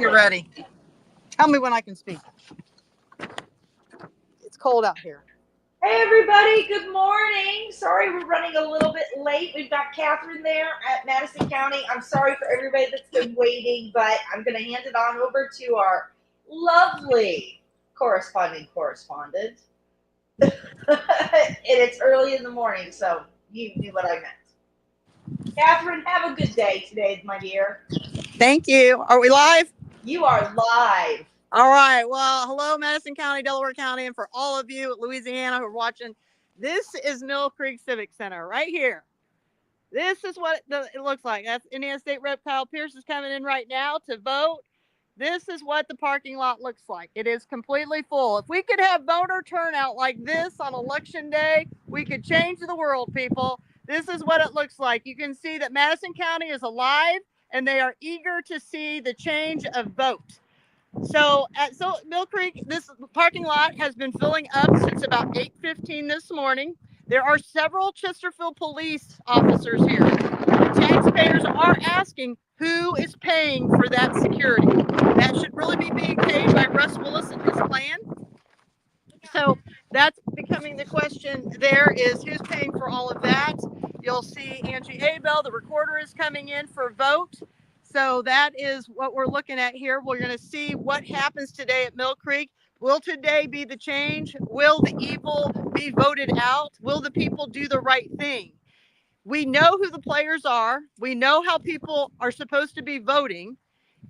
you're ready. Tell me when I can speak. It's cold out here. Hey everybody, good morning. Sorry we're running a little bit late. We've got Catherine there at Madison County. I'm sorry for everybody that's been waiting, but I'm going to hand it on over to our lovely correspondent. And it's early in the morning, so you knew what I meant. Catherine, have a good day today, my dear. Thank you. Are we live? You are live. All right. Well, hello, Madison County, Delaware County, and for all of you at Louisiana who are watching, this is Mill Creek Civic Center right here. This is what it looks like. That's Indiana State Rep Kyle Pierce is coming in right now to vote. This is what the parking lot looks like. It is completely full. If we could have voter turnout like this on election day, we could change the world, people. This is what it looks like. You can see that Madison County is alive and they are eager to see the change of vote. So at Mill Creek, this parking lot has been filling up since about 8:15 this morning. There are several Chesterfield police officers here. Taxpayers are asking who is paying for that security. That should really be being paid by Russ Willis and his plan. So that's becoming the question. There is who's paying for all of that. You'll see Angie Abel, the recorder, is coming in for a vote. So that is what we're looking at here. We're going to see what happens today at Mill Creek. Will today be the change? Will the evil be voted out? Will the people do the right thing? We know who the players are. We know how people are supposed to be voting.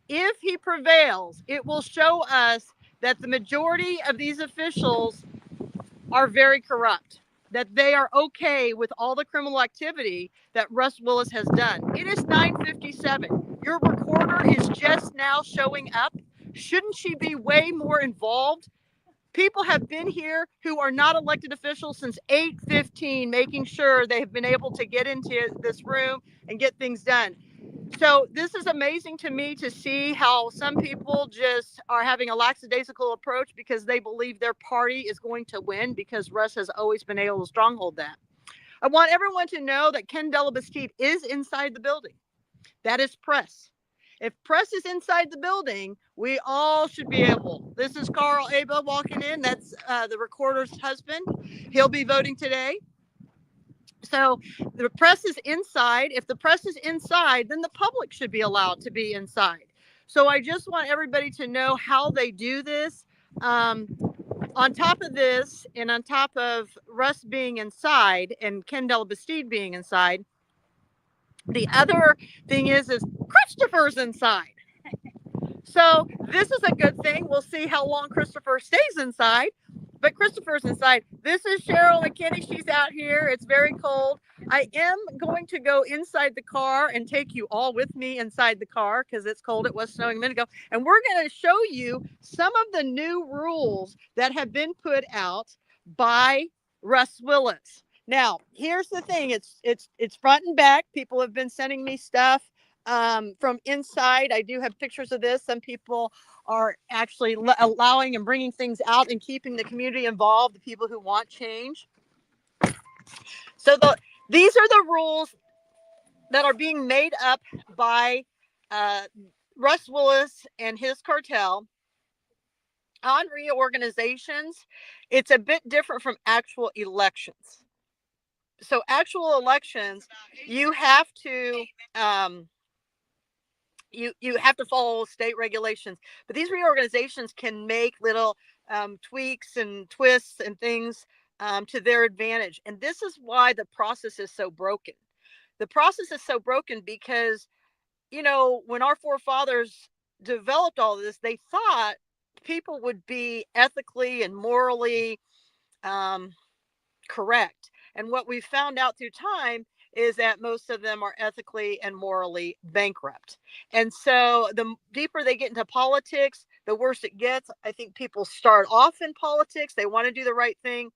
If he prevails, it will show us that the majority of these officials are very corrupt, that they are okay with all the criminal activity that Russ Willis has done. It is 9:57. Your recorder is just now showing up. Shouldn't she be way more involved? People have been here who are not elected officials since 8:15, making sure they have been able to get into this room and get things done. So this is amazing to me to see how some people just are having a lackadaisical approach because they believe their party is going to win because Russ has always been able to stronghold that. I want everyone to know that Ken Delabastide is inside the building. That is press. If press is inside the building, we all should be able. This is Carl Abel walking in. That's the recorder's husband. He'll be voting today. So the press is inside. If the press is inside, then the public should be allowed to be inside. So I just want everybody to know how they do this. On top of this, and on top of Russ being inside and Ken Delabastide being inside, the other thing is Christopher's inside. So this is a good thing. We'll see how long Christopher stays inside. But Christopher's inside. This is Cheryl McKinney. She's out here. It's very cold. I am going to go inside the car and take you all with me inside the car because it's cold. It was snowing a minute ago. And we're going to show you some of the new rules that have been put out by Russ Willis. Now, here's the thing. It's front and back. People have been sending me stuff from inside. I do have pictures of this. Some people are actually allowing and bringing things out and keeping the community involved, the people who want change. So these are the rules that are being made up by Russ Willis and his cartel on reorganizations. It's a bit different from actual elections. So actual elections, you have to you have to follow state regulations, but these reorganizations can make little tweaks and twists and things to their advantage. And this is why the process is so broken. The process is so broken because, you know, when our forefathers developed all of this, they thought people would be ethically and morally correct. And what we've found out through time is that most of them are ethically and morally bankrupt. And so the deeper they get into politics, the worse it gets. I think people start off in politics, they want to do the right thing.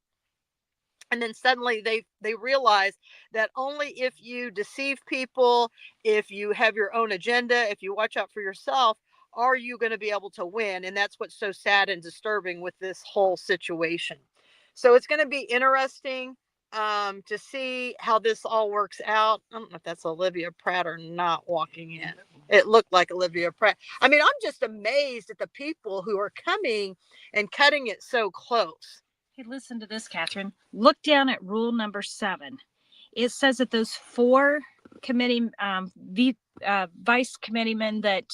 And then suddenly they realize that only if you deceive people, if you have your own agenda, if you watch out for yourself, are you going to be able to win. And that's what's so sad and disturbing with this whole situation. So it's going to be interesting to see how this all works out. I don't know if that's Olivia Pratt or not walking in. it looked like Olivia Pratt. I mean, I'm just amazed at the people who are coming and cutting it so close. Hey, listen to this, Catherine. Look down at rule number 7. It says that those 4 committee vice committeemen that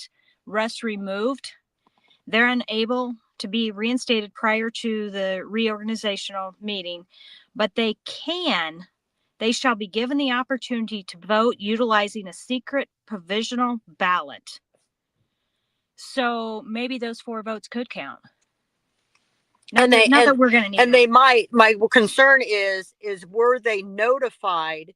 Russ removed, they're unable to be reinstated prior to the reorganizational meeting, but they shall be given the opportunity to vote utilizing a secret provisional ballot. So maybe those 4 votes could count. Not that we're going to need and they might. My concern is were they notified?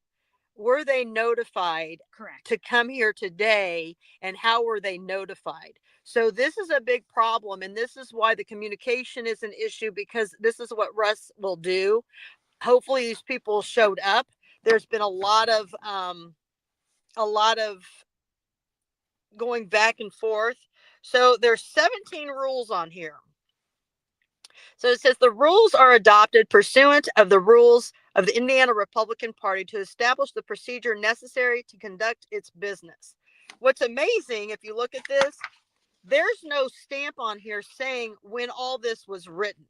Were they notified? Correct. To come here today, and how were they notified? So this is a big problem, and this is why the communication is an issue, because this is what Russ will do. Hopefully these people showed up. There's been a lot of going back and forth. So there's 17 rules on here. So it says the rules are adopted pursuant of the rules of the Indiana Republican Party to establish the procedure necessary to conduct its business. What's amazing, if you look at this, there's no stamp on here saying when all this was written.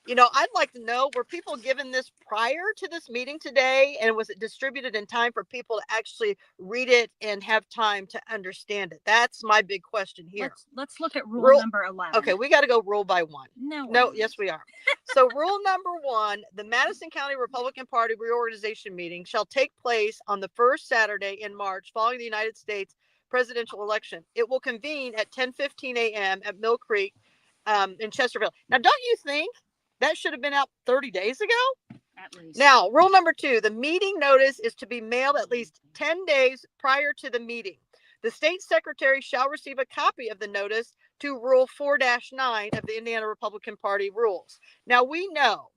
You know, I'd like to know, were people given this prior to this meeting today? And was it distributed in time for people to actually read it and have time to understand it? That's my big question here. Let's look at rule number 11. Okay, we got to go rule by one. No, yes, we are. So rule number 1, the Madison County Republican Party reorganization meeting shall take place on the first Saturday in March following the United States presidential election. It will convene at 10:15 a.m. at Mill Creek in Chesterville. Now, don't you think that should have been out 30 days ago? At least. Now, rule number 2, the meeting notice is to be mailed at least 10 days prior to the meeting. The state secretary shall receive a copy of the notice to Rule 4-9 of the Indiana Republican Party rules. Now, we know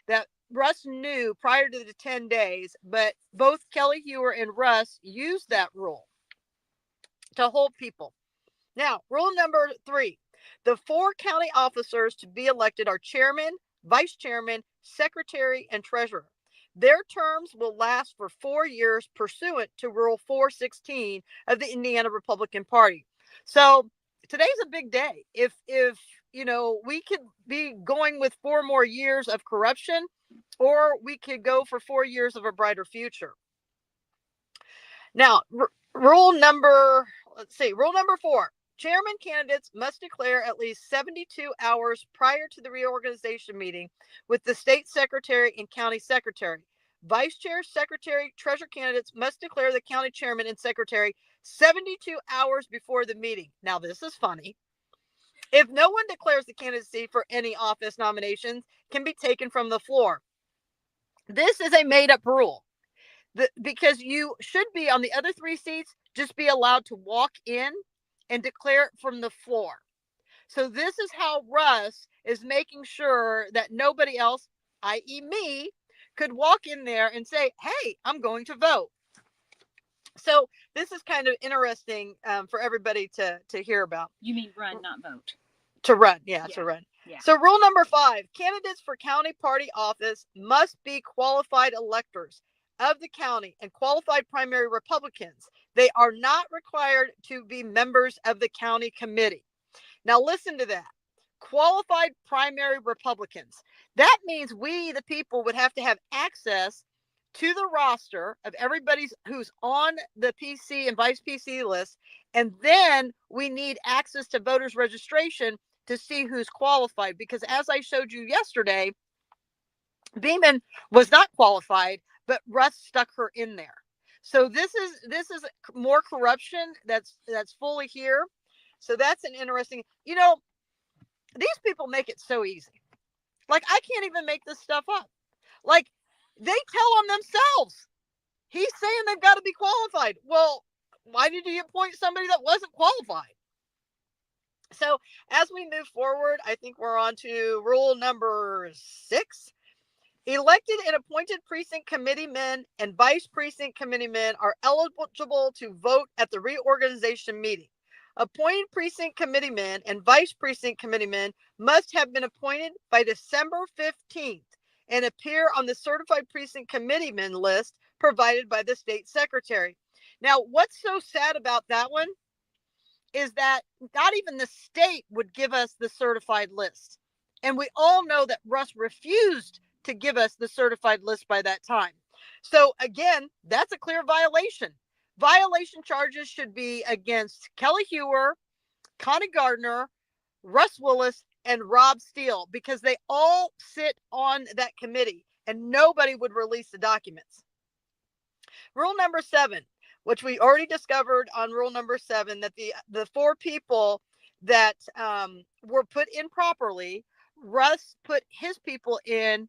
that Russ knew prior to the 10 days, but both Kelli, Heuer, and Russ used that rule to hold people. Now, rule number 3, the 4 county officers to be elected are chairman, vice chairman, secretary, and treasurer. Their terms will last for 4 years pursuant to Rule 416 of the Indiana Republican Party. So today's a big day. If you know, we could be going with 4 more years of corruption, or we could go for 4 years of a brighter future. Now, rule number 4. Chairman candidates must declare at least 72 hours prior to the reorganization meeting with the state secretary and county secretary. Vice chair, secretary, treasurer candidates must declare the county chairman and secretary 72 hours before the meeting. Now, this is funny. If no one declares the candidacy for any office, nominations can be taken from the floor. This is a made-up rule. Because you should be on the other 3 seats, just be allowed to walk in and declare it from the floor. So this is how Russ is making sure that nobody else, i.e. me, could walk in there and say, hey, I'm going to vote. So this is kind of interesting for everybody to hear about. You mean run, not vote. To run, to run. Yeah. So rule number 5, candidates for county party office must be qualified electors of the county and qualified primary Republicans. They are not required to be members of the county committee. Now listen to that. Qualified primary Republicans. That means we, the people, would have to have access to the roster of everybody who's on the PC and vice PC list. And then we need access to voters registration to see who's qualified. Because as I showed you yesterday, Beeman was not qualified, but Russ stuck her in there. So this is more corruption that's fully here. So that's an interesting, you know, these people make it so easy. Like, I can't even make this stuff up. Like, they tell them themselves. He's saying they've got to be qualified. Well, why did he appoint somebody that wasn't qualified? So as we move forward, I think we're on to rule number 6. Elected and appointed precinct committeemen and vice precinct committeemen are eligible to vote at the reorganization meeting. Appointed precinct committeemen and vice precinct committeemen must have been appointed by December 15th and appear on the certified precinct committeemen list provided by the state secretary. Now, what's so sad about that one? is that not even the state would give us the certified list. And we all know that Russ refused to give us the certified list by that time. So again, that's a clear violation. Violation charges should be against Kelli Heuer, Connie Gardner, Russ Willis, and Rob Steele, because they all sit on that committee and nobody would release the documents. Rule number 7, which we already discovered on rule number 7, that the 4 people that were put in properly, Russ put his people in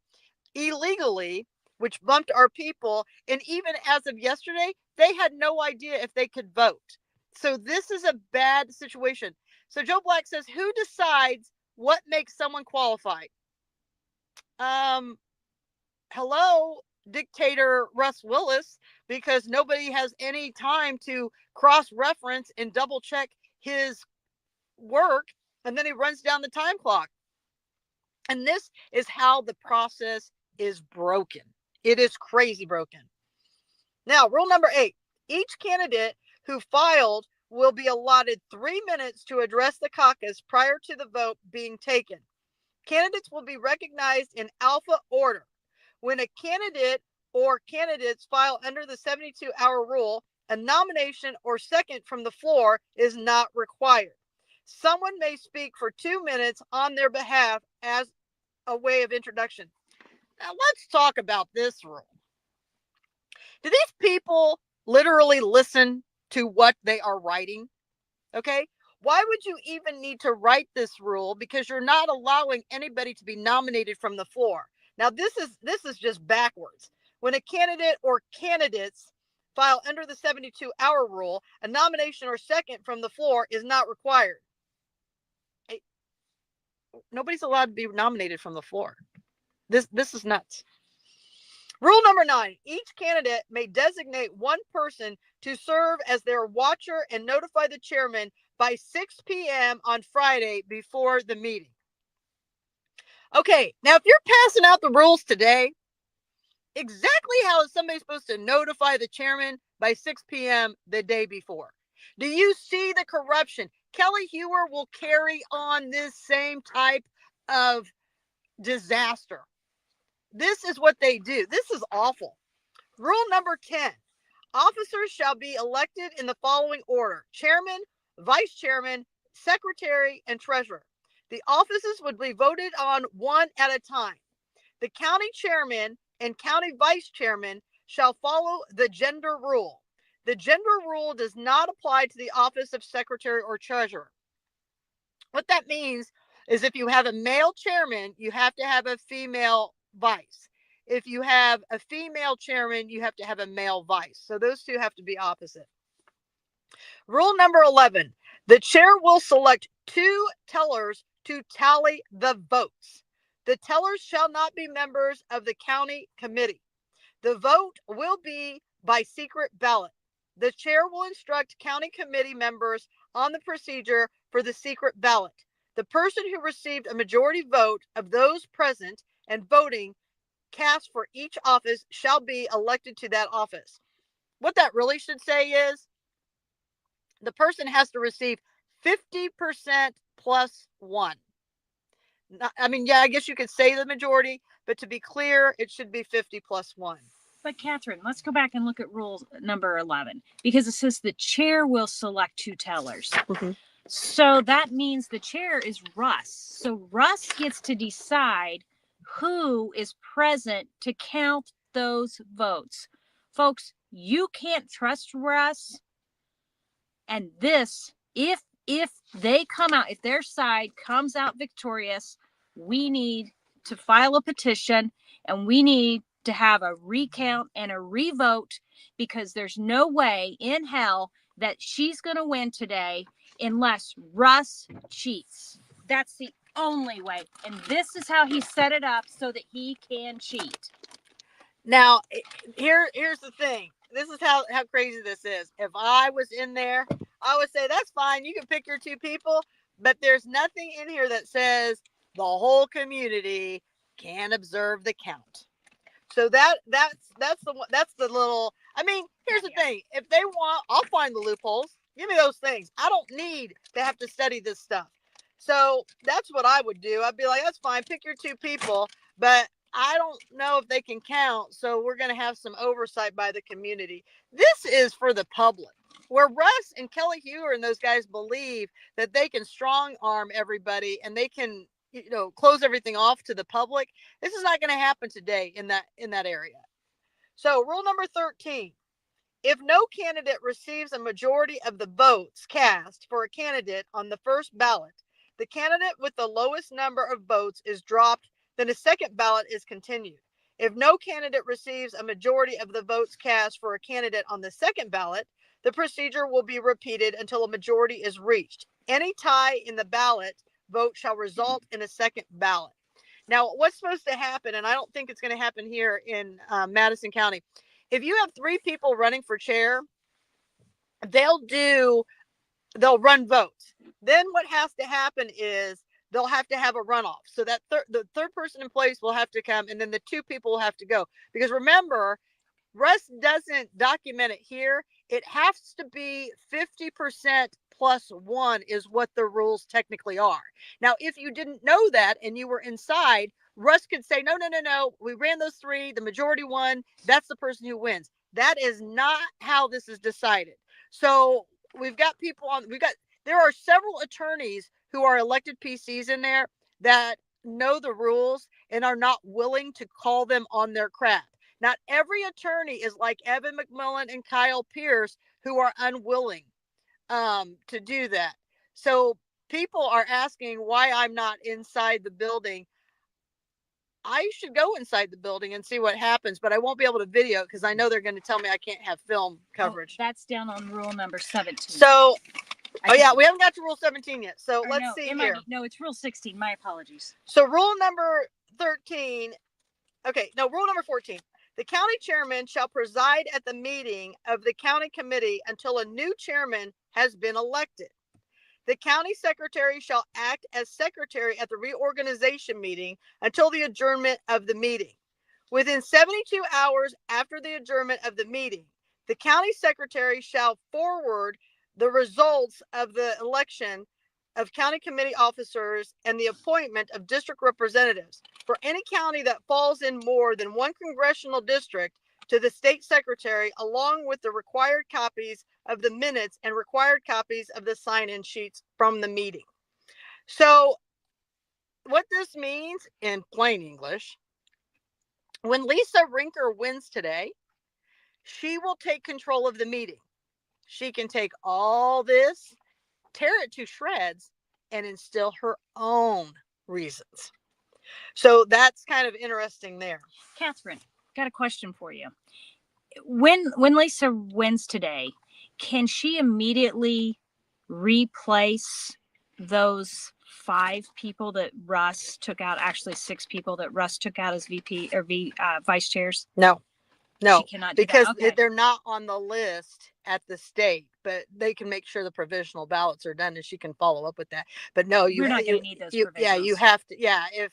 illegally, which bumped our people. And even as of yesterday, they had no idea if they could vote. So this is a bad situation. So Joe Black says, who decides what makes someone qualified? Hello, dictator Russ Willis, because nobody has any time to cross-reference and double-check his work, and then he runs down the time clock. And this is how the process is broken. It is crazy broken. Now, rule number 8, each candidate who filed will be allotted 3 minutes to address the caucus prior to the vote being taken. Candidates will be recognized in alpha order. When a candidate or candidates file under the 72-hour rule, a nomination or second from the floor is not required. Someone may speak for 2 minutes on their behalf as a way of introduction. Now, let's talk about this rule. Do these people literally listen to what they are writing? Okay. Why would you even need to write this rule? Because you're not allowing anybody to be nominated from the floor. Now, this is just backwards. When a candidate or candidates file under the 72-hour rule, a nomination or second from the floor is not required. Nobody's allowed to be nominated from the floor. This is nuts. Rule number 9, each candidate may designate one person to serve as their watcher and notify the chairman by 6 p.m. on Friday before the meeting. Okay, now if you're passing out the rules today, exactly how is somebody supposed to notify the chairman by 6 p.m. the day before? Do you see the corruption? Kelli Heuer will carry on this same type of disaster. This is what they do. This is awful. Rule number 10, officers shall be elected in the following order: chairman, vice chairman, secretary, and treasurer. The offices would be voted on one at a time. The county chairman and county vice chairman shall follow the gender rule. The gender rule does not apply to the office of secretary or treasurer. What that means is if you have a male chairman, you have to have a female vice. If you have a female chairman, you have to have a male vice. So those two have to be opposite. Rule number 11, the chair will select 2 tellers to tally the votes. The tellers shall not be members of the county committee. The vote will be by secret ballot. The chair will instruct county committee members on the procedure for the secret ballot. The person who received a majority vote of those present and voting cast for each office shall be elected to that office. What that really should say is the person has to receive 50% plus 1. I guess you could say the majority, but to be clear, it should be 50 plus 1. But Catherine, let's go back and look at rule number 11, because it says the chair will select 2 tellers. Mm-hmm. So that means the chair is Russ. So Russ gets to decide who is present to count those votes. Folks, you can't trust Russ. And this, if they come out, if their side comes out victorious, we need to file a petition and we need to have a recount and a revote, because there's no way in hell that she's going to win today unless Russ cheats. That's the only way. And this is how he set it up so that he can cheat. Now, here's the thing. This is how crazy this is. If I was in there, I would say, that's fine. You can pick your 2 people, but there's nothing in here that says the whole community can observe the count. So that's the little, here's the thing. If they want, I'll find the loopholes. Give me those things. I don't need to have to study this stuff. So that's what I would do. I'd be like, that's fine. Pick your 2 people, but I don't know if they can count. So we're going to have some oversight by the community. This is for the public. Where Russ and Kelli Heuer and those guys believe that they can strong arm everybody and they can, close everything off to the public. This is not going to happen today in that area. So rule number 13. If no candidate receives a majority of the votes cast for a candidate on the first ballot, the candidate with the lowest number of votes is dropped, then a second ballot is continued. If no candidate receives a majority of the votes cast for a candidate on the second ballot, the procedure will be repeated until a majority is reached. Any tie in the ballot vote shall result in a second ballot. Now, what's supposed to happen, and I don't think it's going to happen here in Madison County, if you have 3 people running for chair, they'll run votes. Then what has to happen is they'll have to have a runoff. So that the third person in place will have to come, and then the 2 people will have to go. Because remember, Russ doesn't document it here. It has to be 50% plus 1 is what the rules technically are. Now, if you didn't know that and you were inside, Russ could say, no, we ran those 3, the majority won, that's the person who wins. That is not how this is decided. So we've got there are several attorneys who are elected PCs in there that know the rules and are not willing to call them on their crap. Not every attorney is like Evan McMillan and Kyle Pierce, who are unwilling to do that. So people are asking why I'm not inside the building. I should go inside the building and see what happens, but I won't be able to video because I know they're going to tell me I can't have film coverage. That's down on rule number 17. So, we haven't got to rule 17 yet. So let's see here. No, it's rule 16. My apologies. So rule number 13. Rule number 14. The county chairman shall preside at the meeting of the county committee until a new chairman has been elected. The county secretary shall act as secretary at the reorganization meeting until the adjournment of the meeting. Within 72 hours after the adjournment of the meeting, the county secretary shall forward the results of the election of county committee officers and the appointment of district representatives for any county that falls in more than 1 congressional district to the state secretary, along with the required copies of the minutes and required copies of the sign-in sheets from the meeting. So what this means in plain English, when Lisa Rinker wins today, she will take control of the meeting. She can take all this, tear it to shreds, and instill her own reasons. So that's kind of interesting there. Catherine, got a question for you. When Lisa wins today, can she immediately replace those 5 people that Russ took out, actually 6 people that Russ took out as VP or vice chairs? No, she cannot do because that. Okay. they're not on the list at the state, but they can make sure the provisional ballots are done and she can follow up with that. But no, we're not going to need those provisionals. Yeah, you have to. Yeah, if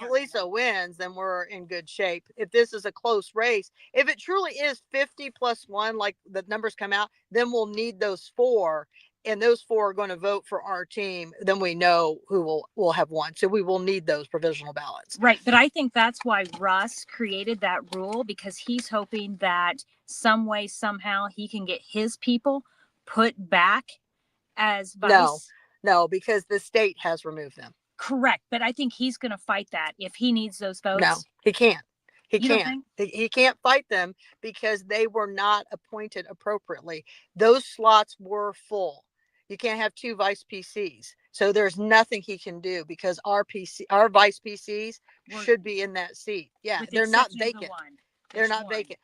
Lisa wins, then we're in good shape. If this is a close race, if it truly is 50 plus 1, like the numbers come out, then we'll need those 4. And those 4 are going to vote for our team. Then we know who will have won. So we will need those provisional ballots. Right. But I think that's why Russ created that rule, because he's hoping that some way, somehow he can get his people put back as vice. No, because the state has removed them. Correct. But I think he's going to fight that if he needs those votes. No, he can't. He You can't. He can't fight them because they were not appointed appropriately. Those slots were full. You can't have 2 vice PCs. So there's nothing he can do because our vice PCs should be in that seat. Yeah, they're not vacant. They're not vacant.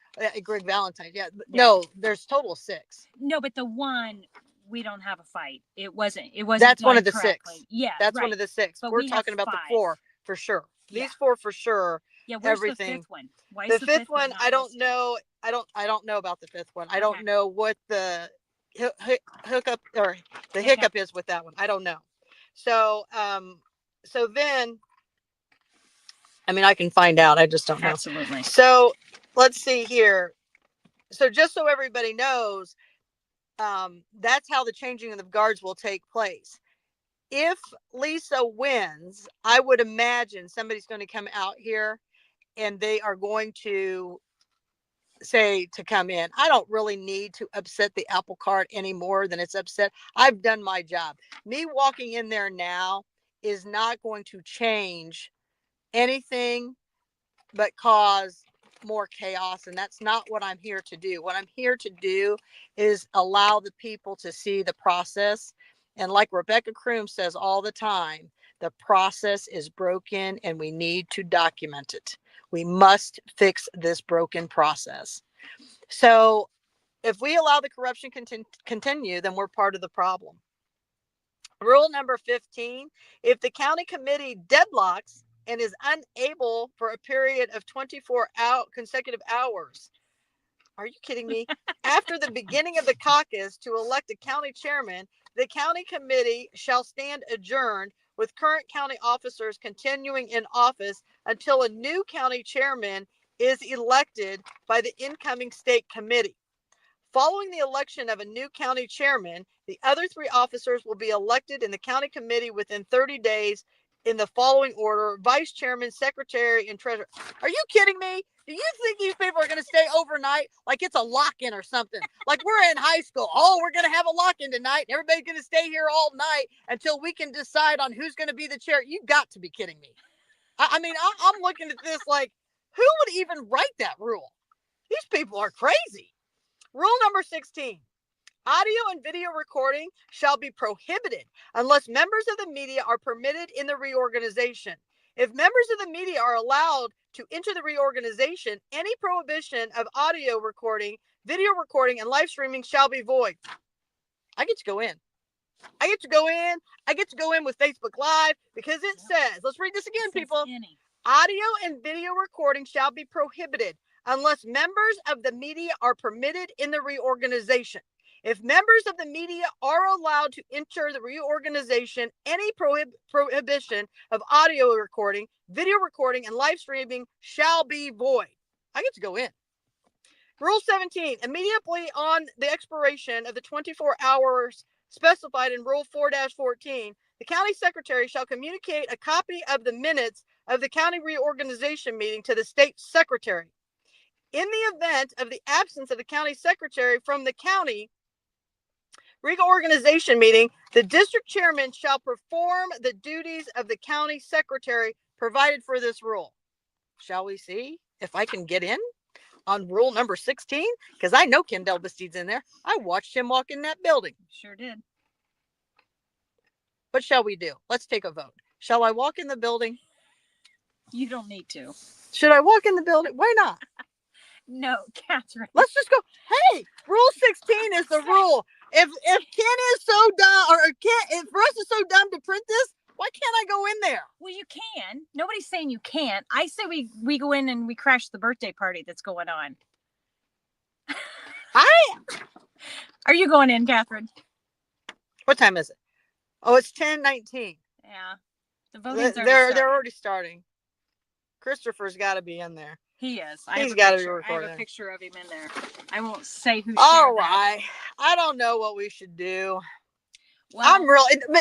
Greg Valentine. Yeah. No, there's total 6. No, but the one, we don't have a fight. It wasn't. That's one of the correctly. 6. Yeah, that's right. one of the 6. But We're talking about 5. the 4 for sure. Yeah. These 4 for sure. Yeah, where's everything. The 5th one? Why The is fifth one, not I don't listed? know. I don't know about the 5th one. I don't know what the hookup or the hiccup is with that one. I don't know. So so then I can find out. I just don't know. Absolutely. So let's see here. So just so everybody knows, that's how the changing of the guards will take place. If Lisa wins, I would imagine somebody's going to come out here and they are going to say to come in. I don't really need to upset the apple cart any more than it's upset. I've done my job. Me walking in there now is not going to change anything but cause more chaos. And that's not what I'm here to do. What I'm here to do is allow the people to see the process. And like Rebecca Kroom says all the time, the process is broken and we need to document it. We must fix this broken process. So if we allow the corruption continue, then we're part of the problem. Rule number 15, if the county committee deadlocks and is unable for a period of 24 consecutive hours. Are you kidding me? After the beginning of the caucus to elect a county chairman, the county committee shall stand adjourned with current county officers continuing in office until a new county chairman is elected by the incoming state committee. Following the election of a new county chairman, the other 3 officers will be elected in the county committee within 30 days in the following order: vice chairman, secretary, and treasurer. Are you kidding me? Do you think these people are going to stay overnight like it's a lock-in or something? Like we're in high school. Oh, we're going to have a lock-in tonight. And everybody's going to stay here all night until we can decide on who's going to be the chair. You got to be kidding me. I mean, I'm looking at this like, who would even write that rule? These people are crazy. Rule number 16. Audio and video recording shall be prohibited unless members of the media are permitted in the reorganization. If members of the media are allowed to enter the reorganization, any prohibition of audio recording, video recording, and live streaming shall be void. I get to go in. I get to go in with Facebook Live because it says, let's read this again, people. Audio and video recording shall be prohibited unless members of the media are permitted in the reorganization. If members of the media are allowed to enter the reorganization, any prohibition of audio recording, video recording, and live streaming shall be void. I get to go in. Rule 17, immediately on the expiration of the 24 hours specified in Rule 4-14, the county secretary shall communicate a copy of the minutes of the county reorganization meeting to the state secretary. In the event of the absence of the county secretary from the county reorganization meeting, the district chairman shall perform the duties of the county secretary provided for this rule. Shall we see if I can get in on rule number 16? Because I know Ken Delbesteed's in there. I watched him walk in that building. Sure did. What shall we do? Let's take a vote. Shall I walk in the building? You don't need to. Should I walk in the building? Why not? No, Catherine. Let's just go. Hey, rule 16 is the rule. If Ken is so dumb, or if Russ is so dumb to print this, why can't I go in there? Well, you can. Nobody's saying you can't. I say we go in and we crash the birthday party that's going on. Are you going in, Catherine? What time is it? Oh, it's 10:19. Yeah. The voting's they're already starting. Christopher's got to be in there. He is. He's got to be recording. I have a picture of him in there. I won't say who. All right. I don't know what we should do. Well,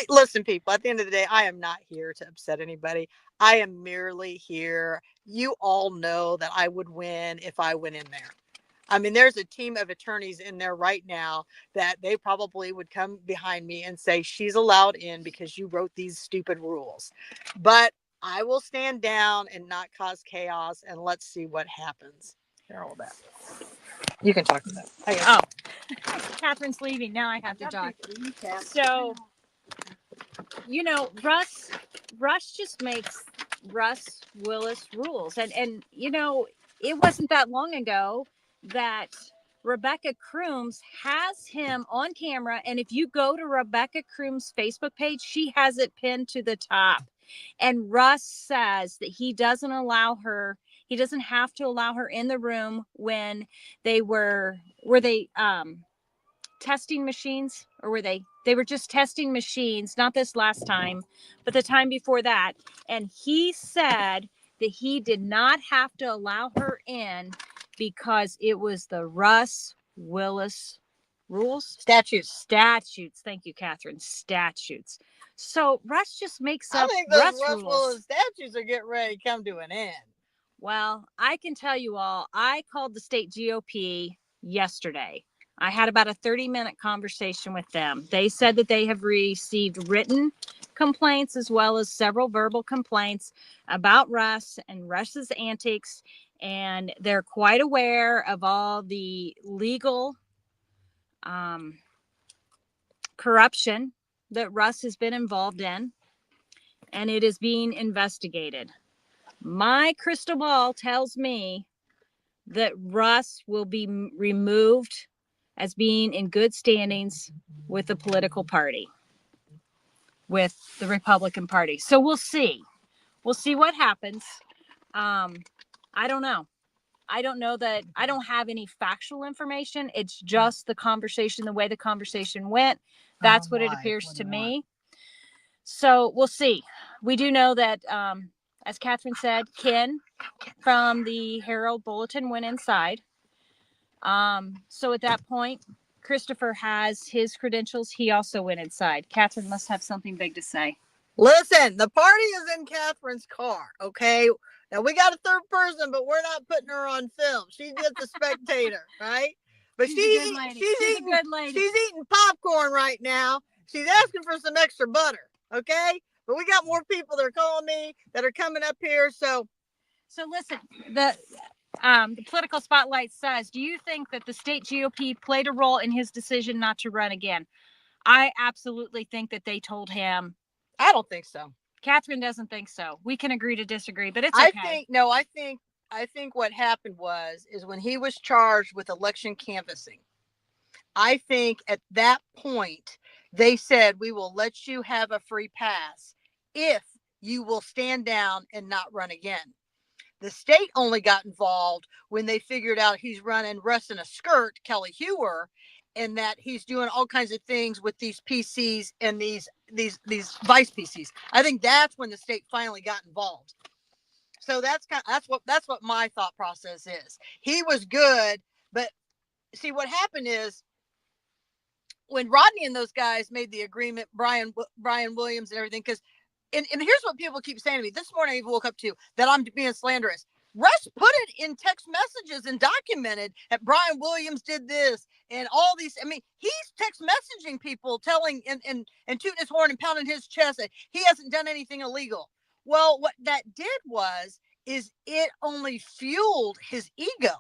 listen, people, at the end of the day, I am not here to upset anybody. I am merely here. You all know that I would win if I went in there. I mean, there's a team of attorneys in there right now that they probably would come behind me and say, she's allowed in because you wrote these stupid rules. But I will stand down and not cause chaos, and let's see what happens. Here, hold that. You can talk to them. Oh, Catherine's leaving. Now I have to talk. So, Russ just makes Russ Willis rules. And it wasn't that long ago that Rebecca Crooms has him on camera. And if you go to Rebecca Crooms' Facebook page, she has it pinned to the top. And Russ says that he doesn't have to allow her in the room when they were they testing machines, or they were just testing machines, not this last time, but the time before that. And he said that he did not have to allow her in because it was the Russ Willis rules? Statutes. Thank you, Catherine. Statutes. So Russ just makes I up think those Russ Russ rules. Willis statutes are getting ready to come to an end. Well, I can tell you all, I called the state GOP yesterday. I had about a 30-minute conversation with them. They said that they have received written complaints as well as several verbal complaints about Russ and Russ's antics, and they're quite aware of all the legal corruption that Russ has been involved in, and it is being investigated. My crystal ball tells me that Russ will be removed as being in good standings with the political party, with the Republican Party. So we'll see. We'll see what happens. I don't know. I don't know that I don't have any factual information. It's just the conversation, the way the conversation went. That's what it appears to me. So we'll see. We do know that, as Catherine said, Ken from the Herald Bulletin went inside. So at that point, Christopher has his credentials. He also went inside. Catherine must have something big to say. Listen, the party is in Catherine's car, okay? Now, we got a third person, but we're not putting her on film. She's just a spectator, right? But she's eating popcorn right now. She's asking for some extra butter, okay? But we got more people that are calling me that are coming up here, so listen, the political spotlight says, do you think that the state GOP played a role in his decision not to run again? I absolutely think that they told him. I don't think so. Catherine doesn't think so. We can agree to disagree, but it's okay. I think what happened is when he was charged with election canvassing, I think at that point they said, we will let you have a free pass if you will stand down and not run again. The state only got involved when they figured out he's running Russ in a skirt, Kelli Heuer, and that he's doing all kinds of things with these PCs and these vice PCs. I think that's when the state finally got involved. So that's what my thought process is. He was good, but see what happened is when Rodney and those guys made the agreement, Brian Williams and everything, because and here's what people keep saying to me. This morning I woke up to that I'm being slanderous. Russ put it in text messages and documented that Brian Williams did this and all these. I mean, he's text messaging people telling and tooting his horn and pounding his chest that he hasn't done anything illegal. Well, what that did is it only fueled his ego.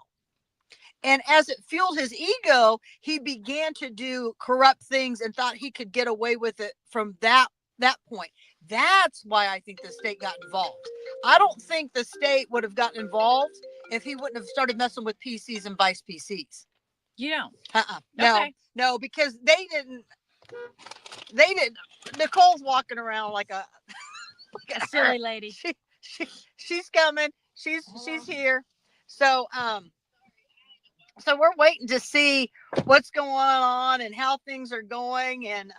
And as it fueled his ego, he began to do corrupt things and thought he could get away with it from that point. That's why I think the state got involved. I don't think the state would have gotten involved if he wouldn't have started messing with PCs and vice PCs. Yeah. No, because they didn't. Nicole's walking around like a silly lady. She's coming. She's here. So so we're waiting to see what's going on and how things are going. And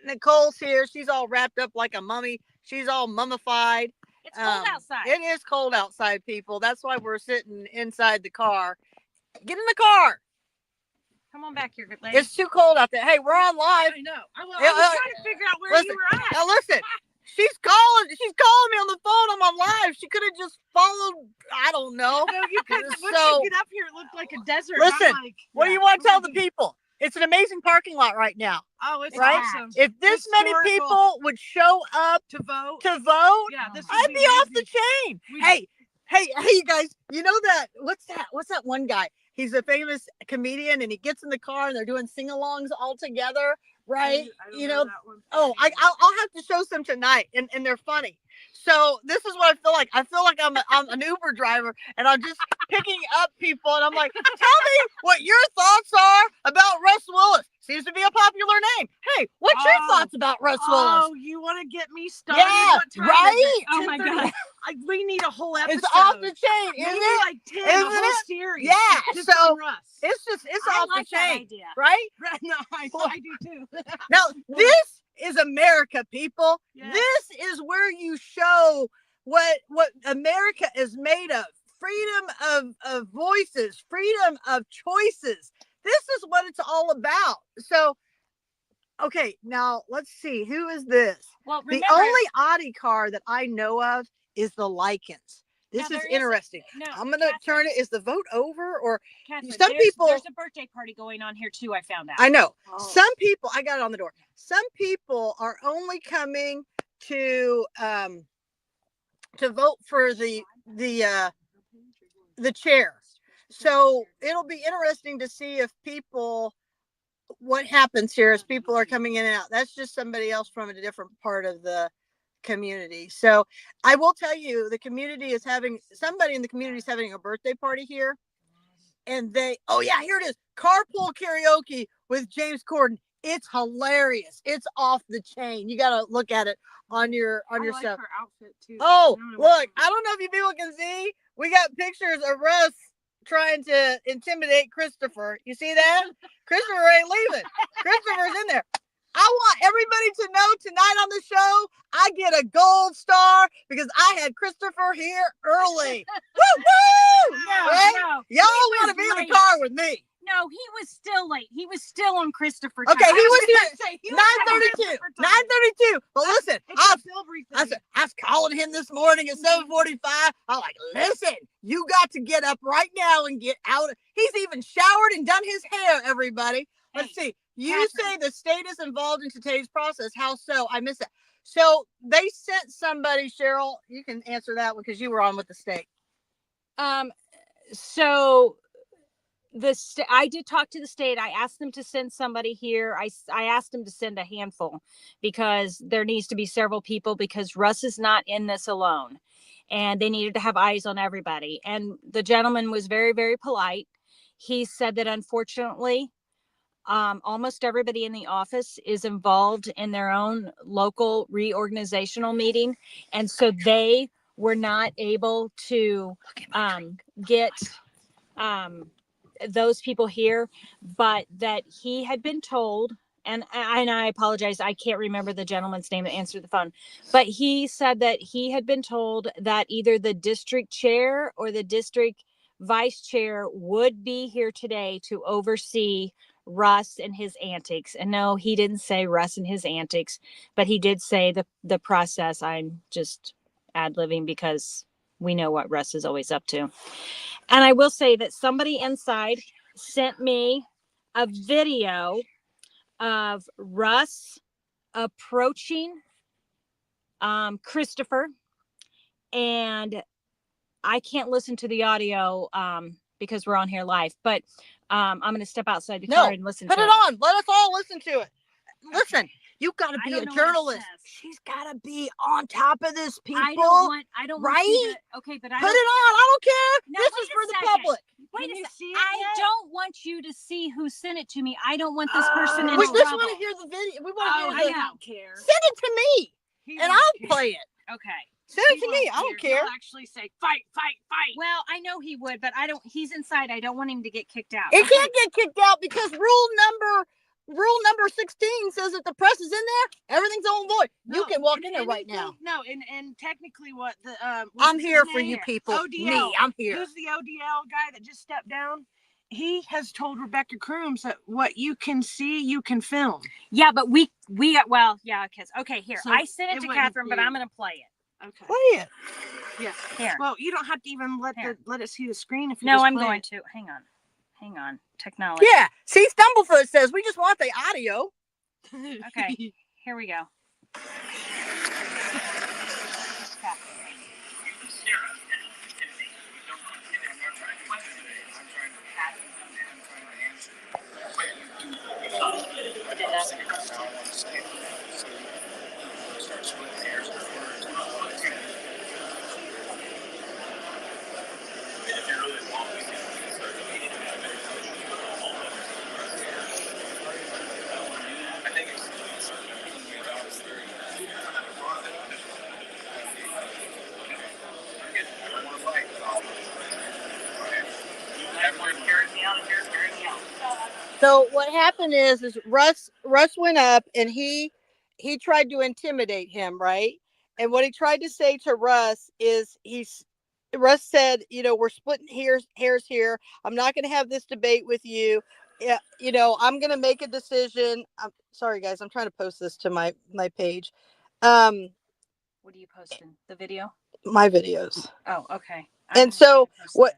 Nicole's here. She's all wrapped up like a mummy. She's all mummified. It's cold outside. It is cold outside, people. That's why we're sitting inside the car. Get in the car. Come on back here, good lady. It's too cold out there. Hey, we're on live. I know. I was trying to figure out where you were at. Now listen. She's calling me on the phone. I'm on live. She could have just followed. I don't know. No, you could. Once you get up here, it looked like a desert. Listen, what do you want to tell the people? It's an amazing parking lot right now. Oh, it's right? awesome. If this many people would show up to vote, yeah, I'd be off the chain. Hey, you guys, you know that? What's that one guy? He's a famous comedian, and he gets in the car, and they're doing sing-alongs all together, right? You know. Oh, I'll have to show some tonight, and they're funny. So this is what I feel like. I feel like I'm an Uber driver, and I'm just picking up people, and I'm like, tell me what your thoughts are about Russ Willis. Seems to be a popular name. Hey, what's your thoughts about Russ Willis? Oh, you want to get me started? Yeah, right? Oh my God. We need a whole episode. It's off the chain, We isn't need it? like 10, a whole series. Yeah, just so on Russ. it's I off like the that chain, idea. right? No, I do too. Now, this is America, people. Yeah. This is where you show what America is made of. Freedom of voices, freedom of choices. This is what it's all about. So, okay, now let's see. Who is this? Well, The remember, only Audi car that I know of is the Likens. This Now, is there is- interesting. no, I'm going to turn it. Is the vote over? Or Catherine, some people. there's a birthday party going on here too. I found out. I know. Oh. Some people, I got it on the door. Some people are only coming to vote for the chair. So it'll be interesting to see if people, what happens here as people are coming in and out. That's just somebody else from a different part of the community. So I will tell you, the community is somebody in the community is having a birthday party here. And oh yeah, here it is. Carpool karaoke with James Corden. It's hilarious. It's off the chain. You got to look at it on your stuff. Her outfit too. Oh, look, I don't know if you people can see. We got pictures of Russ trying to intimidate Christopher. You see that? Christopher ain't leaving. Christopher's in there. I want everybody to know tonight on the show, I get a gold star because I had Christopher here early. Woo woo! No, Right? no. Y'all He want to was be in late. the car with me. No, he was still late. He was still on Christopher. Okay, time. he was gonna here say, he was on 9:32. Christopher time. 9:32. But listen, It's I a silvery thing. was calling him this morning at 7:45. I'm like, listen, you got to get up right now and get out. He's even showered and done his hair, everybody. Let's see. You say the state is involved in today's process. How so? I missed that. So they sent somebody, Cheryl, you can answer that one because you were on with the state. So I did talk to the state. I asked them to send somebody here. I asked them to send a handful because there needs to be several people because Russ is not in this alone. And they needed to have eyes on everybody. And the gentleman was very, very polite. He said that unfortunately, almost everybody in the office is involved in their own local reorganizational meeting. And so they were not able to get those people here, but that he had been told, and I apologize, I can't remember the gentleman's name that answered the phone, but he said that he had been told that either the district chair or the district vice chair would be here today to oversee Russ and his antics. And no, he didn't say Russ and his antics, but he did say the process. I'm just ad-libbing because we know what Russ is always up to. And I will say that somebody inside sent me a video of Russ approaching Christopher, and I can't listen to the audio because we're on here live, but I'm going to step outside the car and listen to it. Put it on. Let us all listen to it. Listen, you got to I be don't a know what it journalist. says. She's got to be on top of this, people. I don't want right? you to, okay, but Put it on. I don't care. No, this wait is a for the second. public. Wait Can a you second. see it I yet? don't want you to see who sent it to me. I don't want this person in We trouble. just want to hear the video. We want to Oh, hear he the. don't care. Send it to me, He and won't I'll care. play it. Okay. Send it He to me. won't I don't care. He'll actually say fight, fight, fight. Well, I know he would, but I don't. He's inside. I don't want him to get kicked out. It can't get kicked out because rule number 16 says that the press is in there. Everything's on void. You No, can walk and in there right now. No, and technically, what the I'm what's here his for name? you people. ODL. Me, I'm here. Who's the ODL guy that just stepped down? He has told Rebecca Crooms that what you can see, you can film. Yeah, but we well, yeah, okay, here. So I sent it it to wouldn't Catherine, but be- I'm going to play it. Okay. Play it. Yeah. Here. Well, you don't have to even let Here. it see the screen if you No, just I'm play going it. to. Hang on. Technology. Yeah. See, Stumblefoot says we just want the audio. Okay. Here we go. So what happened is Russ went up and he tried to intimidate him, right? And what he tried to say to Russ is Russ said, we're splitting hairs here. I'm not going to have this debate with you. Yeah, you know, I'm gonna make a decision. I'm sorry, guys. I'm trying to post this to my page. What are you posting? The video? My videos. Oh, okay. And so what?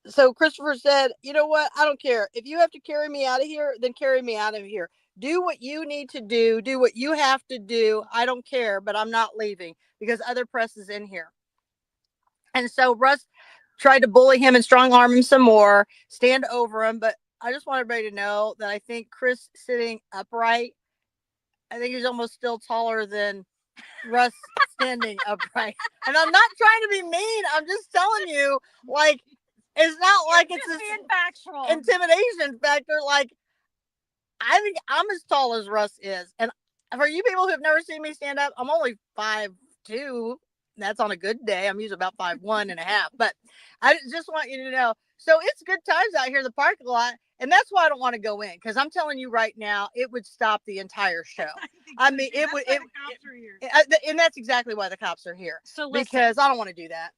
So Christopher said, you know what? I don't care. If you have to carry me out of here, then carry me out of here. Do what you need to do. Do what you have to do. I don't care, but I'm not leaving because other press is in here. And so Russ tried to bully him and strong arm him some more, stand over him. But I just want everybody to know that I think Chris sitting upright, I think he's almost still taller than Russ standing upright. And I'm not trying to be mean. I'm just telling you, like, it's not like it's just this being factual intimidation factor. Like, I think I'm as tall as Russ is. And for you people who have never seen me stand up, I'm only 5'2". That's on a good day. I'm usually about 5'1.5". But I just want you to know. So it's good times out here in the parking lot. And that's why I don't want to go in. Because I'm telling you right now, it would stop the entire show. I mean, it would. And that's exactly why the cops are here. So listen, because I don't want to do that.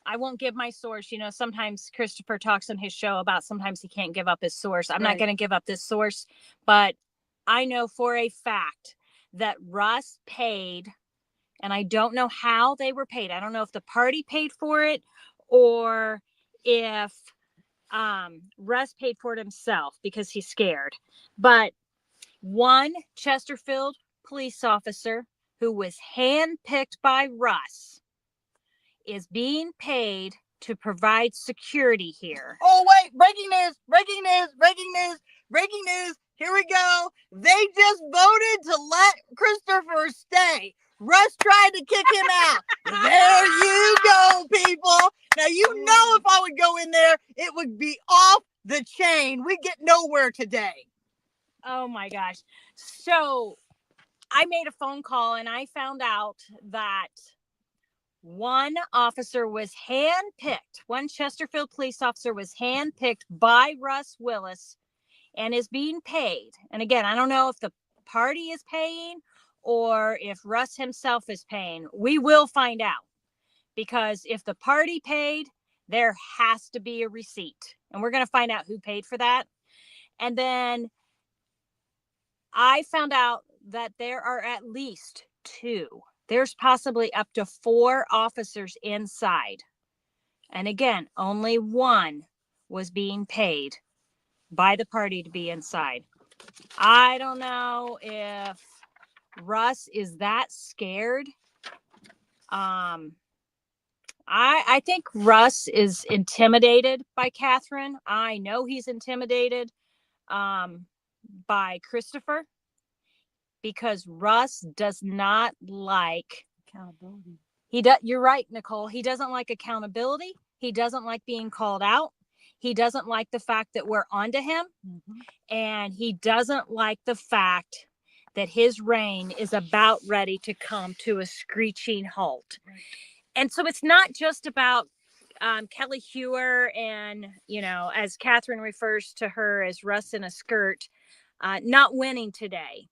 I won't give my source. You know, sometimes Christopher talks on his show about sometimes he can't give up his source. I'm not going to give up this source, but I know for a fact that Russ paid, and I don't know how they were paid. I don't know if the party paid for it or if Russ paid for it himself because he's scared. But one Chesterfield police officer who was handpicked by Russ is being paid to provide security here. Oh, wait, breaking news, breaking news, breaking news, breaking news. Here we go. They just voted to let Christopher stay. Russ tried to kick him out. There you go, people. Now, you know, if I would go in there, it would be off the chain. We get nowhere today. Oh my gosh. So I made a phone call and I found out that one officer was handpicked. One Chesterfield police officer was handpicked by Russ Willis and is being paid. And again, I don't know if the party is paying or if Russ himself is paying. We will find out, because if the party paid, there has to be a receipt. And we're going to find out who paid for that. And then I found out that there are at least two. There's possibly up to 4 officers inside. And again, only one was being paid by the party to be inside. I don't know if Russ is that scared. I think Russ is intimidated by Catherine. I know he's intimidated by Christopher, because Russ does not like accountability. You're right, Nicole. He doesn't like accountability. He doesn't like being called out. He doesn't like the fact that we're onto him. Mm-hmm. And he doesn't like the fact that his reign is about ready to come to a screeching halt. Right. And so it's not just about Kelli Heuer and, you know, as Catherine refers to her as Russ in a skirt, not winning today.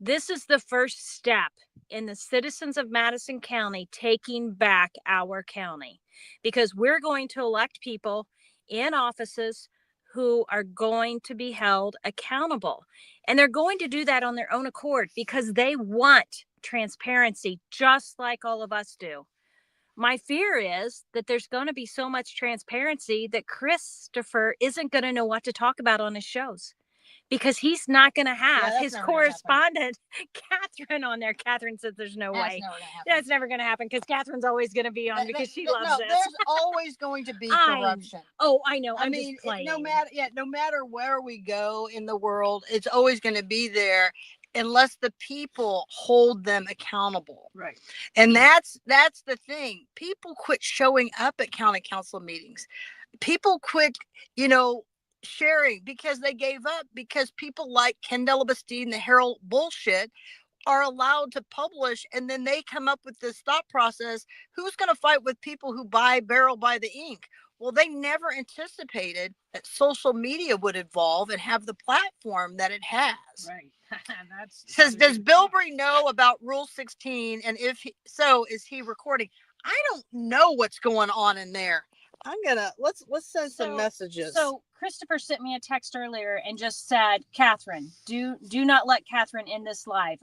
This is the first step in the citizens of Madison County taking back our county, because we're going to elect people in offices who are going to be held accountable. And they're going to do that on their own accord because they want transparency, just like all of us do. My fear is that there's going to be so much transparency that Christopher isn't going to know what to talk about on his shows, because he's not going to have his correspondent, Catherine, on there. Catherine says there's no way. That's never going to happen, because Catherine's always going to be on because she loves this. There's always going to be corruption. I know. I mean, just playing. No matter where we go in the world, it's always going to be there unless the people hold them accountable. Right. And that's the thing. People quit showing up at county council meetings. People quit, sharing because they gave up, because people like Ken Delabastine, the Herald bullshit, are allowed to publish, and then they come up with this thought process: who's going to fight with people who barrel by the ink? Well, they never anticipated that social media would evolve and have the platform that it has. Right. Says, does Bilbrey know about Rule 16? And if so, is he recording? I don't know what's going on in there. let's send some messages. So Christopher sent me a text earlier and just said, Catherine, do not let Catherine end this live.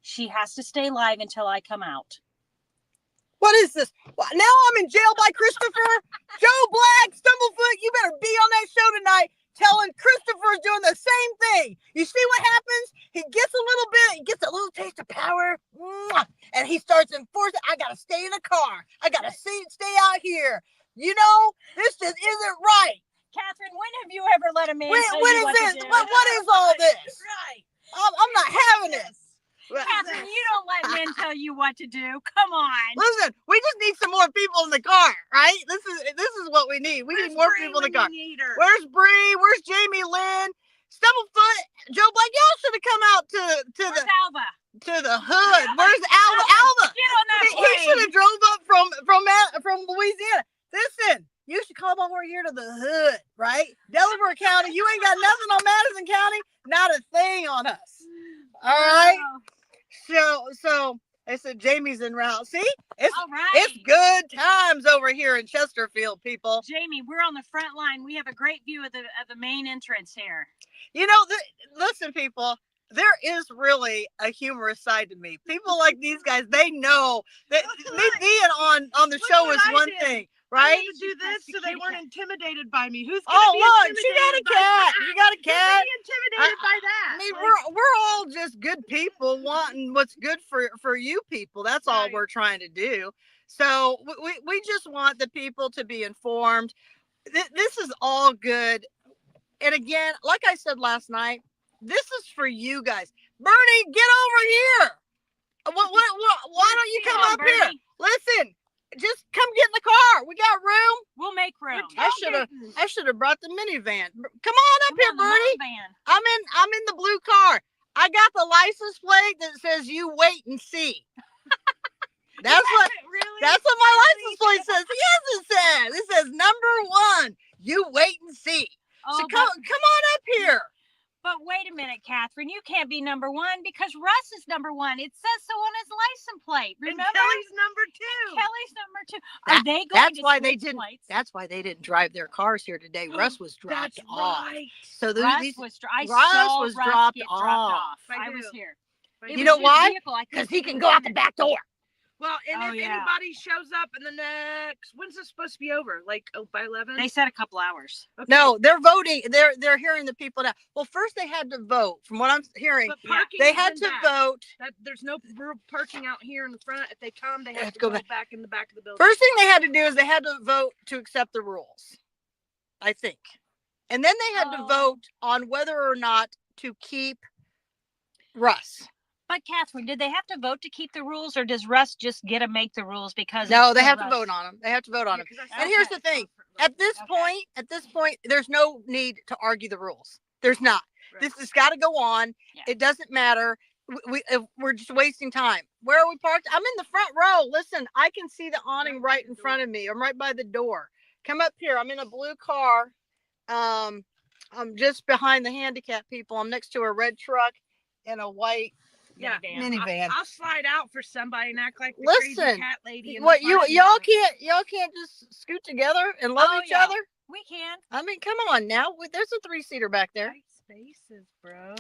She has to stay live until I come out. What is this? Well, now I'm in jail by Christopher. Joe Black, Stumblefoot, you better be on that show tonight telling Christopher's doing the same thing. You see what happens? He gets a little taste of power, and he starts enforcing, I got to stay in the car. I got to stay out here. You know, this just isn't right. Catherine, when have you ever let a man tell When you is what this? to do? What is all this? Right. I'm not having this. Catherine, you don't let men tell you what to do. Come on. Listen, we just need some more people in the car, right? This is what we need. We need more people in the car. Where's Bree? Where's Jamie Lynn? Stumblefoot, Joe Black, y'all should have come out Where's Alva? to the hood. Where's Alva? Get on that He plane. should have drove up from Louisiana. Listen, you should come over here to the hood, right? Delaware County, you ain't got nothing on Madison County, not a thing on us. All right. So I said Jamie's en route. See, it's All right. it's good times over here in Chesterfield, people. Jamie, we're on the front line. We have a great view of the main entrance here. You know, listen, people. There is really a humorous side to me. People like these guys, they know that me being on the show is one thing, I right? need to do this so they weren't intimidated by me. Who's Oh, gonna be look, she got a intimidated by cat. that? You got a Who's cat. gonna be intimidated by that? I mean, Like, we're all just good people wanting what's good for you people. That's all Right. we're trying to do. So we just want the people to be informed. This is all good. And again, like I said last night, this is for you guys. Bernie, get over here. Why don't you come up here? Listen, just come get in the car. We got room. We'll make room. I should have brought the minivan. Come on up here, Bernie. Van. I'm in the blue car. I got the license plate that says "You wait and see." That's what my license plate says. Yes, it says. It says #1. You wait and see. Oh, So come on up here. But wait a minute, Catherine. You can't be #1 because Russ is #1. It says so on his license plate. and Remember? Kelly's #2. Kelly's #2. Are they going That's to why they switch didn't. plates? That's why they didn't drive their cars here today. Russ was dropped That's off. right. So Russ these was. I Russ saw was Russ dropped get off. dropped off. I I was do. here. I It do. You was know his why? vehicle. I because couldn't he see can him go out in the it. back door. Well, and Oh, if yeah. anybody shows up in the next, when's this supposed to be over? Like by 11? They said a couple hours. Okay. No, they're voting. They're hearing the people now. Well, first they had to vote. From what I'm hearing, But parking they is had in to back. vote. There's no parking out here in the front. If they come, they They have to go back in the back of the building. First thing they had to do is they had to vote to accept the rules, I think. And then they had to Oh. vote on whether or not to keep Russ. But Catherine, did they have to vote to keep the rules, or does Russ just get to make the rules because? No, it's they the have to Russ? vote on them. They have to vote on them. Yeah, 'cause I And saw here's that the thing. like, At this point, there's no need to argue the rules. There's not. right. This has got to go on. Yeah. It doesn't matter. We're just wasting time. Where are we parked? I'm in the front row. Listen, I can see the awning right in front of me. I'm right by the door. Come up here. I'm in a blue car. I'm just behind the handicap people. I'm next to a red truck and a white Yeah. minivan. I'll slide out for somebody and act like the Listen, crazy cat lady. In What the parking y'all lot. can't just scoot together and love Oh, each yeah. other? We can. I mean, come on now. There's a 3-seater back there. Tight spaces, bro.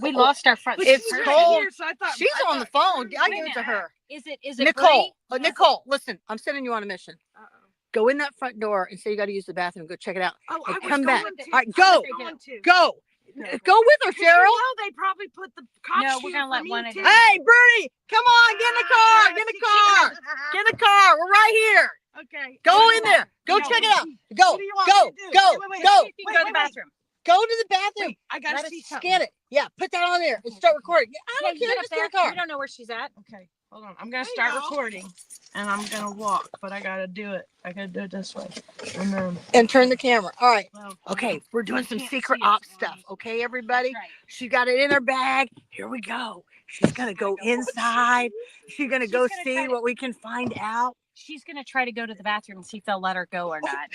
We lost our front. But It's she's right cold. here, so I thought She's on the phone. I give it to her. Is it Nicole. Bree? Nicole, listen, I'm sending you on a mission. Uh-oh. Go in that front door and say you got to use the bathroom. Go check it out. Oh, And I was come back. going to. All right, I go. was going to. Go. Go with her, 'Cause you Cheryl. know they probably put the cops No, we're here gonna for let me, one at a too. time. Hey, Bernie, come on, get in the car. Get in the car. Get in the car. We're right here. Okay. Go in there. Go No. check it out. Go. What do you want Go. me to do? Go. Wait, Go. You can go to the bathroom. Go to the bathroom. Wait, I gotta Let us see something. scan it. Yeah, put that on there and start recording. I don't you care. get Just up get in the there. car. We don't know where she's at. Okay, hold on. I'm gonna Hey, start y'all. recording, and I'm gonna walk, but I gotta do it. I gotta do it this way, and then. And turn the camera. All right. Well, Okay, we're doing I some can't secret see it, ops so stuff. I'm- Okay, everybody. That's right. She got it in her bag. Here we go. She's gonna go inside. She's gonna go gonna see try to- what we can find out. She's gonna try to go to the bathroom and see if they'll let her go or not.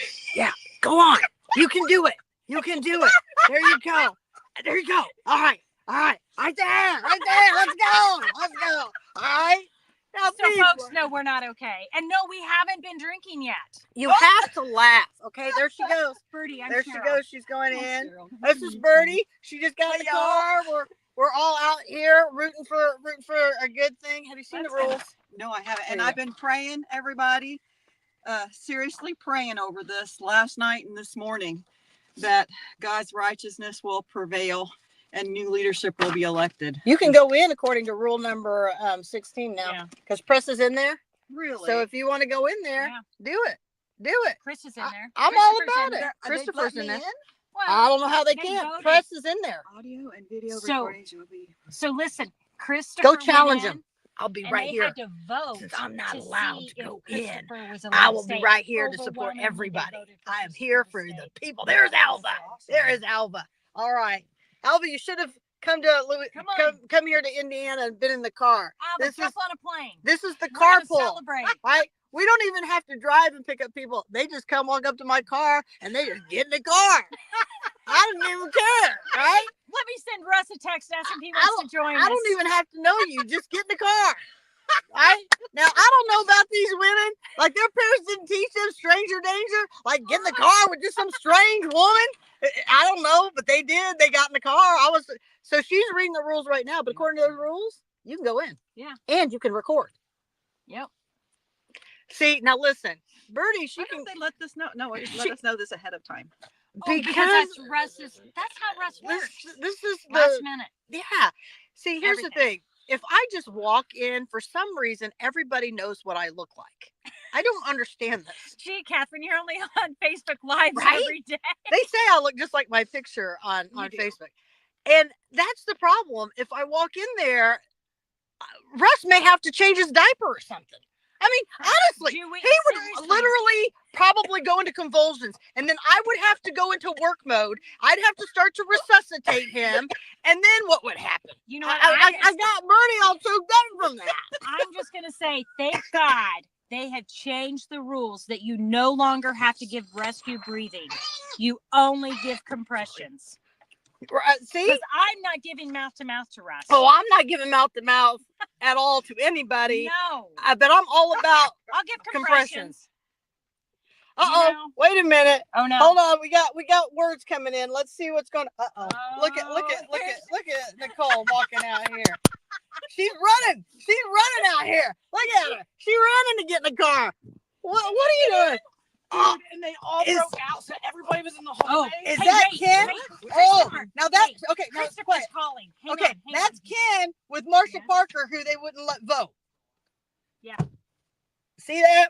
Go on. You can do it. You can do it. There you go. There you go. All right. All right. Right there. Right there. Let's go. Let's go. All right. Now, So Anyway. folks know we're not okay. And no, we haven't been drinking yet. You have to laugh. Okay, there she goes. Birdie, I'm There Cheryl. she goes. She's going I'm in. Cheryl. This is Birdie. She just got in the car. We're all out here rooting for a good thing. Have you seen the rules? No, I haven't. And Yeah. I've been praying, everybody, seriously praying over this last night and this morning, that God's righteousness will prevail and new leadership will be elected. You can go in according to rule number 16 now, Yeah. because press is in there. Really? So if you want to go in there, Yeah. do it. Do it. Chris is in there. I'm all Christopher's about in it. there. Christopher's in there. Well, I don't know how they they can. voted. Press is in there. Audio and video So- recordings will be. So listen, Christopher Go challenge went in, him. I'll be and right they here. had to vote. Since I'm not to allowed see to go if in, Christopher was I allowed will to be stay. right here to support Overwhelmingly, they everybody. voted for I am Christopher here to for stay. the people. There's Alva. There is Alva. All right. Alva, you should have come to Louis, Come on. come here to Indiana and been in the car. Alva, This jump is on a plane. this is the We're gonna carpool. celebrate. Right? We don't even have to drive and pick up people. They just come walk up to my car and they just get in the car. I didn't even care, right? Let me send Russ a text asking if he I wants to join us. I don't even have to know you. Just get in the car. Right? Now, I don't know about these women. Like, their parents didn't teach them stranger danger. Like, get in the car with just some strange woman. I don't know, but they did. They got in the car. So she's reading the rules right now. But according to those rules, you can go in. Yeah. And you can record. Yep. See, now listen. Birdie, Why don't they let this know? No, let us know this ahead of time. Because that's Russ's. That's how Russ works. this is Last the minute. yeah. See, here's the Everything. thing. If I just walk in, for some reason, everybody knows what I look like. I don't understand this. Gee, Catherine, you're only on Facebook Live Right? every day. They say I look just like my picture on You do. Facebook. And that's the problem. If I walk in there, Russ may have to change his diaper or something. I mean, honestly, Do we- he would seriously. literally probably go into convulsions. And then I would have to go into work mode. I'd have to start to resuscitate him. And then what would happen? You know what? I got Bernie all choked up from that. I'm just going to say, thank God they have changed the rules that you no longer have to give rescue breathing. You only give compressions. See? Because I'm not giving mouth to mouth to Russ. Oh, I'm not giving mouth to mouth at all to anybody. No. But I'm all about I'll give compressions. compressions. You Uh-oh. know? Wait a minute. Oh, no. Hold on. We got words coming in. Let's see what's going on. Uh-oh. Look at Oh, Nicole walking out here. She's running. She's running out here. Look at her. She's running to get in the car. What are you doing? Oh, And they all is- broke out, so everybody was in the Oh, hallway. is hey, that wait, Ken? wait, Oh, Christopher, now that's wait, okay. No, Christopher's quiet. calling. Hang Okay, on, hang that's on. Ken with Marsha Yes. Parker, who they wouldn't let vote. Yeah. See that?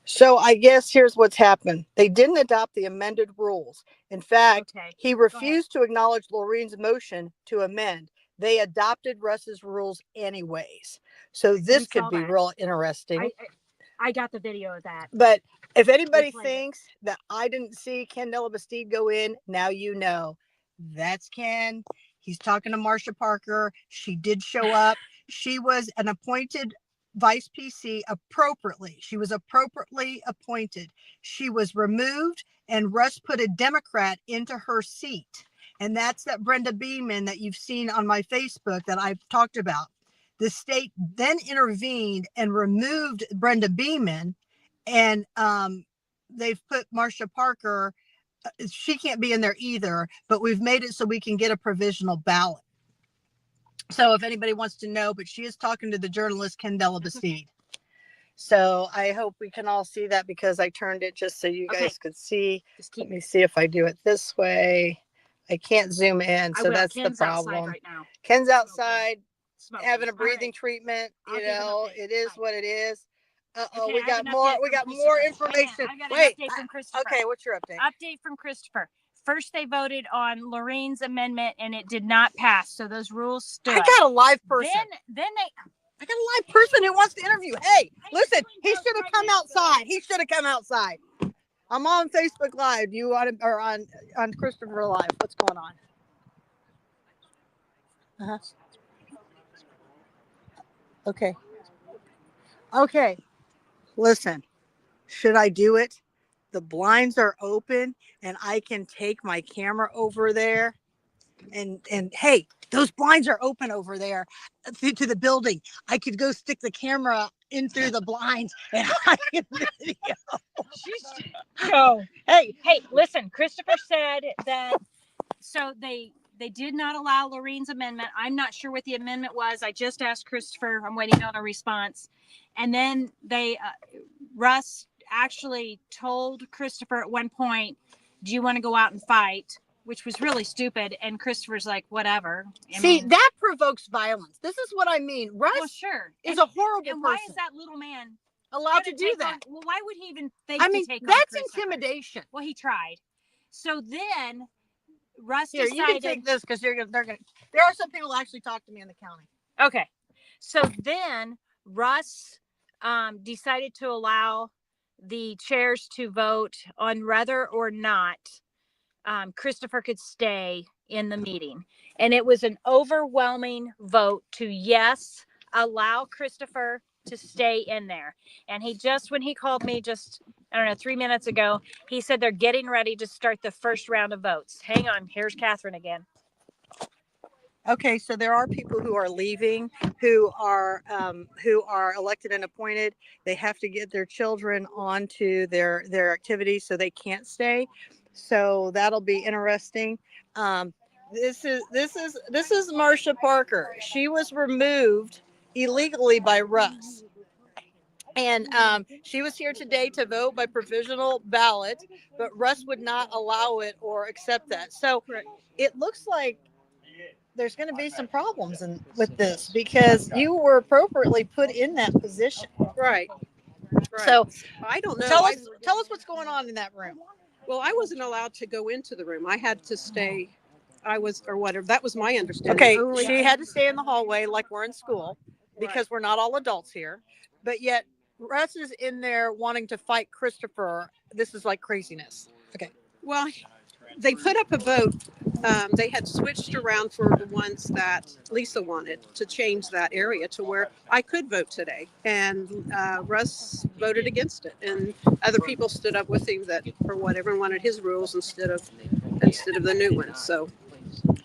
So I guess here's what's happened. They didn't adopt the amended rules. In fact, Okay. he refused to acknowledge Laureen's motion to amend. They adopted Russ's rules anyways. So this We could saw be that. real interesting. I got the video of that. But if anybody played it. thinks that I didn't see Ken Delabastide go in, now you know. That's Ken. He's talking to Marsha Parker. She did show up. She was an appointed vice PC appropriately. She was appropriately appointed. She was removed, and Russ put a Democrat into her seat. And that's that Brenda Beeman that you've seen on my Facebook that I've talked about. The state then intervened and removed Brenda Beeman, and they've put Marsha Parker. She can't be in there either, but we've made it so we can get a provisional ballot. So if anybody wants to know, but she is talking to the journalist Ken Delabastide. So I hope we can all see that, because I turned it just so you Okay. guys could see. Just Let keep. me see if I do it this way. I can't zoom in, I so will. that's Ken's the outside problem. right now. Ken's outside Smoking. having a All breathing right. treatment. I'll You give an know, update. it is Bye. what it is. Uh-oh, Okay, we I got have an more. update We from got more Christopher. Hang on, information. I got an Wait. update from Christopher. Okay, what's your update? Update from Christopher. First, they voted on Lorraine's amendment, and it did not pass. So those rules stood. I got a live person. Then they. I got a live person who wants to interview. Hey, I'm listen, doing he both should have right come now, outside. He should have come outside. I'm on Facebook Live. You want to, or on Christopher Live? What's going on? Uh-huh. Okay. Okay. Listen, should I do it? The blinds are open and I can take my camera over there. and hey, those blinds are open over there through to the building. I could go stick the camera in through the blinds and I can video. Go. Hey, Hey, listen, Christopher said that, so they did not allow Lorraine's amendment. I'm not sure what the amendment was. I just asked Christopher. I'm waiting on a response. And then Russ actually told Christopher at one point, do you want to go out and fight? Which was really stupid. And Christopher's like, whatever. see, that provokes violence. This is what I mean. Russ well, sure. is a horrible And person. why is that little man allowed to gonna do take that? Well, why would he even think I to mean, take on that's Christopher? intimidation. Well, he tried. So then Russ Here, decided. you can take this because they're gonna. There are some people who actually talk to me in the county. Okay. So then Russ decided to allow the chairs to vote on whether or not Christopher could stay in the meeting. And it was an overwhelming vote to yes, allow Christopher to stay in there. And when he called me just, I don't know, 3 minutes ago, he said they're getting ready to start the first round of votes. Hang on. Here's Catherine again. Okay, so there are people who are leaving, who are elected and appointed. They have to get their children onto their activities, so they can't stay. So that'll be interesting. This is Marsha Parker. She was removed illegally by Russ. And she was here today to vote by provisional ballot, but Russ would not allow it or accept that. So it looks like there's going to be some problems with this because you were appropriately put in that position. Right. So I don't know. tell us what's going on in that room. Well, I wasn't allowed to go into the room. I had to stay. Or whatever. That was my understanding. Okay, Only she had to stay in the hallway like we're in school because we're not all adults here. But yet Russ is in there wanting to fight Christopher. This is like craziness. Okay. Well, they put up a vote. They had switched around for the ones that Lisa wanted to change that area to where I could vote today. And Russ voted against it. And other people stood up with him that, or whatever, wanted his rules instead of the new ones. So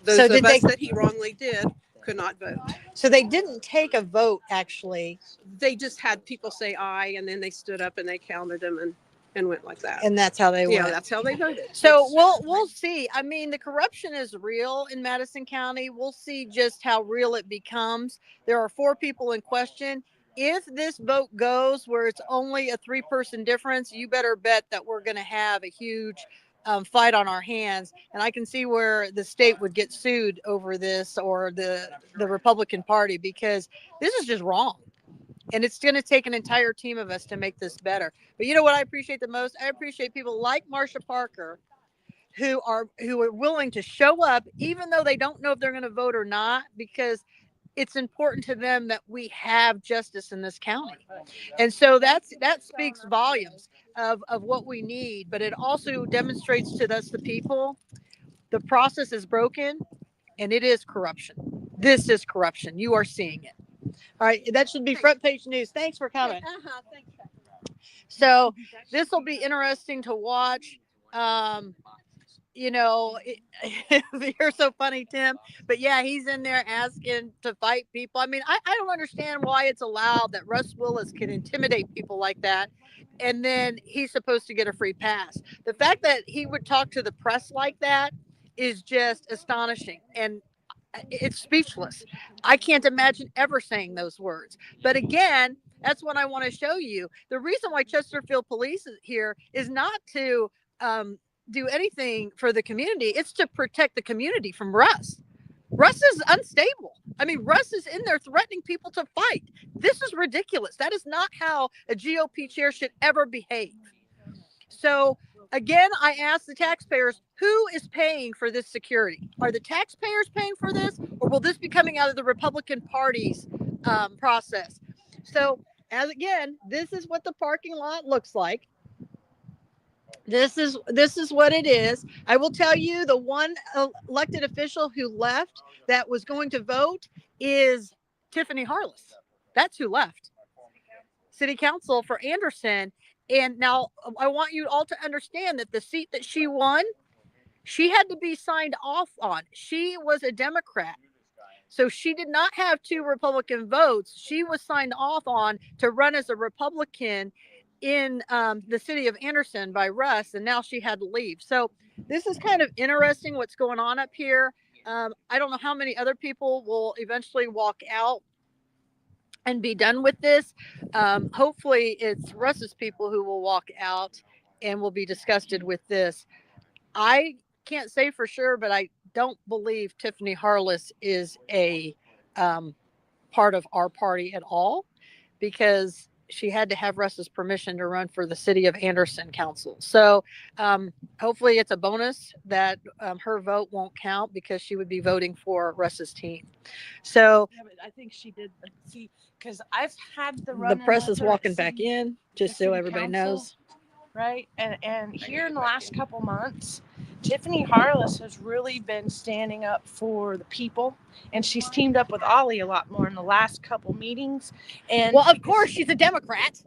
those of us that he wrongly did could not vote. So they didn't take a vote, actually. They just had people say aye, and then they stood up and they counted them and went like that. And that's how they went. Yeah, that's how they voted. So we'll see. I mean, the corruption is real in Madison County. We'll see just how real it becomes. There are 4 people in question. If this vote goes where it's only a 3-person difference, you better bet that we're going to have a huge fight on our hands. And I can see where the state would get sued over this, or the Republican Party, because this is just wrong. And it's going to take an entire team of us to make this better. But you know what I appreciate the most? I appreciate people like Marsha Parker who are willing to show up, even though they don't know if they're going to vote or not, because it's important to them that we have justice in this county. And so that speaks volumes of what we need. But it also demonstrates to us, the people, the process is broken and it is corruption. This is corruption. You are seeing it. All right, that should be front page news. Thanks for coming. Thanks. So this will be interesting to watch. You know, you're so funny, Tim. But yeah, he's in there asking to fight people. I mean, I don't understand why it's allowed that Russ Willis can intimidate people like that, and then he's supposed to get a free pass. The fact that he would talk to the press like that is just astonishing. And it's speechless. I can't imagine ever saying those words. But again, that's what I want to show you. The reason why Chesterfield Police is here is not to do anything for the community. It's to protect the community from Russ. Russ is unstable. I mean, Russ is in there threatening people to fight. This is ridiculous. That is not how a GOP chair should ever behave. So again, I ask the taxpayers, who is paying for this security? Are the taxpayers paying for this, or will this be coming out of the Republican Party's process? So as again, this is what the parking lot looks like. This is what it is. I will tell you, the one elected official who left that was going to vote is Tiffany Harless. That's who left. City Council for Anderson. And now I want you all to understand that the seat that she won, She had to be signed off on. She was a Democrat. So she did not have 2 Republican votes. She was signed off on to run as a Republican in the city of Anderson by Russ, and now she had to leave. So this is kind of interesting what's going on up here. I don't know how many other people will eventually walk out and be done with this. Hopefully it's Russ's people who will walk out and will be disgusted with this. I can't say for sure, but I don't believe Tiffany Harless is a part of our party at all, because she had to have Russ's permission to run for the city of Anderson council. So hopefully it's a bonus that her vote won't count, because she would be voting for Russ's team. So Yeah, but I think she did see, because I've had the the press is walking back in, just so everybody knows. Right, and here in the last couple months, Tiffany Harless has really been standing up for the people, and she's teamed up with Ollie a lot more in the last couple meetings. And well, of course, she's a Democrat.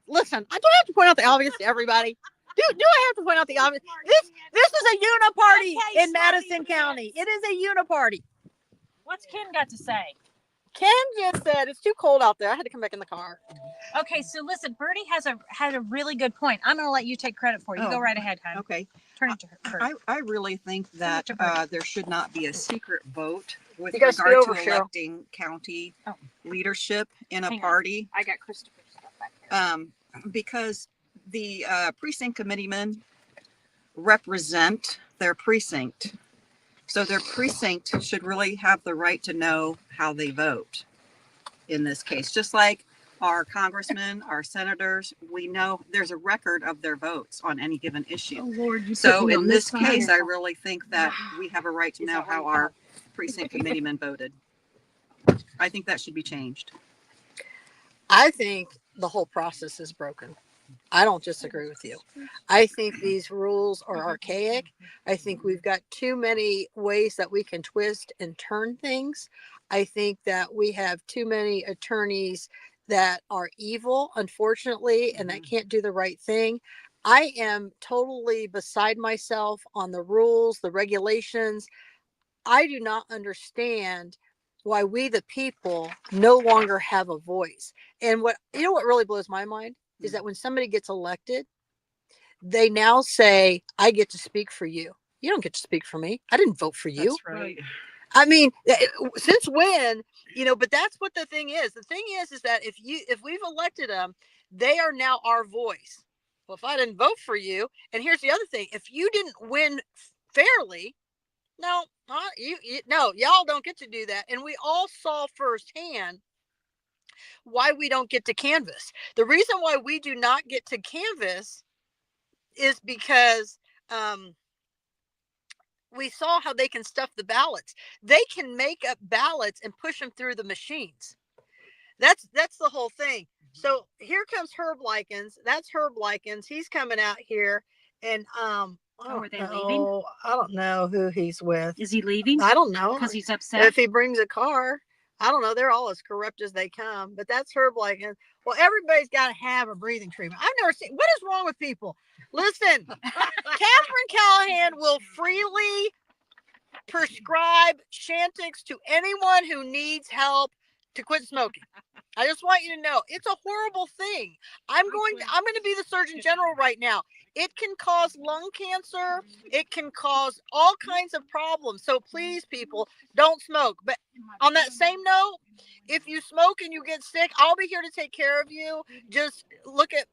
Listen, I don't have to point out the obvious to everybody. Do I have to point out the obvious? This is a uniparty in Madison County. It is a uniparty. What's Ken got to say? Ken just said it's too cold out there. I had to come back in the car. Okay, so listen, Bertie had a really good point. I'm going to let you take credit for it. You go right ahead, hon. Okay. Turn it to her. I really think that there should not be a secret vote with You guys regard stay to over, Cheryl. electing county leadership in a Hang on. party. I got Christopher's stuff back there. Because the precinct committeemen represent their precinct. So their precinct should really have the right to know how they vote in this case. Just like our congressmen, our senators, we know there's a record of their votes on any given issue. Oh, Lord, So in this case, I really think that we have a right to know how our precinct committeemen voted. I think that should be changed. I think the whole process is broken. I don't disagree with you. I think these rules are archaic. I think we've got too many ways that we can twist and turn things. I think that we have too many attorneys that are evil, unfortunately, and that can't do the right thing. I am totally beside myself on the rules, the regulations. I do not understand why we, the people, no longer have a voice. And what really blows my mind is that when somebody gets elected, they now say, I get to speak for you. You don't get to speak for me. I didn't vote for you. That's right. I mean, since when, but that's what the thing is. The thing is that if we've elected them, they are now our voice. Well, if I didn't vote for you, and here's the other thing, if you didn't win fairly, no, y'all don't get to do that. And we all saw firsthand why we don't get to canvass. The reason why we do not get to canvass is because we saw how they can stuff the ballots. They can make up ballots and push them through the machines. That's the whole thing. So here comes Herb Likens. That's Herb Likens. He's coming out here, and are they leaving? I don't know who he's with. Is he leaving? I don't know. Because he's upset. If he brings a car, I don't know. They're all as corrupt as they come. But that's Herb Likens. Well, everybody's got to have a breathing treatment. I've never seen. What is wrong with people? Listen, Catherine Callahan will freely prescribe Chantix to anyone who needs help to quit smoking. I just want you to know it's a horrible thing. I'm going to be the Surgeon General right now. It can cause lung cancer. It can cause all kinds of problems. So please, people, don't smoke. But on that same note, if you smoke and you get sick, I'll be here to take care of you. Just look at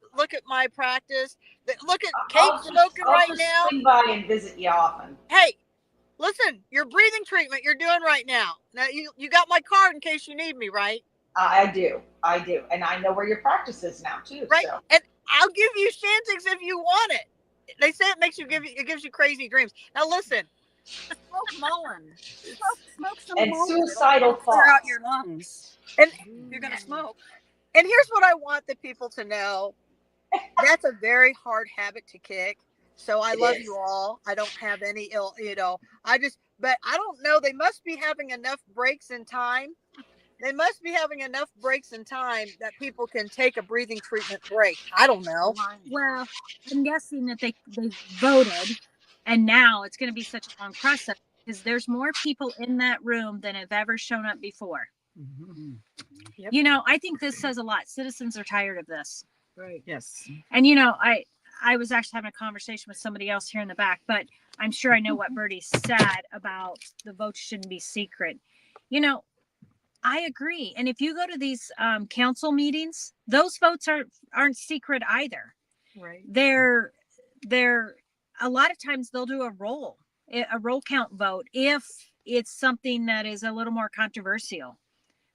my practice. Look at Kate smoking right now. I'll swing by and visit you often. Hey, listen, your breathing treatment you're doing right now. Now you got my card in case you need me, right? I do, and I know where your practice is now too. Right, so. and I'll give you Chantix if you want it. They say it gives you crazy dreams. Now listen, Smoke Mullen. Smoke some And Mullen. suicidal It'll clear thoughts. out your lungs. and You're gonna smoke. and here's what I want the people to know. That's a very hard habit to kick. So I love you all. I don't have any ill, but I don't know. They must be having enough breaks in time They must be having enough breaks in time that people can take a breathing treatment break. I don't know. Well, I'm guessing that they voted, and now it's going to be such a long process because there's more people in that room than have ever shown up before. Yep. You know, I think this says a lot. Citizens are tired of this. Right. Yes. And you know, I was actually having a conversation with somebody else here in the back, but I'm sure I know what Bertie said about the votes shouldn't be secret. You know, I agree. And if you go to these council meetings, those votes aren't secret either. Right. They're a lot of times they'll do a roll count vote if it's something that is a little more controversial.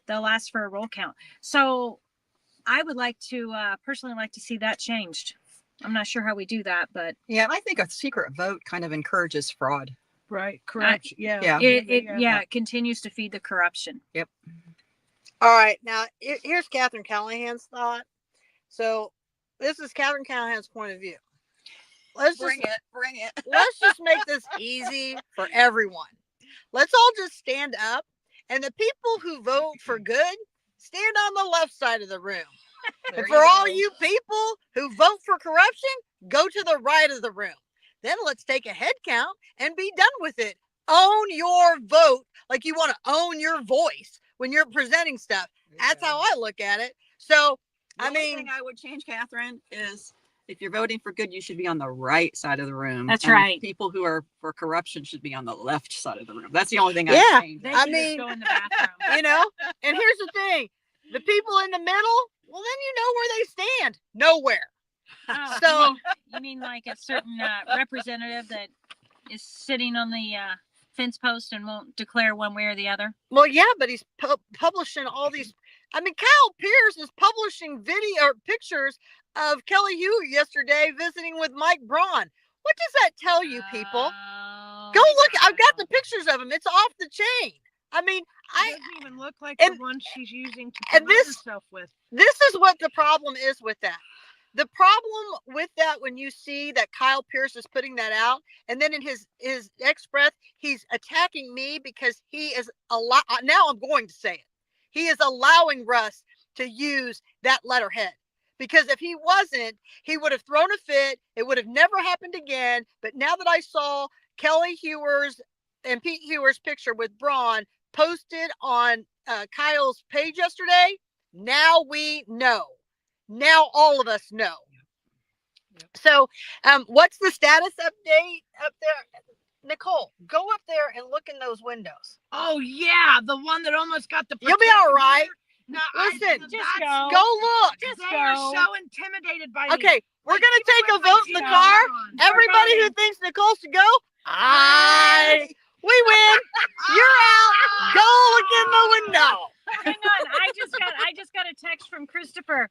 They'll ask for a roll count. So I would like to personally like to see that changed. I'm not sure how we do that, but Yeah, and I think a secret vote kind of encourages fraud. Right. Correct. Yeah. it continues to feed the corruption. Yep. All right. Now, here's Catherine Callahan's thought. So this is Catherine Callahan's point of view. Bring it. Let's just make this easy for everyone. Let's all just stand up, and the people who vote for good stand on the left side of the room. And for all you people who vote for corruption, go to the right of the room. Then let's take a head count and be done with it. Own your vote like you want to own your voice when you're presenting stuff. That's how I look at it. So, The only thing I would change, Catherine, is if you're voting for good, you should be on the right side of the room. That's and right. People who are for corruption should be on the left side of the room. That's the only thing Yeah. I change. They I can just mean, go in the bathroom. you know, and here's the thing. The people in the middle, well, then you know where they stand. Nowhere. Oh, So, you mean like a certain representative that is sitting on the fence post and won't declare one way or the other? well, yeah, but he's publishing all these. I mean, Kyle Pierce is publishing video or pictures of Kelli Heuer yesterday visiting with Mike Braun. What does that tell you, people? Go look. I've got the pictures of him. It's off the chain. I mean, It doesn't even look like and- the one she's using to and promote this- herself with. this is what the problem is with that. The problem with that, when you see that Kyle Pierce is putting that out, and then in his next breath, he's attacking me because he is now I'm going to say it. He is allowing Russ to use that letterhead. Because if he wasn't, he would have thrown a fit. It would have never happened again. But now that I saw Kelli Heuer's and Pete Heuer's picture with Braun posted on Kyle's page yesterday, now we know. Now all of us know. So what's the status update up there? Nicole, go up there and look in those windows. Oh yeah, the one that almost got the. You'll be all right. No, Listen, just go. Go look. Just They are go. so intimidated by these. Okay, we're Like, going to even take a with my vote in the jeans car. on. Everybody who thinks Nicole should go, we win. You're out. Go look in the window. Hang on, I just got a text from Christopher.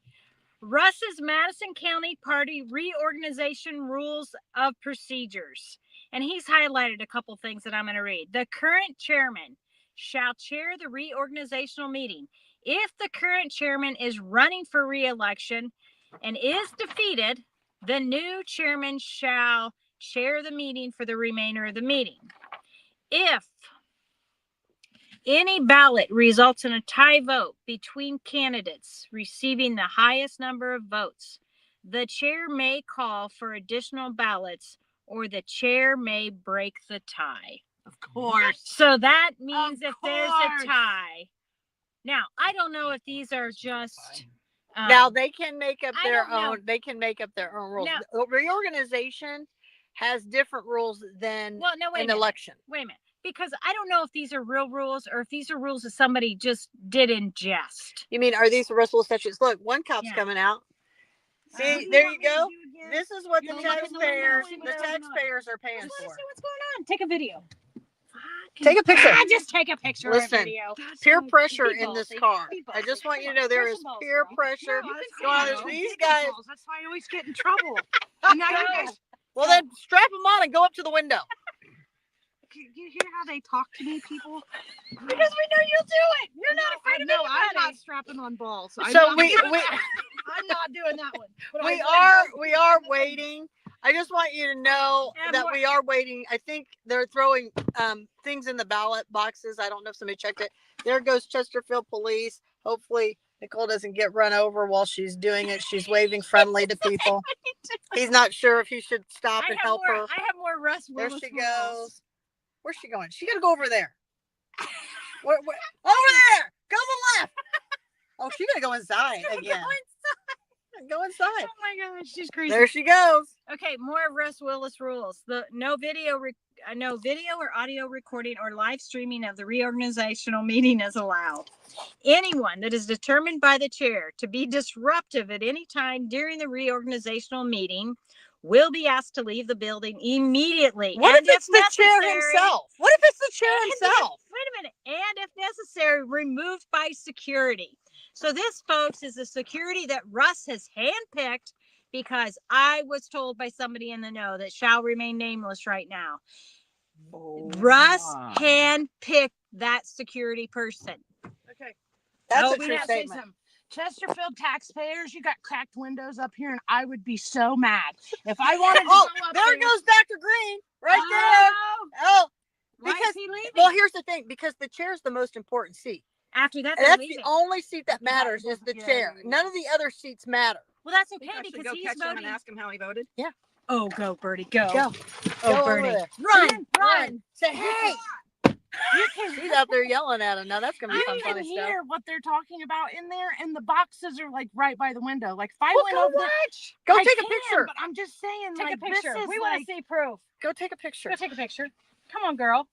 Russ's Madison County Party Reorganization Rules of Procedures. And he's highlighted a couple things that I'm going to read. The current chairman shall chair the reorganizational meeting. If the current chairman is running for re-election and is defeated, the new chairman shall chair the meeting for the remainder of the meeting. If any ballot results in a tie vote between candidates receiving the highest number of votes, the chair may call for additional ballots or the chair may break the tie. Of course. So that means Of if there's course. a tie. Now, I don't know if these are just Now they can make up I their don't know. own. They can make up their own rules. Now- The reorganization has different rules than well, no, wait a an minute. election. Wait a minute. Because I don't know if these are real rules or if these are rules that somebody just did in jest. You mean, are these the Russell statutes? Look, one cop's Yeah. coming out. What See, do there want you me to go. do again? This is what You the wanna look in the window taxpayers, and see the what's going on? taxpayers are I paying just want for. to see what's going on. Take a video. Take a picture. Just take a picture Listen, or a video. Peer Be pressure in this ballsy. car. Be I just ballsy. want you Come to know on, there press is some balls, peer girl. pressure. No, that's going on. fine. There's I these dig guys. balls. That's why I always get in trouble. And now you guys, Well, then strap them on and go up to the window. you hear how they talk to me, people? Because we know you'll do it. You're not afraid of No, I'm anybody. not strapping on balls. I'm So not we doing we that. I'm not doing that one. But we I are waiting. I just want you to know And that we're- we are waiting. I think they're throwing things in the ballot boxes. I don't know if somebody checked it. There goes Chesterfield Police. Hopefully Nicole doesn't get run over while she's doing it. She's waving friendly to people. He's not sure if he should stop and help her. I have more Russ There Willis she rules. goes. Where's she going? She gotta go over there. Where, over there. Go to the left. Oh, she gotta go inside again. Go inside. Oh my gosh, she's crazy. There she goes. Okay, more Russ Willis rules. The no video or audio recording or live streaming of the reorganizational meeting is allowed. Anyone that is determined by the chair to be disruptive at any time during the reorganizational meeting will be asked to leave the building immediately. What And if it's the chair necessary- himself? What if it's the chair himself? Wait a minute. And if necessary, removed by security. So this, folks, is the security that Russ has handpicked, because I was told by somebody in the know that shall remain nameless right now. Russ handpicked that security person. Okay. That's a we true gotta say statement. something. Chesterfield taxpayers, you got cracked windows up here, and I would be so mad if I wanted to Oh, go up there goes Dr. Green right there. Oh, Why because is he leaving? well, here's the thing. Because the chair is the most important seat. After that, And they're that's leaving. the only seat that matters is the chair. None of the other seats matter. Well, that's We okay can actually because go he's catch him voting. and ask him how he voted. Oh, go, Birdie, go. Go. Oh, Go over Birdie. there. Run. Say, hey. She's out there yelling at him. Now that's gonna be I some can funny stuff. hear what they're talking about in there, and the boxes are like right by the window. Like if I Well, went go over there, watch. Go I take a can, picture. But I'm just saying, Take like, a picture. This is We want like, to see proof. Go take a picture. Go take a picture. Come on, girl.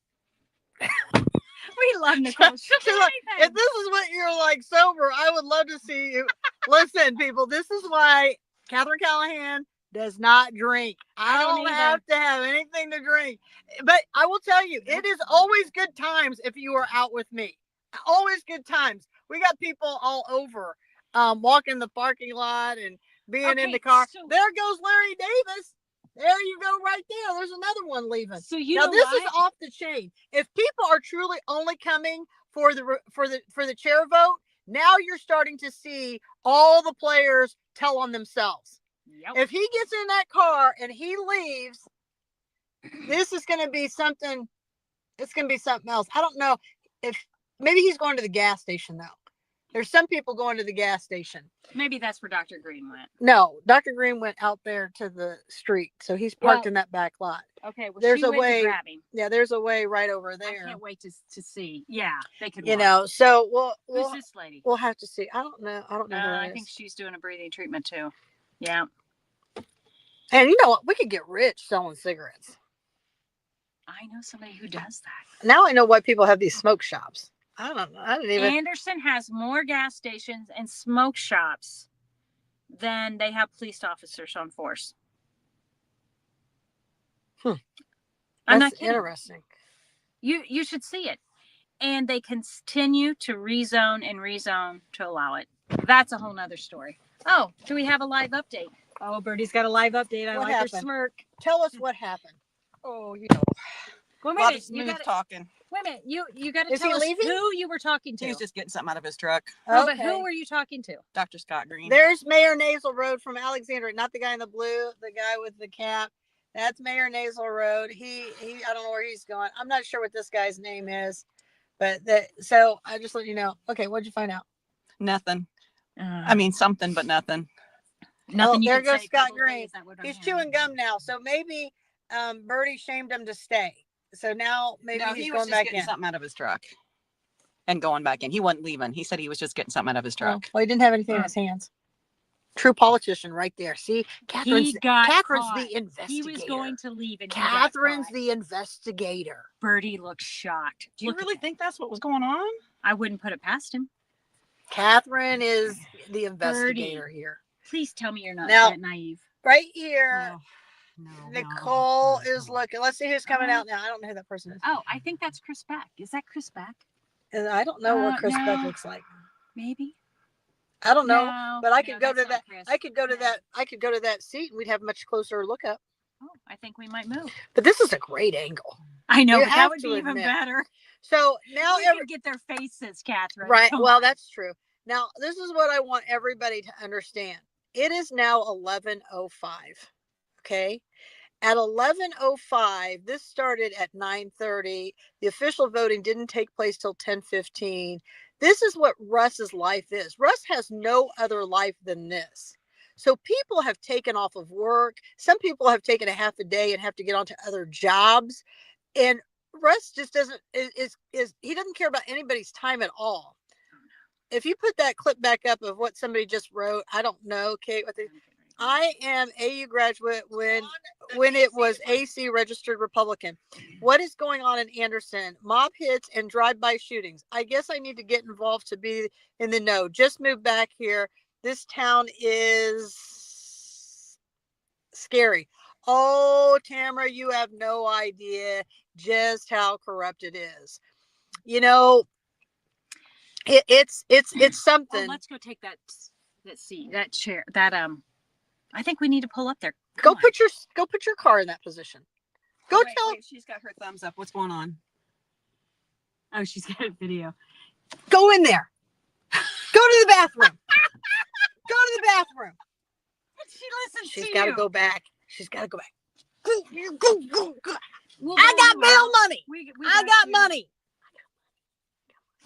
We love Nicole. She'll She's do like, anything. if this is what you're like sober, I would love to see you. Listen, people, this is why Catherine Callahan does not drink. I don't don't either. have to have anything to drink. But I will tell you, it is always good times if you are out with me. Always good times. We got people all over walking the parking lot and being in Okay, the car. so- There goes Larry Davis. There you go right there. There's another one leaving. So you Now know this why? is off the chain. If people are truly only coming for the chair vote, now you're starting to see all the players tell on themselves. Yep. If he gets in that car and he leaves, this is going to be something. It's going to be something else. I don't know if maybe he's going to the gas station though. There's some people going to the gas station. Maybe that's where Dr. Green went. No, Dr. Green went out there to the street, so he's parked in that back lot. Okay, well, There's she a went way- to grab him. Yeah, there's a way right over I there. can't wait to see. Yeah, they could. You walk. know, so Who's we'll this lady? we'll have to see. I don't know. I don't know who I it think is. she's doing a breathing treatment too. Yeah. And you know what? We could get rich selling cigarettes. I know somebody who does that. Now I know why people have these smoke shops. I don't know. I didn't even. Anderson has more gas stations and smoke shops than they have police officers on force. I'm not That's kidding. interesting. You should see it. And they continue to rezone and rezone to allow it. That's a whole nother story. Oh, do we have a live update? Oh, Birdie's got a live update. I What like her happened? smirk. Tell us what happened. Oh, you know, Wait a a lot minute. of You smooth gotta, talking. wait a minute. You got to Is he tell us leaving? who you were talking to. He was just getting something out of his truck. Oh, but who were you talking to? Dr. Scott Green. There's Mayor Nasal Road from Alexandria, not the guy in the blue, the guy with the cap. That's Mayor Nasal Road. He I don't know where he's going. I'm not sure what this guy's name is, but so I just let you know. Okay, what'd you find out? Nothing. I mean, something, but nothing. Nothing. Oh, You there can goes say, Scott couple Green. things that would He's have chewing gum now, so maybe Birdie shamed him to stay. So now maybe No, he's he was going just back getting in. something out of his truck and going back in. He wasn't leaving. He said he was just getting something out of his Oh, truck. well, he didn't have anything in his hands. True politician right there. See, Catherine's got Catherine's caught. the investigator. He was going to leave, and he got Catherine's caught. the investigator. Birdie looked shocked. Do you Look at really that. think that's what was going on? I wouldn't put it past him. Catherine is the investigator here. Please tell me you're not Now- that naive. Right here, No, Nicole is looking. Let's see who's coming out now. I don't know who that person is. Oh, I think that's Chris Beck. Is that Chris Beck? And I don't know what Chris Beck no. looks like. Maybe. I don't know, No, but I no, could go to that's that. not Chris. I could go to No. that. I could go to that seat, and we'd have a much closer look up. Oh, I think we might move. But this is a great angle. I know, You but have that would to be even admit. better. So now, We can get their faces, Catherine. right? Come Well, on. that's true. Now, this is what I want everybody to understand. It is now 11:05. Okay, At 11:05, this started at 9:30. The official voting didn't take place till 10:15. This is what Russ's life is. Russ has no other life than this. So people have taken off of work. Some people have taken a half a day and have to get onto other jobs. And Russ just doesn't he doesn't care about anybody's time at all. If you put that clip back up of what somebody just wrote, I don't know, Kate, I am AU graduate when it was AC registered Republican. What is going on in Anderson? Mob hits and drive-by shootings. I guess I need to get involved to be in the know. Just moved back here. This town is scary. Oh, Tamara, you have no idea just how corrupt it is. You know, it's something. Oh, let's go take that seat, that chair, that I think we need to pull up there. Go put your car in that position. Go tell. Wait, she's got her thumbs up. What's going on? Oh, she's got a video. Go in there. Go to the bathroom. Go to the bathroom. She listens She's to got to you. go back. She's got to go back. Go. I got bail money. I got money.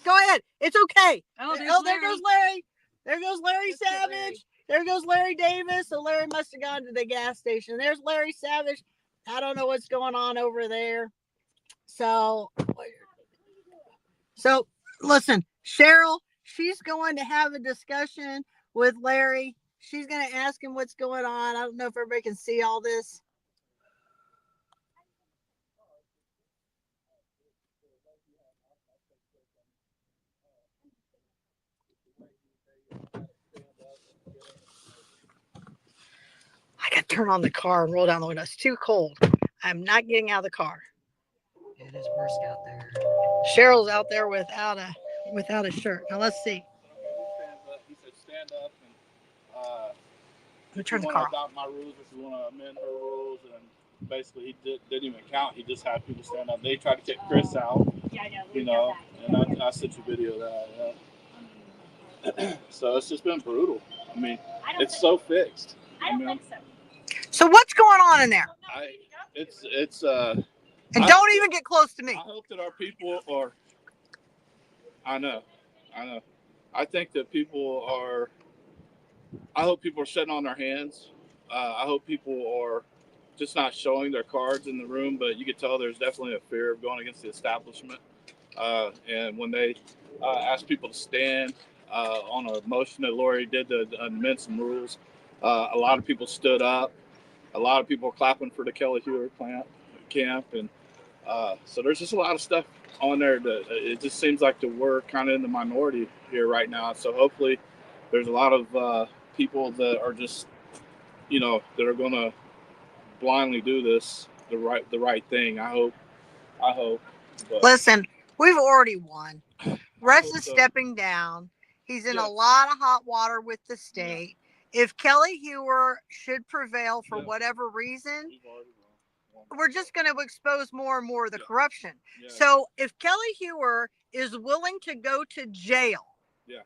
Go ahead. It's okay. Oh, there goes Larry. There goes Larry Savage. There goes Larry Davis. So Larry must have gone to the gas station. There's Larry Savage. I don't know what's going on over there. So listen, Cheryl, she's going to have a discussion with Larry. She's going to ask him what's going on. I don't know if everybody can see all this. I got to turn on the car and roll down the window. It's too cold. I'm not getting out of the car. It is brisk out there. Cheryl's out there without a shirt. Now let's see. He said stand up and Let me turn the if you car want to off. adopt my rules, if you want to amend her rules, and basically he didn't even count. He just had people stand up. They tried to kick Chris out. Yeah, I know. You know, and I sent you a video of that. Yeah. So it's just been brutal. I mean, it's so fixed. I don't think so. So what's going on in there? And I- don't even get close to me. I hope that our people are. I know. I think that I hope people are sitting on their hands. I hope people are just not showing their cards in the room, but you could tell there's definitely a fear of going against the establishment. And when they asked people to stand on a motion that Lori did to amend some rules, a lot of people stood up. A lot of people were clapping for the Kelli Heuer camp. And so there's just a lot of stuff on there that it just seems like that we're kind of in the minority here right now. So hopefully there's a lot of people that are just, that are going to blindly do this, the right thing. I hope. But Listen, we've already won. Russ is so. stepping down. He's in a Yes. lot of hot water with the state. If Kelli Heuer should prevail for Yeah. whatever reason, We've already won. we're just going to expose more and more of the Yeah. corruption. Yeah. So if Kelli Heuer is willing to go to jail Yeah.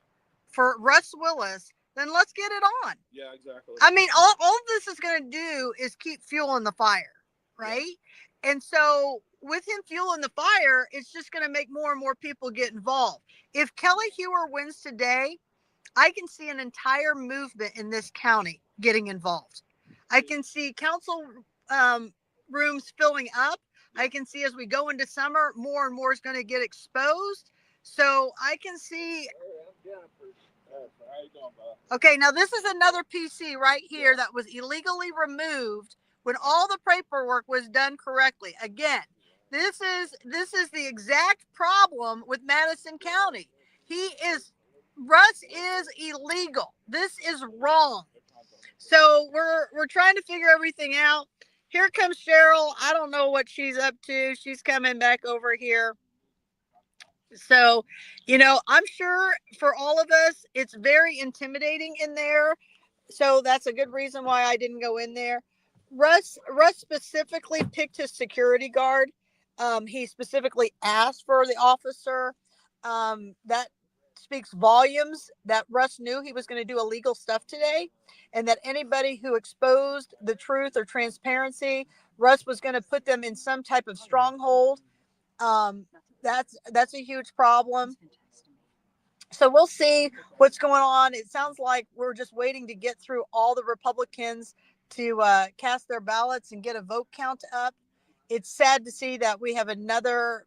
for Russ Willis, then let's get it on. Yeah, exactly. I mean, all this is going to do is keep fueling the fire, right? And so with him fueling the fire, it's just going to make more and more people get involved. If Kelli Heuer wins today, I can see an entire movement in this county getting involved. I can see council rooms filling up. I can see as we go into summer, more and more is going to get exposed. So I can see. How you doing, bud? Okay, now this is another PC right here that was illegally removed when all the paperwork was done correctly. Again, this is the exact problem with Madison County. Russ is illegal. This is wrong. So we're trying to figure everything out. Here comes Cheryl. I don't know what she's up to. She's coming back over here. So, I'm sure for all of us, it's very intimidating in there. So that's a good reason why I didn't go in there. Russ specifically picked his security guard. He specifically asked for the officer. That speaks volumes that Russ knew he was going to do illegal stuff today, and that anybody who exposed the truth or transparency, Russ was going to put them in some type of stronghold. That's a huge problem. So we'll see what's going on. It sounds like we're just waiting to get through all the Republicans to cast their ballots and get a vote count up. It's sad to see that we have another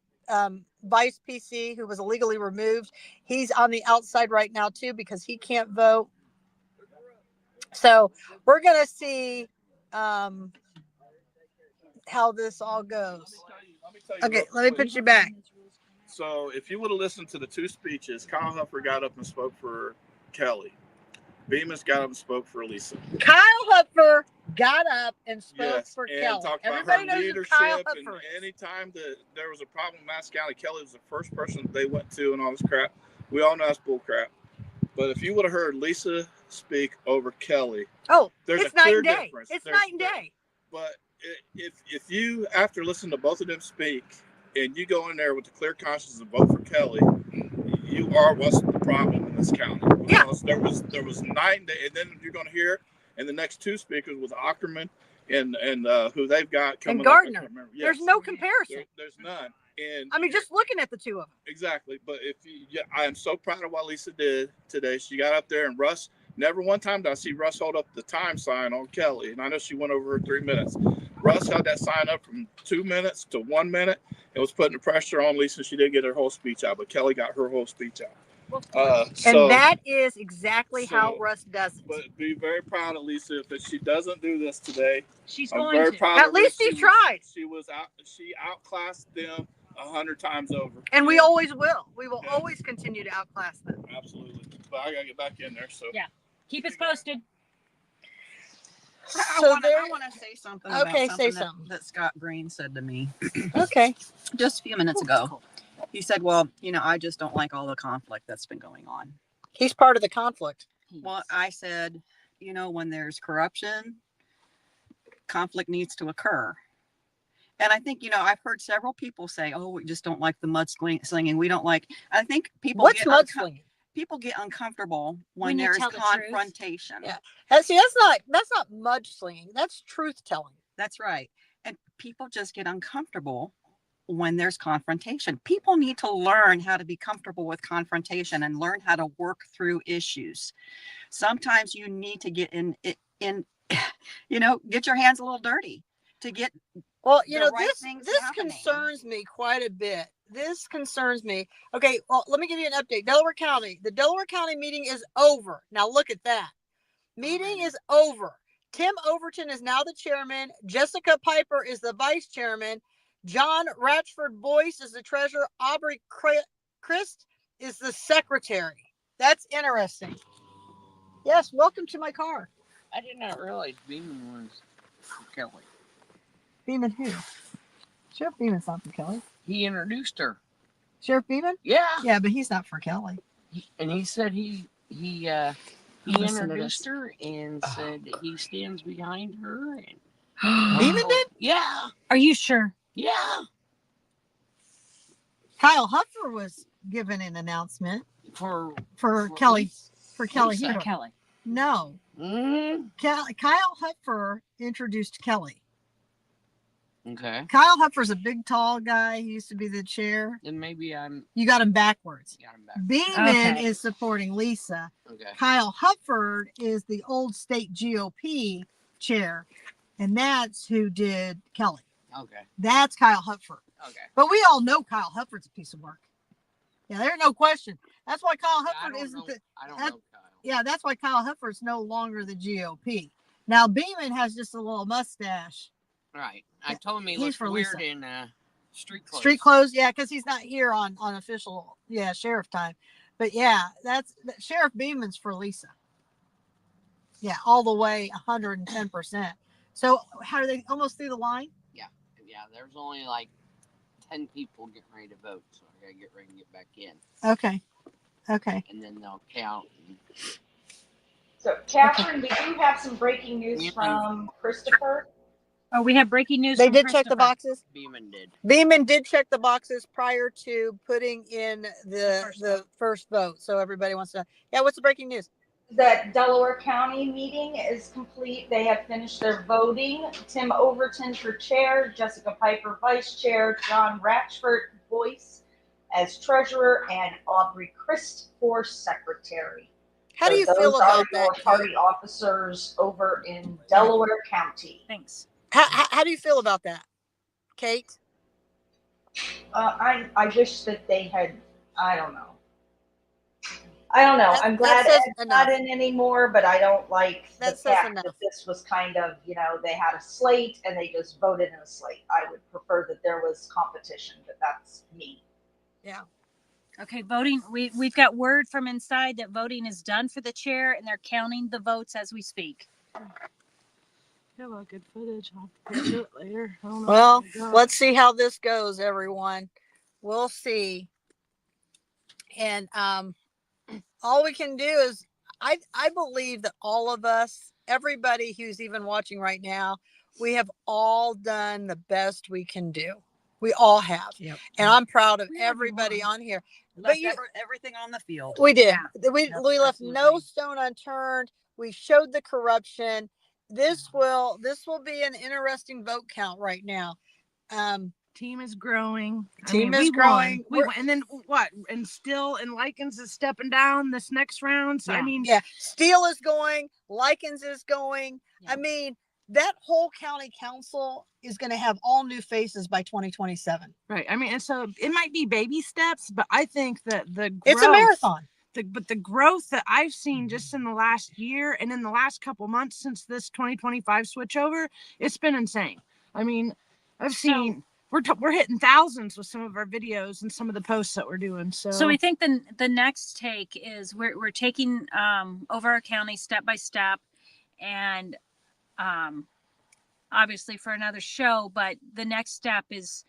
vice PC who was illegally removed. He's on the outside right now too because he can't vote. So we're going to see how this all goes. Okay, let me put you back. So if you would have listened to the two speeches, Kyle Heuer got up and spoke for Kelli. Bemis got up and spoke for Lisa. Kyle Heuer got up and spoke for and Kelli. talked about Everybody her knows leadership. who Kyle And Heuer is. anytime that there was a problem in Madison County, Kelli was the first person that they went to and all this crap. We all know that's bull crap. But if you would have heard Lisa speak over Kelli, there's it's a night clear and day. difference. It's night and day. But if you, after listening to both of them speak, and you go in there with a clear conscience and vote for Kelli, you are what's the problem in this county. Because there was 9 days, and then you're going to hear, and the next two speakers with Ackerman and who they've got coming and Gardner. Up. There's no comparison. There's none. And I mean, just looking at the two of them. Exactly. But I am so proud of what Lisa did today. She got up there, and Russ, never one time did I see Russ hold up the time sign on Kelli. And I know she went over her 3 minutes. Russ held that sign up from 2 minutes to 1 minute. It was putting the pressure on Lisa. She didn't get her whole speech out, but Kelli got her whole speech out. And that is exactly how Russ does it. But be very proud of Lisa. If she doesn't do this today, she's I'm going very to. proud At of least her. she tried. She outclassed them 100 times over. And we always will. We will always continue to outclass them. Absolutely. But I gotta get back in there. So yeah, keep us posted. So I want to say something. Okay, about say something something. that Scott Green said to me Okay. just a few minutes ago. He said, "Well, I just don't like all the conflict that's been going on." He's part of the conflict. Well, I said, when there's corruption, conflict needs to occur. And I think, I've heard several people say, "Oh, we just don't like the mudslinging. We don't like." I think people What's mudslinging? People get uncomfortable when you there's tell the confrontation. Yeah. See, that's not mudslinging. That's truth telling. That's right. And people just get uncomfortable when there's confrontation. People need to learn how to be comfortable with confrontation and learn how to work through issues. Sometimes you need to get in get your hands a little dirty to get this concerns me quite a bit. This concerns me. Okay, well, let me give you an update. Delaware County. The Delaware County meeting is over. Now look at that. Meeting is over. Tim Overton is now the chairman. Jessica Piper is the vice chairman. John Ratchford Boyce is the treasurer. Aubrey Christ is the secretary. That's interesting. Yes, welcome to my car. I did not realize Beeman was for Kelli. Beeman who? Sheriff Beeman's not for Kelli. He introduced her. Sheriff Beeman? Yeah. Yeah, but he's not for Kelli. And he said he introduced her and said that he stands behind her. And Beeman did? Yeah. Are you sure? Yeah. Kyle Heuer was given an announcement For Kelli. For Kelli. Lisa. Heuer. Kelli. No. Mm-hmm. Kyle Heuer introduced Kelli. Okay. Kyle Heuer's a big, tall guy. He used to be the chair. Then maybe You got him backwards. got him back. Beeman Okay. is supporting Lisa. Okay. Kyle Heuer is the old state GOP chair, and that's who did Kelli. Okay. That's Kyle Heuer. Okay. But we all know Kyle Heuer's a piece of work. Yeah, there's no question. That's why Kyle I Heuer don't isn't know. the. I don't that- know Kyle. Yeah, that's why Kyle Heuer is no longer the GOP. Now Beeman has just a little mustache. Right. I told him he He's looked for weird Lisa. in street clothes. Street clothes, yeah, because he's not here on official, sheriff time. But yeah, that's Sheriff Beeman's for Lisa. Yeah, all the way 110%. So how are they almost through the line? Yeah. There's only like 10 people getting ready to vote, so I gotta get ready and get back in, Okay. and then they'll count. So, Catherine, we do have some breaking news from Christopher. Oh, we have breaking news. They from did check the Christopher. boxes. Beeman did. Beeman did check the boxes prior to putting in the first vote. So everybody wants to. Yeah, what's the breaking news? that Delaware County meeting is complete. They have finished their voting. Tim Overton for chair, Jessica Piper vice chair, John Ratchford Boyce as treasurer, and Aubrey Christ for secretary. How do you feel those about are that, your Kate? party officers over in Delaware County. Thanks. How do you feel about that, Kate? I wish that they had, I don't know. I'm glad says Ed's not in anymore, but I don't like the That says fact enough. that this was kind of, they had a slate and they just voted in a slate. I would prefer that there was competition, but that's me. Yeah. Okay, voting. We've got word from inside that voting is done for the chair, and they're counting the votes as we speak. Have a good footage. I'll have to do it later. I don't know Well, where to go. let's see how this goes, everyone. We'll see. And all we can do is, I believe that all of us, everybody who's even watching right now, we have all done the best we can do. We all have. Yep. And I'm proud of everybody on here. Left everything on the field. We did. Yeah. We left no absolutely. stone unturned. We showed the corruption. This will be an interesting vote count right now. Team is growing. Team is we growing. Won. We won. And then what? And Likens is stepping down this next round. So Yeah. Steele is going. Likens is going. Yeah. I mean, that whole county council is going to have all new faces by 2027. Right. And so it might be baby steps, but I think that It's a marathon. But the growth that I've seen just in the last year and in the last couple months since this 2025 switchover, it's been insane. I've seen we're hitting thousands with some of our videos and some of the posts that we're doing. So we think the next take is we're taking over our county step by step, and obviously for another show, but the next step is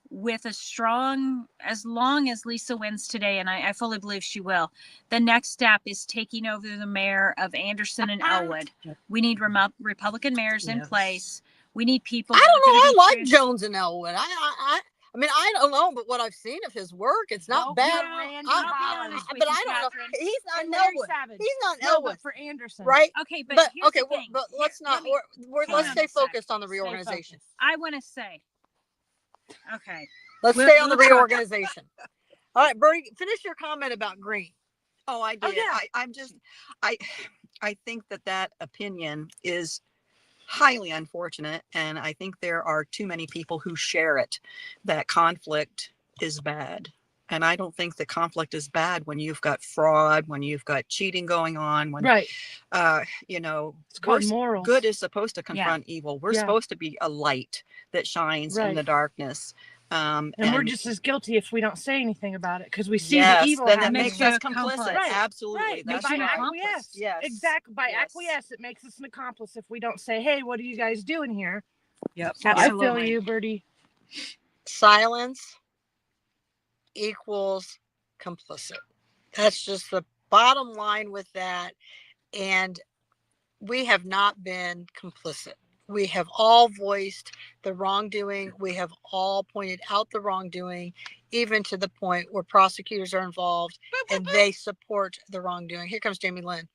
with a strong, as long as Lisa wins today, and I fully believe she will, the next step is taking over the mayor of Anderson and Elwood. We need Republican mayors in place. We need people. I don't know. I like Jones and Elwood. I mean, I don't know, but what I've seen of his work, it's not bad. I'll be honest with but you, I don't Catherine. know. He's not And in Larry Elwood. Savage. He's not in No, Elwood, but for Anderson. right? Okay, but here's okay, the thing. but let's not. Let's stay focused on the reorganization. I want to say, okay. Let's stay on the reorganization. All right, Bertie, finish your comment about Green. Oh, I did. yeah. I think that opinion is highly unfortunate, and I think there are too many people who share it, that conflict is bad. And I don't think that conflict is bad when you've got fraud, when you've got cheating going on, when Right. It's called morals. Good is supposed to confront evil. We're supposed to be a light that shines in Right. the darkness. And we're just as guilty if we don't say anything about it, because we see yes, the evil then it happening. makes us complicit. Right. Absolutely. Right. That's By right. acquiesce. Yes. Exactly. By Yes. acquiesce, it makes us an accomplice if we don't say, hey, what are you guys doing here? Yep. So I feel you, Bertie. Silence equals complicit. That's just the bottom line with that. And we have not been complicit. We have all voiced the wrongdoing. We have all pointed out the wrongdoing, even to the point where prosecutors are involved and they support the wrongdoing. Here comes Jamie Lynn.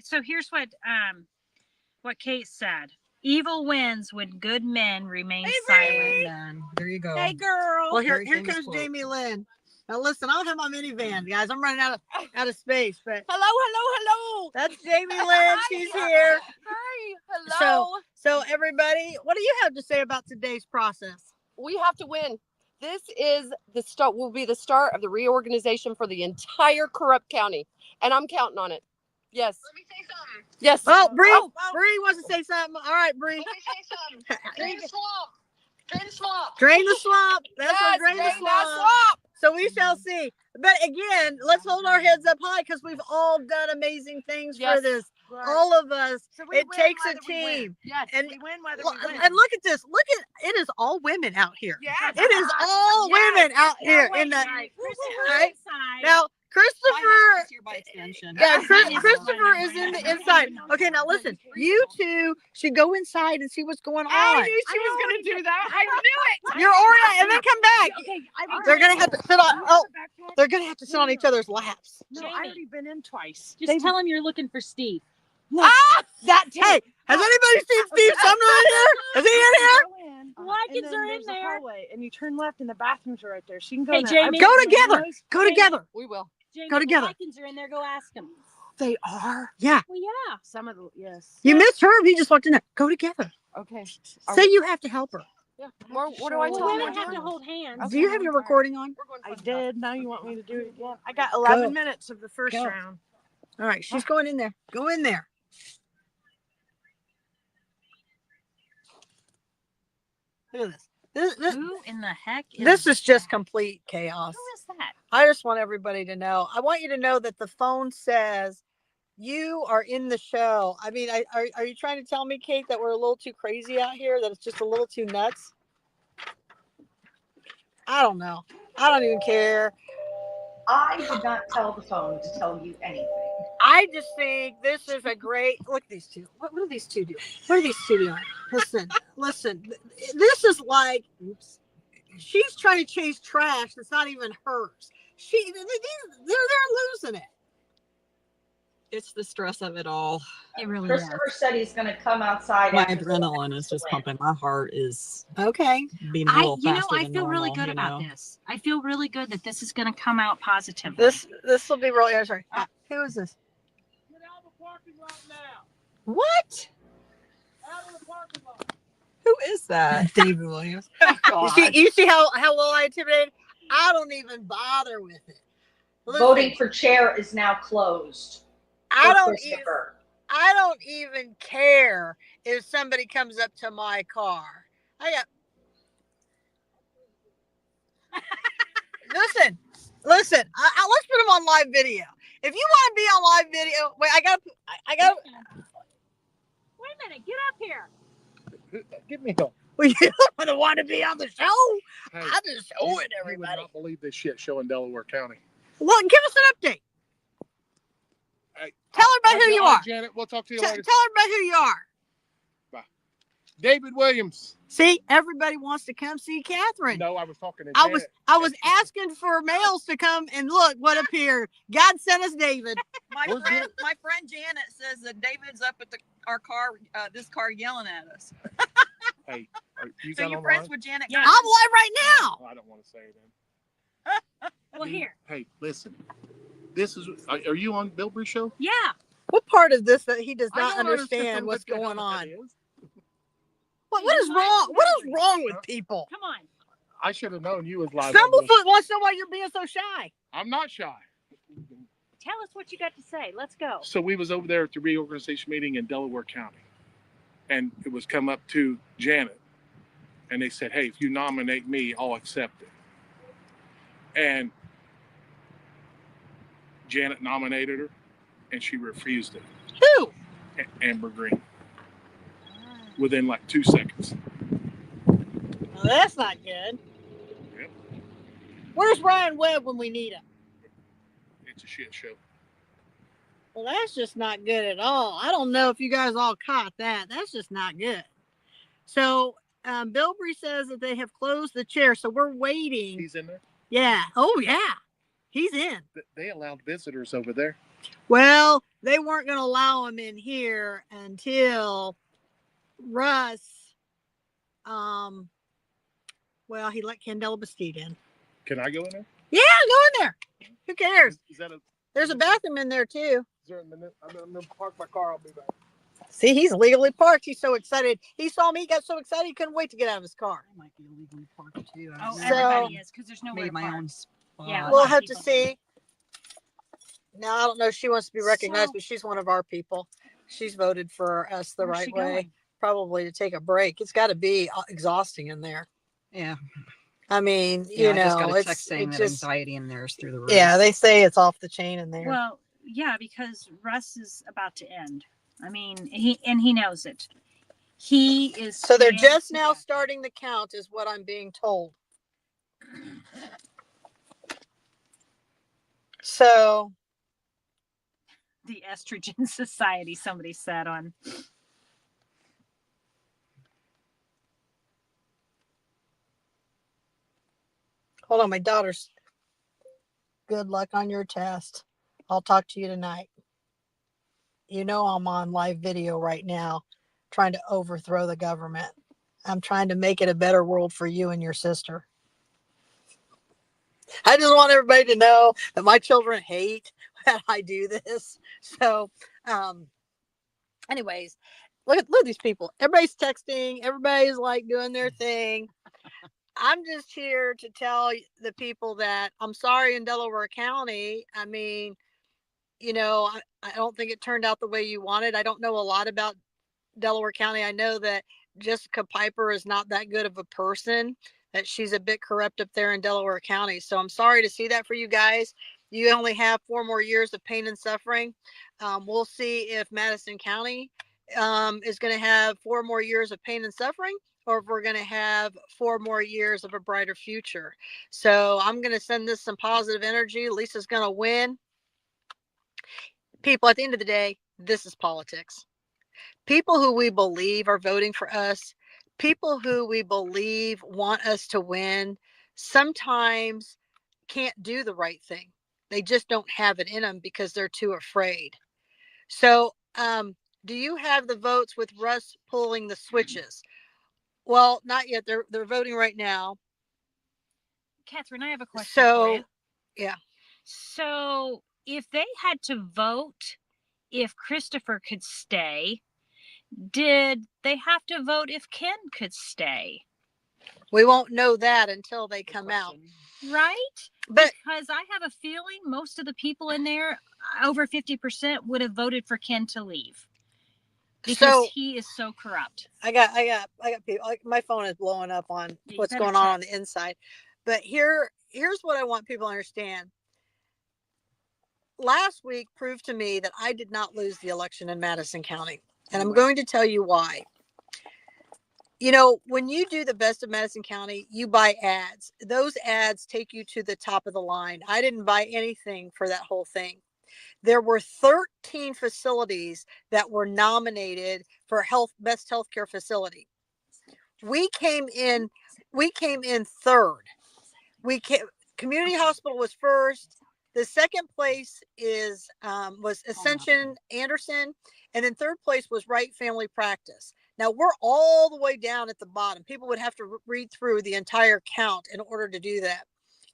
So here's what Kate said. Evil wins when good men remain silent. Amen. There you go. Hey, girl. Well, here Very famous comes quote. Jamie Lynn. Now listen, I don't have my minivan, guys. I'm running out of space, but Hello. that's Jamie Lynn. She's here. Hi. Hello. So everybody, what do you have to say about today's process? We have to win. This is the start. Will be the start of the reorganization for the entire corrupt county, and I'm counting on it. Yes. Let me say something. Yes. Oh, Bree. Bree wants to say something. All right, Bree. Let me say something. Drain the swamp. Drain the swamp. Drain the swamp. That's Yes, what drain the drain that swamp. swamp. So we shall see. But again, let's hold our heads up high because we've all done amazing things for this. Right. All of us. So we It win takes a whether we win. team. Yes. And we win whether Look, we win. and look at this. Look at it is all women out here. Yes. It is all Yes. women out here Wait, in the Kristen right? inside. Now Christopher. Here by extension. Yeah, Christopher is in the inside. Okay, now listen. You two should go inside and see what's going on. I knew she was going to do that. I knew it. You're oriented, and then come back. Okay, They're gonna have to sit on. Oh, they're gonna have to sit on each other's laps. No, I already been in twice. Just tell him you're looking for Steve. That hey, has anybody seen Steve Sumner in here? Is he in here? Watkins are in there. Hallway, and you turn left, and the bathrooms are right there. She can go. Hey, in there. Jamie. Go together. Go together. We will. Jamie, Go together. Watkins are in there. Go ask him. They are. Yeah. Well, yeah. Some of the yes. You missed her. He just walked in there. Go together. Okay. Say you have to help her. Yeah. What do I Well, tell we them? don't have to hold hands. Do you have your recording on? I did. Now you want me to do it again? I got 11 Go. minutes of the first Go. round. All right, she's going in there. Go in there. Look at this. Who in the heck is This is just complete chaos. Who is that? I just want everybody to know. I want you to know that the phone says you are in the show. I mean, are you trying to tell me, Kate, that we're a little too crazy out here? That it's just a little too nuts? I don't know. I don't even care. I did not tell the phone to tell you anything. I just think this is a great look at these two. What are these two doing? What are these two doing? Listen. This is like she's trying to chase trash that's not even hers. They're losing it. It's the stress of it all. It really is. Christopher said he's going to come outside. My after the adrenaline is election just to win. pumping. My heart is Okay. beating a little faster I than feel really normal, good about this. I feel really good that this is going to come out positively. This will be really interesting. Who is this? Get out of the parking lot now. What? Out of the parking lot. Who is that? David Williams. God. You see how well I intimidated? I don't even bother with it. Listen, Voting for chair is now closed. I for don't Christopher. I don't even care if somebody comes up to my car. Listen. Let's put them on live video. If you want to be on live video, wait, I got. Wait a minute, get up here. Give me help. Well, you don't want to be on the show. Hey, I'm just showing you would everybody. not believe this shit show in Delaware County. Well, give us an update. Hey, Tell everybody who you are. Janet, we'll talk to you Tell later. everybody who you are. David Williams. See, everybody wants to come see Catherine. No, I was talking to I Janet. was asking for males to come and look what appeared. God sent us David. My We're friend, good. my friend Janet says that David's up at our car, this car, yelling at us. Hey, are you So got you're online? friends with Janet? Yeah. I'm live right now. Oh, I don't want to say it then. Well, here. Hey, listen. This is. Are you on Bill Bruce show? Yeah. What part of this that he does I not don't understand what's what the hell going on? that is. What is wrong? What is wrong with people? Come on. I should have known you was live. on Stumblefoot this. wants to know why you're being so shy. I'm not shy. Tell us what you got to say. Let's go. So we was over there at the reorganization meeting in Delaware County, and it was come up to Janet, and they said, "Hey, if you nominate me, I'll accept it." And Janet nominated her, and she refused it. Who? Amber Green. Within like 2 seconds. Well, that's not good. Yep. Where's Ryan Webb when we need him? It's a shit show. Well, that's just not good at all. I don't know if you guys all caught that. That's just not good. So, Bilbrey says that they have closed the chair, so we're waiting. He's in there. Yeah. Oh, yeah. He's in. They allowed visitors over there. Well, they weren't going to allow him in here until Russ, well, he let Candela Bastide in. Can I go in there? Yeah, go in there. Who cares? Is that a? There's a bathroom in there too. Is there a minute? I'm gonna park my car. I'll be back. See, he's legally parked. He's so excited. He saw me, he got so excited, he couldn't wait to get out of his car. I might be illegally parked too. I Oh, don't know. everybody is because there's nowhere Made to my park. own spot. Yeah, We'll lot of have to people. see. Now, I don't know if she wants to be recognized, So- but she's one of our people. She's voted for us the Where's right she way. going? Probably to take a break. It's got to be exhausting in there. Yeah. I mean, Yeah, you I just know, got a text it's saying that just, anxiety in there is through the roof. yeah, they say it's off the chain in there. Well, yeah, because Russ is about to end. I mean, he knows it. He is. So they're scared just to now death. starting the count, is what I'm being told. So The Estrogen Society, somebody said on. hold on, my daughter's. Good luck on your test. I'll talk to you tonight. You know I'm on live video right now trying to overthrow the government. I'm trying to make it a better world for you and your sister. I just want everybody to know that my children hate that I do this. So, anyways, look at these people. Everybody's texting. Everybody's like doing their thing. I'm just here to tell the people that I'm sorry in Delaware County. I mean, you know, I don't think it turned out the way you wanted. I don't know a lot about Delaware County. I know that Jessica Piper is not that good of a person, that she's a bit corrupt up there in Delaware County. So I'm sorry to see that for you guys. You only have 4 more years of pain and suffering. We'll see if Madison County is going to have 4 more years of pain and suffering, or if we're going to have 4 more years of a brighter future. So I'm going to send this some positive energy. Lisa's going to win. People, at the end of the day, this is politics. People who we believe are voting for us, people who we believe want us to win, sometimes can't do the right thing. They just don't have it in them because they're too afraid. So, do you have the votes with Russ pulling the switches? Well, not yet. They're voting right now. Catherine, I have a question for you. Yeah. So if they had to vote if Christopher could stay, did they have to vote if Ken could stay? We won't know that until they come out. Right? But because I have a feeling most of the people in there, over 50%, would have voted for Ken to leave. Because he is so corrupt. I got people. My phone is blowing up on what's going on the inside. But here's what I want people to understand. Last week proved to me that I did not lose the election in Madison County. And I'm going to tell you why. You know, when you do the Best of Madison County, you buy ads. Those ads take you to the top of the line. I didn't buy anything for that whole thing. There were 13 facilities that were nominated for best healthcare facility. We came in third. Community hospital was first. The second place was Ascension Anderson, and then third place was Wright Family Practice. Now we're all the way down at the bottom. People would have to read through the entire count in order to do that.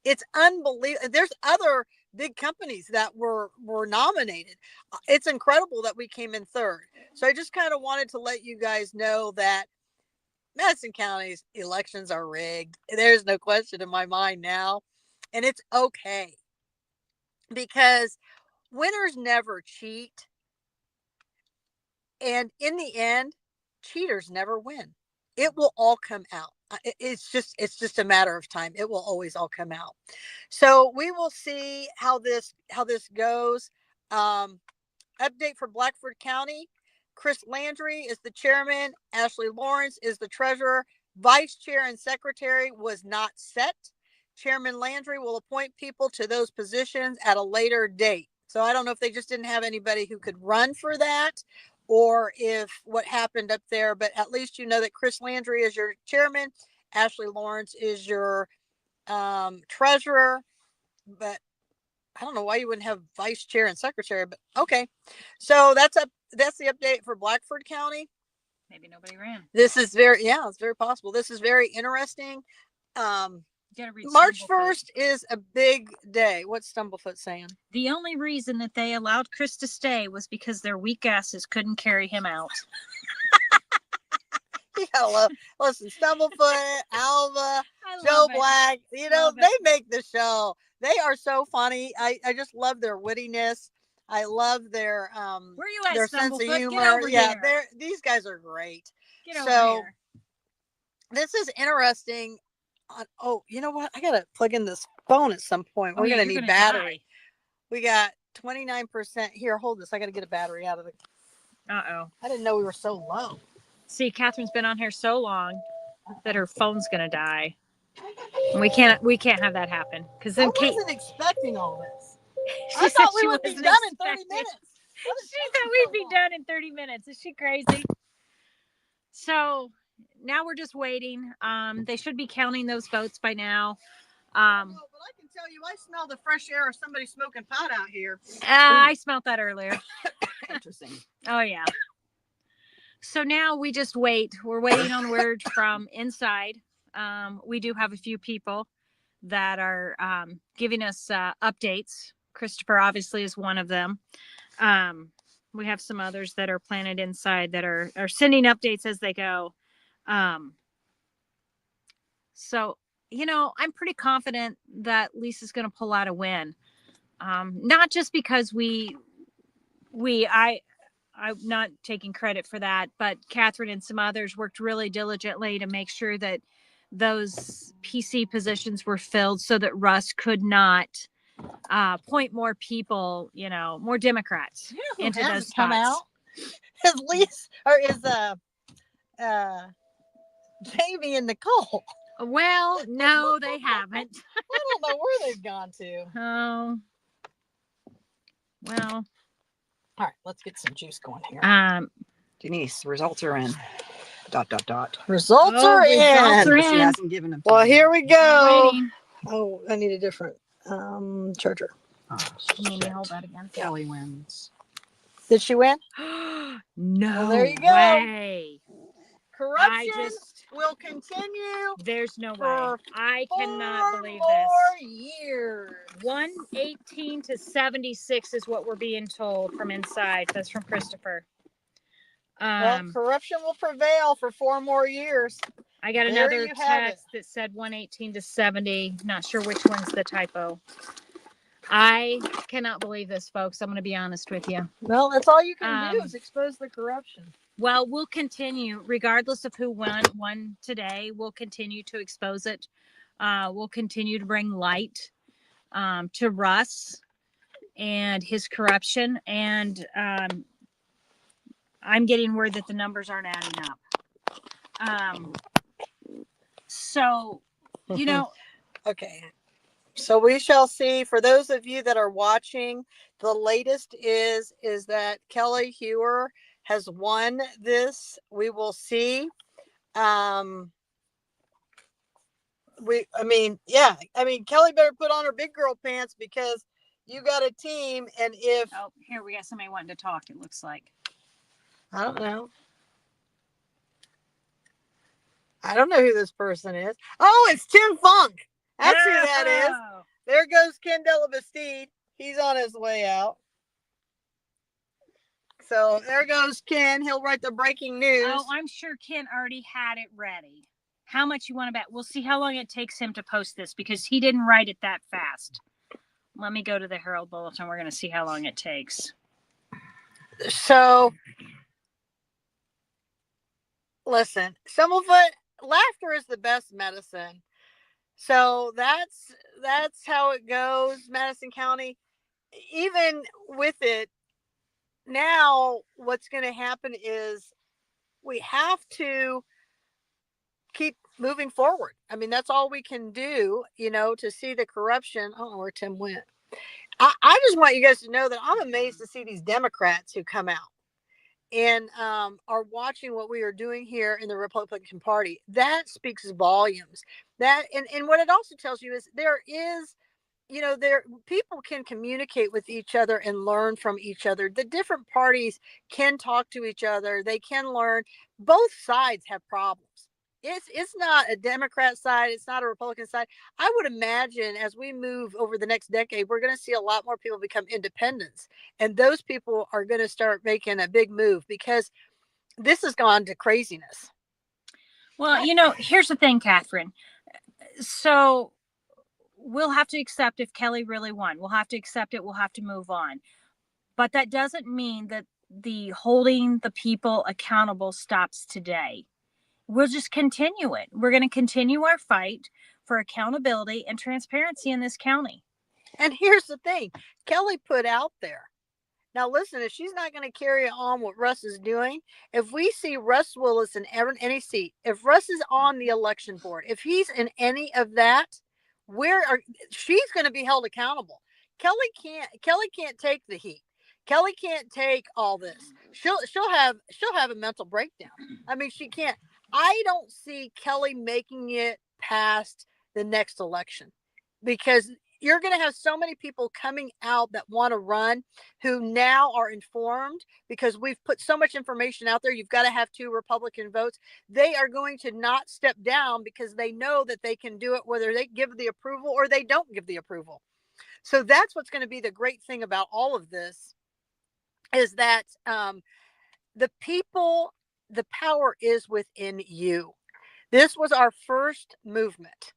It's unbelievable. There's other big companies that were nominated. It's incredible that we came in third. So I just kind of wanted to let you guys know that Madison County's elections are rigged. There's no question in my mind now. And it's okay. Because winners never cheat. And in the end, cheaters never win. It will all come out. It's just a matter of time. It will always all come out. So we will see how this goes. Update for Blackford County. Chris Landry is the chairman. Ashley Lawrence is the treasurer. Vice chair and secretary was not set. Chairman Landry will appoint people to those positions at a later date. So I don't know if they just didn't have anybody who could run for that, or if what happened up there, but at least you know that Chris Landry is your chairman. Ashley Lawrence is your treasurer, but I don't know why you wouldn't have vice chair and secretary, but okay. So that's the update for Blackford County. Maybe nobody ran. This is it's very possible. This is very interesting. March 1st is a big day. What's Stumblefoot saying? The only reason that they allowed Chris to stay was because their weak asses couldn't carry him out. You gotta listen, Stumblefoot, Alva, Joe Black, you know, they make the show. They are so funny. I just love their wittiness. I love their Where you at, their sense of humor. These guys are great. Get over here. This is interesting. Oh, you know what? I gotta plug in this phone at some point. We're gonna need battery. We got 29% here. Hold this. I gotta get a battery out of the. I didn't know we were so low. See, Catherine's been on here so long that her phone's gonna die. And we can't have that happen, because then I wasn't expecting all this. She I said thought we she would be wasn't done in 30 expecting- minutes. What is She taking thought we'd so be long? done in 30 minutes. Is she crazy? So now we're just waiting. They should be counting those votes by now. No, but I can tell you, I smell the fresh air of somebody smoking pot out here. I smelled that earlier. Interesting. Oh yeah. So now we just wait. We're waiting on word from inside. We do have a few people that are giving us updates. Christopher obviously is one of them. We have some others that are planted inside that are sending updates as they go. So, you know, I'm pretty confident that Lisa's going to pull out a win. Not just because I'm not taking credit for that, but Catherine and some others worked really diligently to make sure that those PC positions were filled so that Russ could not point more people, you know, more Democrats Who into those hasn't come spots. out? Is Lisa or is Jamie and Nicole? Well, no, they haven't. I don't know where they've gone to. Oh, well, All right, let's get some juice going here. Denise, results are in. ... Results are results in. are She in. hasn't given them. to Well, me. here we go. Waiting. Oh, I need a different charger. You need me to hold that again? Kelly wins. Did she win? No Well, there you go. way. Corruption will continue There's no way. for I cannot believe more this. years. 118 to 76 is what we're being told from inside. That's from Christopher. Well, corruption will prevail for 4 more years. I got there another you have text that said 118 to 70. Not sure which one's the typo. I cannot believe this, folks. I'm going to be honest with you. Well, that's all you can do is expose the corruption. Well, we'll continue, regardless of who won today. We'll continue to expose it. We'll continue to bring light to Russ and his corruption. And I'm getting word that the numbers aren't adding up. So, you know. Okay. So we shall see. For those of you that are watching, the latest is that Kelli Heuer has won this. We will see. Kelli better put on her big girl pants because you got a team. And if Here we got somebody wanting to talk, it looks like. I don't know. I don't know who this person is. Oh, it's Tim Funk. That's who that is. There goes Ken Delabastide. He's on his way out. So there goes Ken. He'll write the breaking news. Oh, I'm sure Ken already had it ready. How much you want to bet? We'll see how long it takes him to post this because he didn't write it that fast. Let me go to the Herald Bulletin. We're going to see how long it takes. So, listen, some of it, laughter is the best medicine. So that's how it goes, Madison County. Even with it, now what's going to happen is we have to keep moving forward. I mean, that's all we can do, to see the corruption. I don't know where Tim went. I just want you guys to know that I'm amazed to see these Democrats who come out and are watching what we are doing here in the Republican Party. That speaks volumes. That and what it also tells you is there is, people can communicate with each other and learn from each other. The different parties can talk to each other. They can learn. Both sides have problems. It's not a Democrat side. It's not a Republican side. I would imagine as we move over the next decade, we're going to see a lot more people become independents. And those people are going to start making a big move because this has gone to craziness. Well, here's the thing, Catherine. So we'll have to accept if Kelli really won. We'll have to accept it. We'll have to move on. But that doesn't mean that the holding the people accountable stops today. We'll just continue it. We're going to continue our fight for accountability and transparency in this county. And here's the thing Kelli put out there. Now, listen, if she's not going to carry on what Russ is doing, if we see Russ Willis in any seat, if Russ is on the election board, if he's in any of that, she's going to be held accountable. Kelli can't take the heat. Kelli can't take all this. She'll have a mental breakdown. I mean, she can't. I don't see Kelli making it past the next election, because you're going to have so many people coming out that want to run who now are informed, because we've put so much information out there. You've got to have 2 Republican votes. They are going to not step down because they know that they can do it, whether they give the approval or they don't give the approval. So that's what's going to be the great thing about all of this, is that the people, the power is within you. This was our first movement,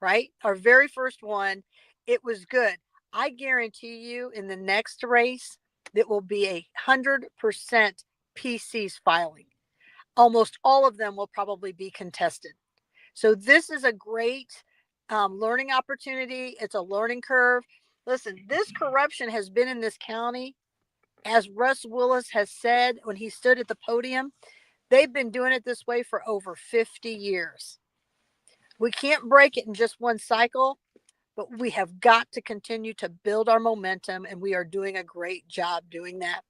right? Our very first one. It was good. I guarantee you in the next race, it will be 100% PCs filing. Almost all of them will probably be contested. So this is a great learning opportunity. It's a learning curve. Listen, this corruption has been in this county, as Russ Willis has said when he stood at the podium. They've been doing it this way for over 50 years. We can't break it in just one cycle, but we have got to continue to build our momentum, and we are doing a great job doing that.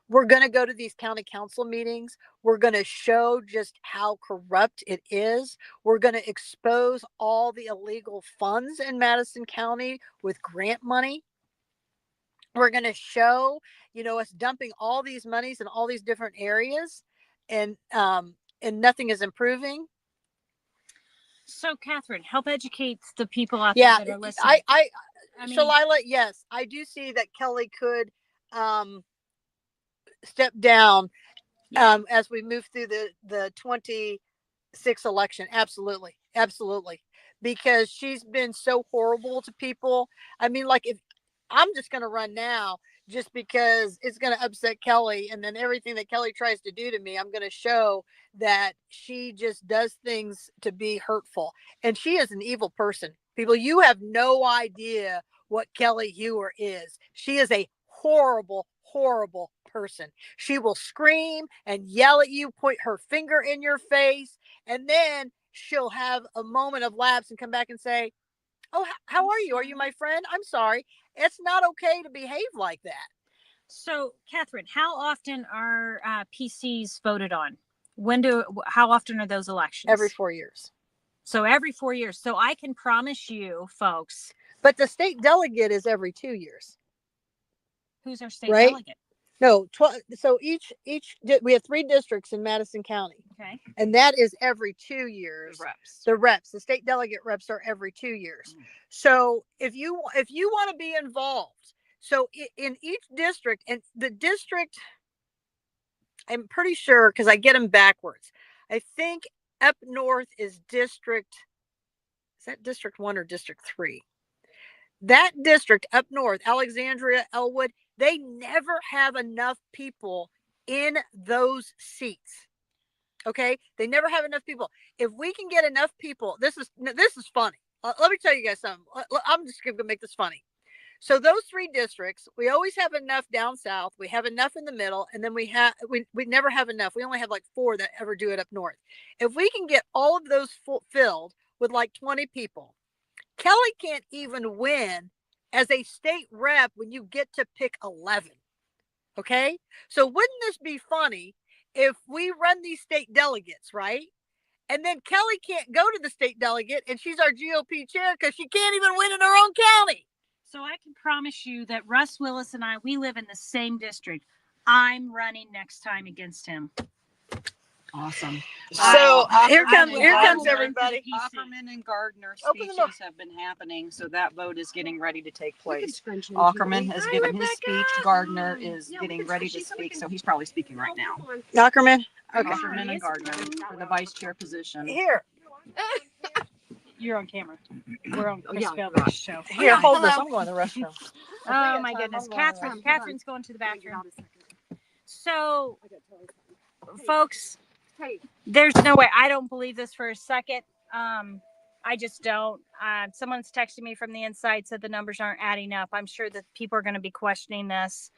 We're going to go to these county council meetings. We're going to show just how corrupt it is. We're going to expose all the illegal funds in Madison County with grant money. We're going to show, us dumping all these monies in all these different areas, and nothing is improving. So, Catherine, help educate the people out there that are listening. I mean, Shalila, yes, I do see that Kelli could step down as we move through the 26 election. Absolutely. Because she's been so horrible to people. I mean, like, if I'm just going to run now just because it's going to upset Kelli, and then everything that Kelli tries to do to me, I'm going to show that she just does things to be hurtful. And she is an evil person. People, you have no idea what Kelli Heuer is. She is a horrible, horrible person. She will scream and yell at you, point her finger in your face, and then she'll have a moment of lapse and come back and say, "Oh, how are you? Are you my friend? I'm sorry." It's not okay to behave like that. So, Catherine, how often are PCs voted on? How often are those elections? Every 4 years. So every 4 years. So I can promise you, folks. But the state delegate is every 2 years. Who's our state delegate? No, so each we have 3 districts in Madison County. Okay. And that is every 2 years. The reps. The state delegate reps are every 2 years. So if you want to be involved, so in each district, and the district, I'm pretty sure, because I get them backwards. I think up north is is that District 1 or District 3? That district up north, Alexandria, Elwood, they never have enough people in those seats. Okay, they never have enough people. If we can get enough people, this is funny. Let me tell you guys something. I'm just going to make this funny. So those 3 districts, we always have enough down south. We have enough in the middle, and then we never have enough. We only have like 4 that ever do it up north. If we can get all of those filled with like 20 people, Kelli can't even win as a state rep when you get to pick 11. Okay, so wouldn't this be funny if we run these state delegates, right? And then Kelli can't go to the state delegate, and she's our GOP chair because she can't even win in her own county. So I can promise you that Russ Willis and I, we live in the same district. I'm running next time against him. Awesome. So here comes everybody. Ackerman and Gardner speeches have been happening, so that vote is getting ready to take place. Ackerman has given his speech. Gardner is getting ready to speak, so he's probably speaking right now. Ackerman? Okay. Ackerman and Gardner for the vice chair position. Here. You're on camera. We're on Chris Phillips' show. Here, hold this. I'm going to the restroom. Oh my goodness. Catherine's going to the bathroom. So, folks, there's no way. I don't believe this for a second. I just don't. Someone's texting me from the inside, said the numbers aren't adding up. I'm sure that people are going to be questioning this.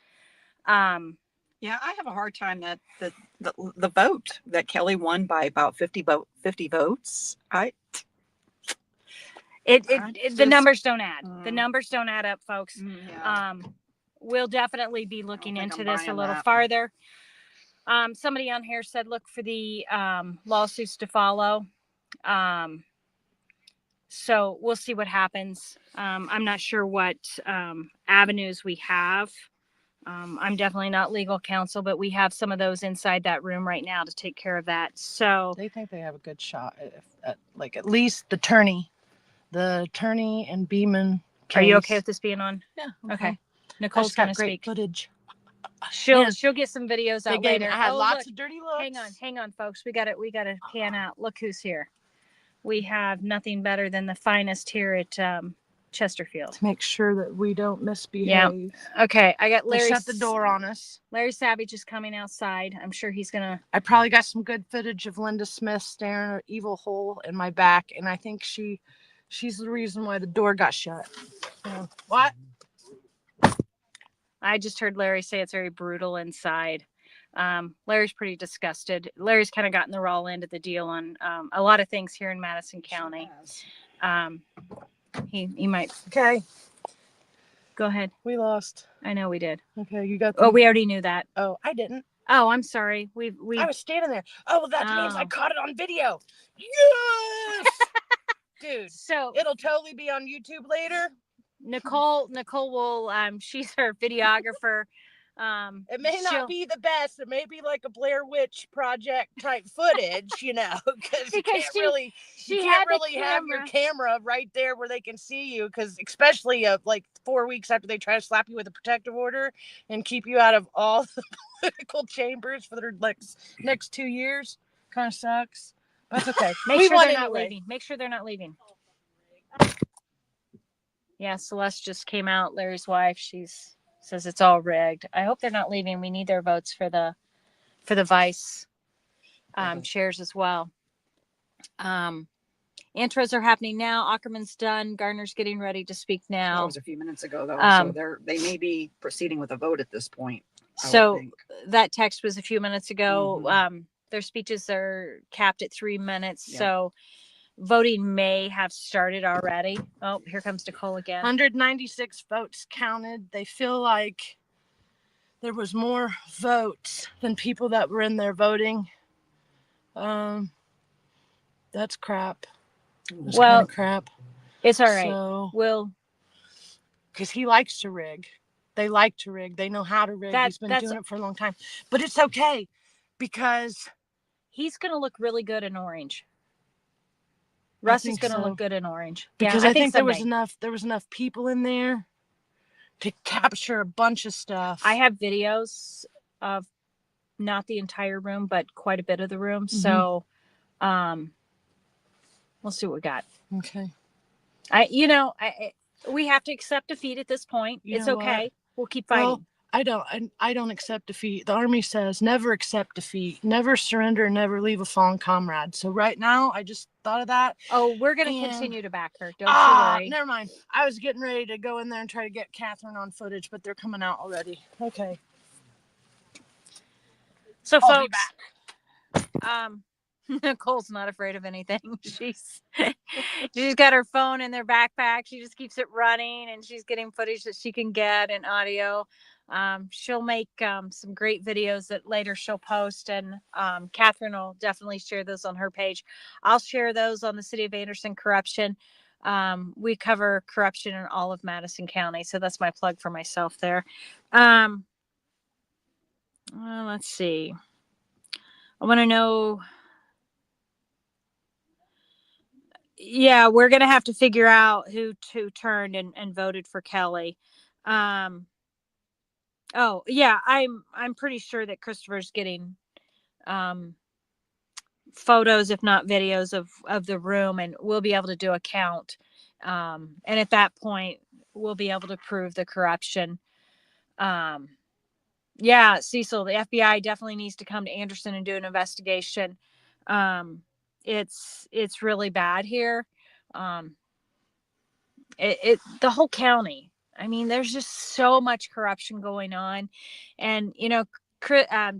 Yeah, I have a hard time that the vote that Kelli won by about 50 votes. The numbers don't add. The numbers don't add up, folks. Yeah. We'll definitely be looking think into I'm this a buying little that. farther. Somebody on here said look for the lawsuits to follow. So we'll see what happens. I'm not sure what avenues we have. I'm definitely not legal counsel, but we have some of those inside that room right now to take care of that. So They think they have a good shot at least the attorney and Beeman case. are you okay with this being on? Yeah. Okay. Nicole's going to speak. Footage. She'll get some videos They out gave later. I had lots look, of dirty looks. hang on, folks. We got to pan out. Look who's here. We have nothing better than the finest here at Chesterfield. To make sure that we don't misbehave. Yeah. Okay. I got They Larry. shut the door on us. Larry Savage is coming outside. I'm sure he's gonna. I probably got some good footage of Linda Smith staring an evil hole in my back, and I think she's the reason why the door got shut. So, what? I just heard Larry say it's very brutal inside. Larry's pretty disgusted. Larry's kind of gotten the raw end of the deal on a lot of things here in Madison County. He might. Okay. Go ahead. We lost. I know we did. Okay, you got. Oh, we already knew that. Oh, I didn't. Oh, I'm sorry. We. I was standing there. Oh, well, that means I caught it on video. Yes, dude. So it'll totally be on YouTube later. Nicole will. She's our videographer. It may not be the best. It may be like a Blair Witch Project type footage, because you can't really have your camera right there where they can see you. Because especially like 4 weeks after they try to slap you with a protective order and keep you out of all the political chambers for their next 2 years, kind of sucks. That's okay. Make sure they're not leaving. Make sure they're not leaving. Yeah, Celeste just came out. Larry's wife. She's says it's all rigged. I hope they're not leaving. We need their votes for the vice chairs as well. Intros are happening now. Ackerman's done. Gardner's getting ready to speak now. That was a few minutes ago, though. So they may be proceeding with a vote at this point. So that text was a few minutes ago. Mm-hmm. Their speeches are capped at 3 minutes. Yeah. So voting may have started already. Oh, here comes Nicole again. 196 votes counted. They feel like there was more votes than people that were in there voting. That's crap. Well, crap. It's all right. So, because he likes to rig. They like to rig. They know how to rig. He's been doing it for a long time. But it's okay because he's going to look really good in orange. Russ is going to look good in orange. Because I think there was enough people in there to capture a bunch of stuff. I have videos of not the entire room, but quite a bit of the room. Mm-hmm. So we'll see what we got. Okay. We have to accept defeat at this point. It's okay. What? We'll keep fighting. Well, I don't accept defeat. The Army says never accept defeat, never surrender, never leave a fallen comrade. So right now, I just thought of that. Oh, we're going to continue to back her. Don't you worry. Never mind. I was getting ready to go in there and try to get Catherine on footage, but they're coming out already. Okay. So folks, Nicole's not afraid of anything. She's got her phone in their backpack. She just keeps it running, and she's getting footage that she can get and audio. She'll make some great videos that later she'll post, and Catherine will definitely share those on her page. I'll share those on the City of Anderson corruption. We cover corruption in all of Madison County, so that's my plug for myself there. Let's see. I want to know. Yeah, we're going to have to figure out who turned and voted for Kelli. Oh yeah, I'm pretty sure that Christopher's getting photos, if not videos, of the room, and we'll be able to do a count. And at that point, we'll be able to prove the corruption. Yeah, Cecil, the FBI definitely needs to come to Anderson and do an investigation. It's really bad here. The whole county. I mean, there's just so much corruption going on, and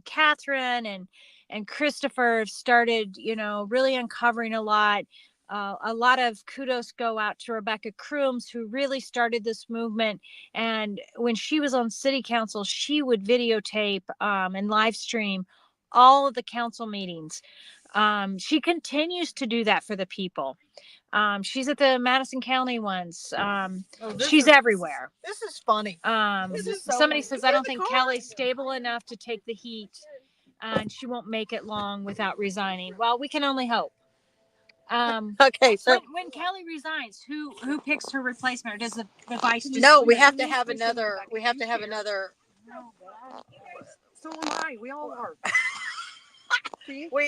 Catherine and Christopher started, really uncovering a lot. A lot of kudos go out to Rebecca Crooms, who really started this movement. And when she was on city council, she would videotape and live stream all of the council meetings. She continues to do that for the people. She's at the Madison County ones. She's everywhere. This is funny. This is so Somebody funny. says, I don't think Kelly's stable enough to take the heat, and she won't make it long without resigning. Well, we can only hope. Okay, so when Kelly resigns, who picks her replacement, or does the vice just? no, we have to have another. We have to have another. So am I. We all are. We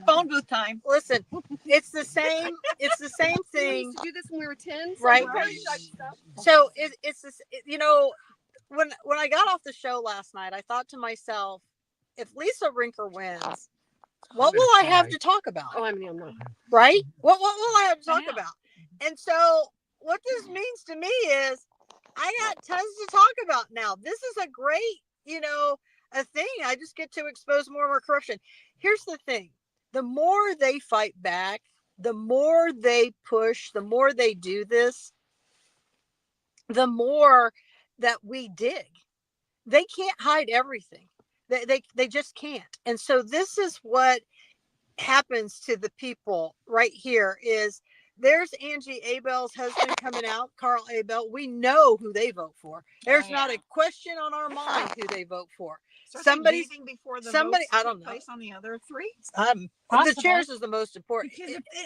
Phone booth time. listen. It's the same. It's the same We thing, used to do this when we were 10. right? Stuff. So it's this. You know, when I got off the show last night, I thought to myself, if Lisa Rinker wins, what will I have to talk about? Oh, I mean, I'm not. Right? What will I have to talk about? And so what this means to me is I got tons to talk about now. This is a great, a thing. I just get to expose more and more corruption. Here's the thing. The more they fight back, the more they push, the more they do this, the more that we dig. They can't hide everything. They just can't. And so this is what happens to the people right here is there's Angie Abel's husband coming out, Carl Abel. We know who they vote for. There's not a question on our mind who they vote for. So Somebody's before the somebody, votes I don't take know. place on the other three. The chairs is the most important.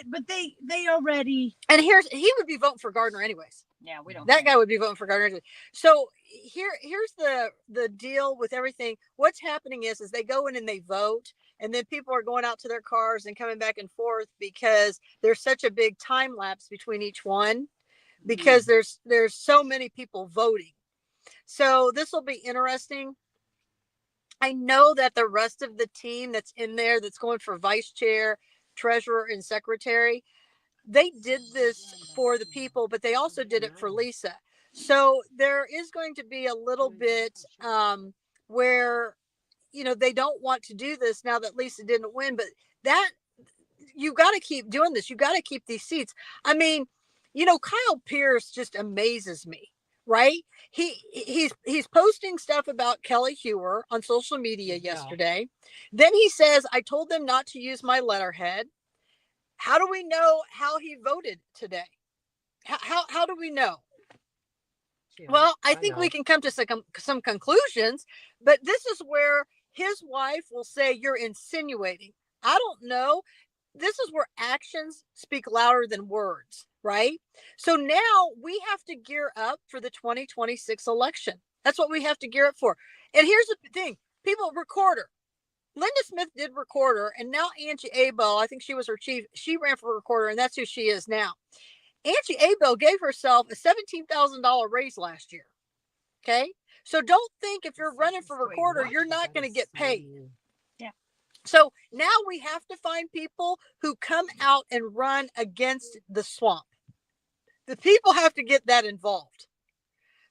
But they already. And he would be voting for Gardner anyways. Yeah, we don't. That guy would be voting for Gardner. So here's the deal with everything. What's happening is they go in and they vote, and then people are going out to their cars and coming back and forth because there's such a big time lapse between each one, because there's so many people voting. So this will be interesting. I know that the rest of the team that's in there, that's going for vice chair, treasurer, and secretary, they did this for the people, but they also did it for Lisa. So there is going to be a little bit where, they don't want to do this now that Lisa didn't win, but that you got to keep doing this. You got to keep these seats. I mean, Kyle Pierce just amazes me, right? He's posting stuff about Kelli Heuer on social media yesterday. Then he says, I told them not to use my letterhead. How do we know how he voted today? How do we know? Well, I think we can come to some conclusions, but this is where his wife will say, you're insinuating. I don't know. This is where actions speak louder than words, right? So now we have to gear up for the 2026 election. That's what we have to gear up for. And here's the thing. People, recorder. Linda Smith did recorder, and now Angie Abel, I think she was her chief. She ran for recorder, and that's who she is now. Angie Abel gave herself a $17,000 raise last year. Okay. So don't think if you're running for recorder, you're not going to get paid. Yeah. So now we have to find people who come out and run against the swamp. The people have to get that involved.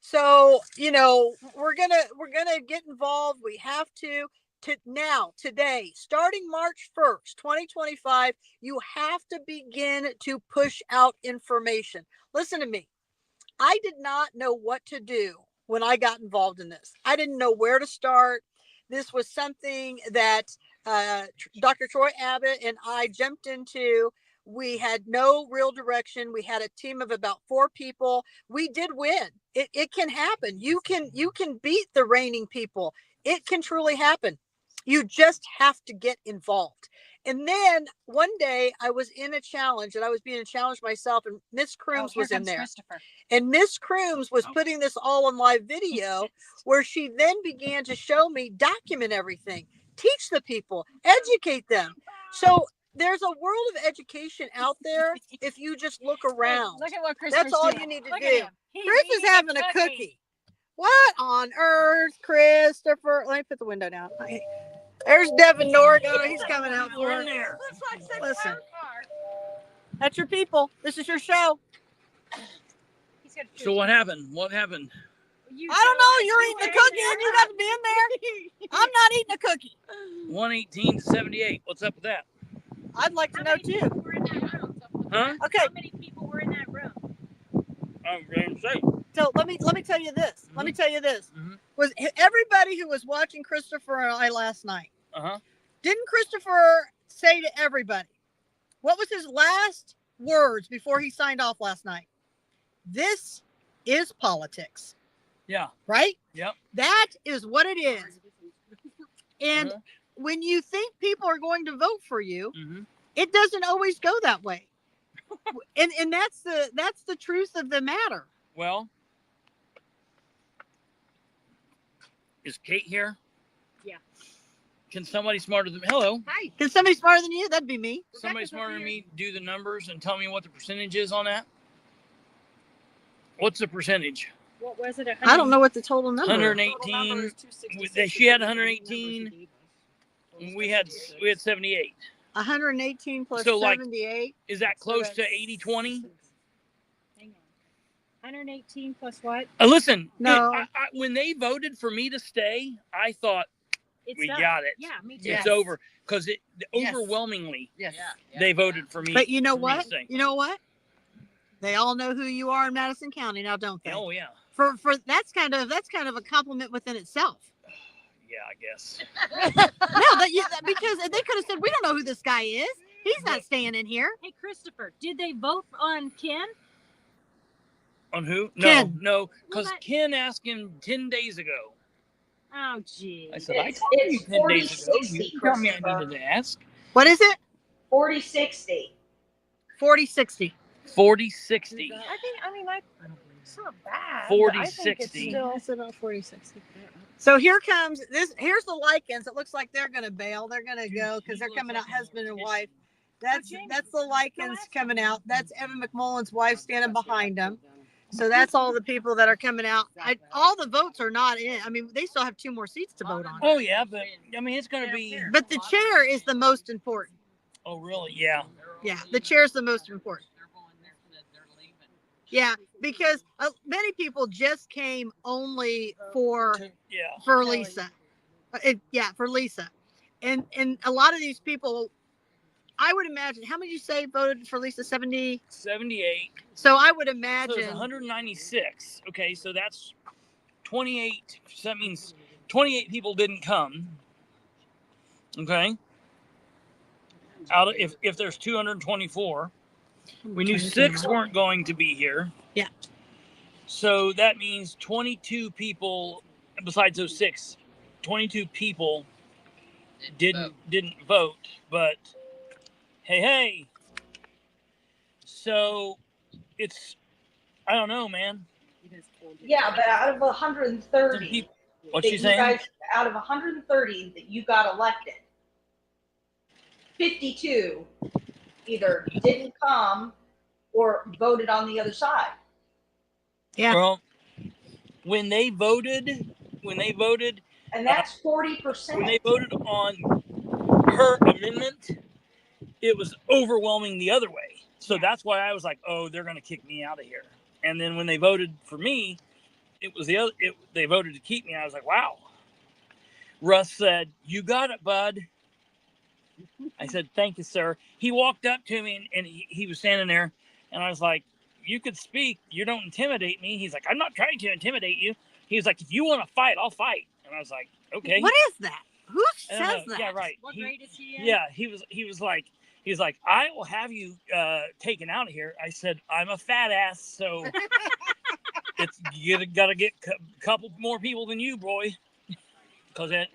So, we're going to get involved. We have to today, starting March 1st, 2025, you have to begin to push out information. Listen to me. I did not know what to do when I got involved in this. I didn't know where to start. This was something that Dr. Troy Abbott and I jumped into. We had no real direction. We had a team of about 4 people. We did win. It can happen. You can beat the reigning people. It can truly happen. You just have to get involved. And then one day I was in a challenge, and I was being challenged myself, and Miss Crooms was in there. And Miss Crooms was putting this all on live video, where she then began to show me, document everything, teach the people, educate them. So there's a world of education out there if you just look around. Look at what Chris That's all you need to do. Chris is having a cookie. What on earth, Christopher? Let me put the window down. There's Devin Norgo. He's coming out for it. Listen, that's your people. This is your show. So what happened? What happened? I don't know. You're eating a cookie and you got to be in there. I'm not eating a cookie. 118 to 78. What's up with that? I'd like to know too. Huh? Okay, How many people were in that room? I'm going to say. so let me tell you this. Let me tell you this. Mhm. Was everybody who was watching Christopher and I last night? Uh-huh. Didn't Christopher say to everybody, what was his last words before he signed off last night? This is politics, Yeah. right? Yep. That is what it is. And when you think people are going to vote for you, Mm-hmm. it doesn't always go that way. And that's the truth of the matter. Well, is Kate here? Yeah. Can somebody smarter than hello? Hi. Can somebody smarter than you? That'd be me. Somebody smarter than me do the numbers and tell me what the percentage is on that? What's the percentage? What was it? I don't know what the total number is. 118. She had 118. We had 78. 118 plus So, like, 78. Is that close to 80-20? Hang on. 118 plus what? Listen, No. when they voted for me to stay, I thought we done. got it. Yeah, me too. It's Yes. over because Yes. overwhelmingly Yes. they voted for me. But you know for me to what? stay. You know what? They all know who you are in Madison County now, don't they? Oh yeah. For that's kind of a compliment within itself. Yeah, I guess. No, because they could have said, we don't know who this guy is. He's not staying in here. Hey, Christopher, did they vote on Ken? On who? Ken. No, because that- Ken asked him 10 days ago. Oh, gee. I said, I It's- told you it's 10 days ago. 40-60, You tell me I Christopher. needed to ask. What is it? 40-60. 40-60. 40-60. It's not bad. 40-60. That's about 40-60. So here's the lichens. It looks like they're gonna bail. They're gonna go because they're coming out husband and wife. That's the lichens coming out. That's Evan McMullen's wife standing behind them. So that's all the people that are coming out. All the votes are not in. I mean, they still have 2 more seats to vote on. Oh yeah, but I mean it's gonna be. But the chair is the most important. Oh really? Yeah. Yeah, the chair is the most important. Yeah, because many people just came only for Lisa. For Lisa, and a lot of these people, I would imagine. How many did you say voted for Lisa? 70. 78. So I would So imagine. there's 196. Okay, so that's 28. So that means 28 people didn't come. Okay. If there's 224, we knew 6 weren't going to be here. Yeah. So that means 22 people, besides those 6, 22 people didn't vote. But hey. So it's, I don't know, man. Yeah, but out of 130, What's that she you saying? guys, out of 130 that you got elected, 52 either didn't come or voted on the other side. Yeah. Well, when they voted, And that's 40%. when they voted on her amendment, it was overwhelming the other way. So that's why I was like, oh, they're going to kick me out of here. And then when they voted for me, it was they voted to keep me. I was like, wow. Russ said, you got it, bud. I said, thank you, sir. He walked up to me and he was standing there. And I was like, you could speak. You don't intimidate me. He's like, I'm not trying to intimidate you. He was like, if you want to fight, I'll fight. And I was like, okay. What is that? Who I don't says know. that? Yeah, right. What grade is he in? Yeah, he was like, I will have you taken out of here. I said, I'm a fat ass, so you gotta get a couple more people than you, boy, because I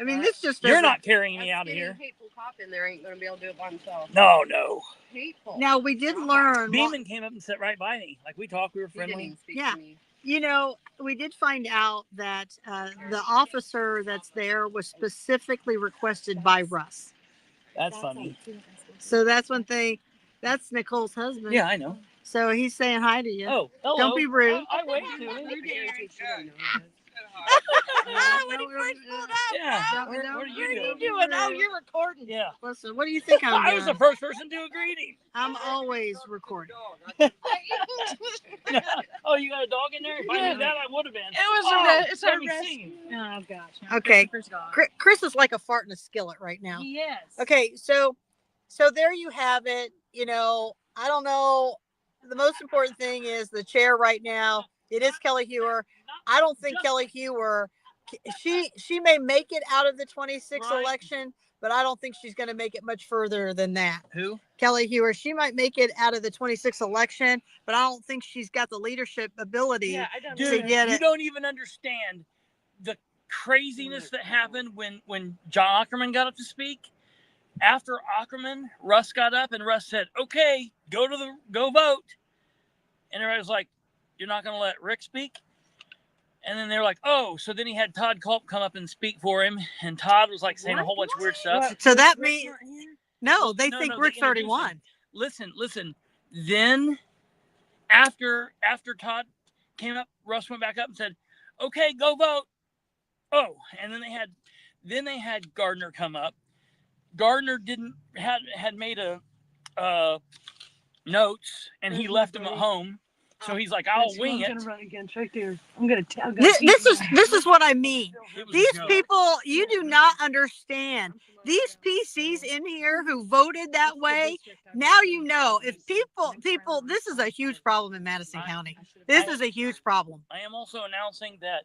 mean, this just you're doesn't- not carrying me out of here. Hateful cop in there ain't gonna be able to do it by himself. No. Hateful. Now we did learn. Beeman came up and sat right by me. Like we talked, we were He didn't friendly. even speak Yeah. to me. You know, we did find out that the officer that's there was specifically requested by Russ. That's funny. So that's one thing. That's Nicole's husband. Yeah, I know. So he's saying hi to you. Oh, hello. Don't be rude. I waved to him. When he first pulled up. Yeah. Don't- What don't are be you doing? rude. Oh, you're recording. Yeah. Listen, what do you think I'm I was the doing? first person to greet him. I'm always recording. Oh, you got a dog in there? If I knew that, I would have been. It's let a me rescue. see him. Oh, gosh. Okay. Christopher's gone. Chris is like a fart in a skillet right now. He is. Okay, so there you have it. you know, I don't know. The most important thing is the chair right now. It is Kelli Heuer. I don't think Kelli Heuer, she may make it out of the 26th election, but I don't think she's going to make it much further than that. Who? Kelli Heuer. She might make it out of the 26th election, but I don't think she's got the leadership ability to Dude, get you it. don't even understand the craziness that happened when John Ackerman got up to speak. After Ackerman, Russ got up and Russ said, "Okay, go vote." And everybody was like, "You're not going to let Rick speak?" And then they were like, "Oh." So then he had Todd Culp come up and speak for him, and Todd was like saying a whole bunch of weird stuff. So that means no, they No, think no, Rick's they already introduced won. Listen. Then after Todd came up, Russ went back up and said, "Okay, go vote." Oh, and then they had Gardner come up. Gardner had made a notes, and he left him at home. So he's like, "I'll wing it." I'm gonna run against right there. I'm gonna tell. This is what I mean. These people, you do not understand. These PCs in here who voted that way. Now you know if people. This is a huge problem in Madison County. This is a huge problem. I am also announcing that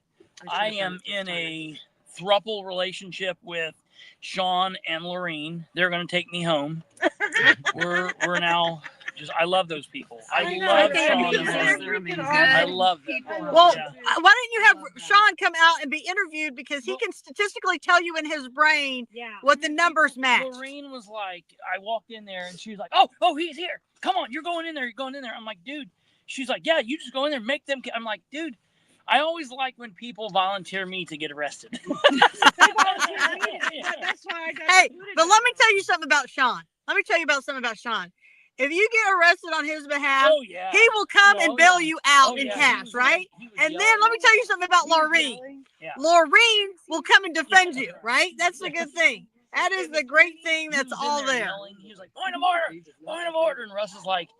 I am in a throuple relationship with Sean and Lorene. They're going to take me home. We're now I love those people. I love Sean and Lorene. I love them. Well, Yeah. why didn't you have Sean come out and be interviewed, because he can statistically tell you in his brain what the numbers match. Lorene was like, I walked in there and she was like, oh, he's here. Come on, you're going in there. You're going in there. I'm like, dude. She's like, yeah, you just go in there, make them. I'm like, dude. I always like when people volunteer me to get arrested. That's why I got. Hey, but let me tell you something about Sean. If you get arrested on his behalf, he will come and bail you out in cash, right? And then let me tell you something about Lorene. Lorene will come and defend you, right? That's the good thing. That is the great thing that's all there. He was like, point of order. And Russ is like,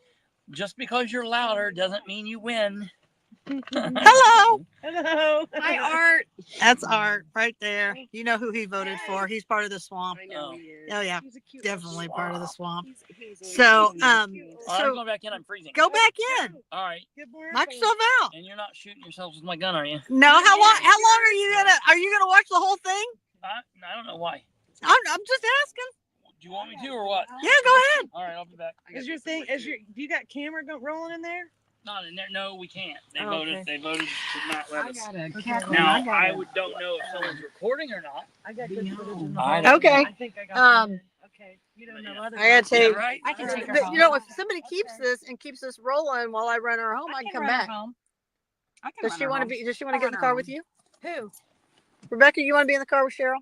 just because you're louder doesn't mean you win. Hello. Hi, Art. That's Art right there. You know who he voted for. He's part of the swamp. I know he is. Oh yeah, He's a cute definitely little part of the swamp. swamp. He's So I'm going back in. I'm freezing. go back in. All right. Knock yourself out. And you're not shooting yourselves with my gun, are you? No, how long are you gonna watch the whole thing? I don't know why. I'm just asking. Do you want me to or what? Yeah, go ahead. All right, I'll be back. Do you got camera rolling in there? Not in there. No, we can't. They Oh, voted. okay. They voted to not let us. Okay. Now I don't know if someone's recording or not. I got good footage in the I hall. don't Okay. I think I got okay. You don't know other. I gotta tell you, right? I can take her but, home. you know, if somebody keeps this rolling while I run her home, I can come run back. her home. Does she want to get in the car with you? Who? Rebecca, you want to be in the car with Cheryl?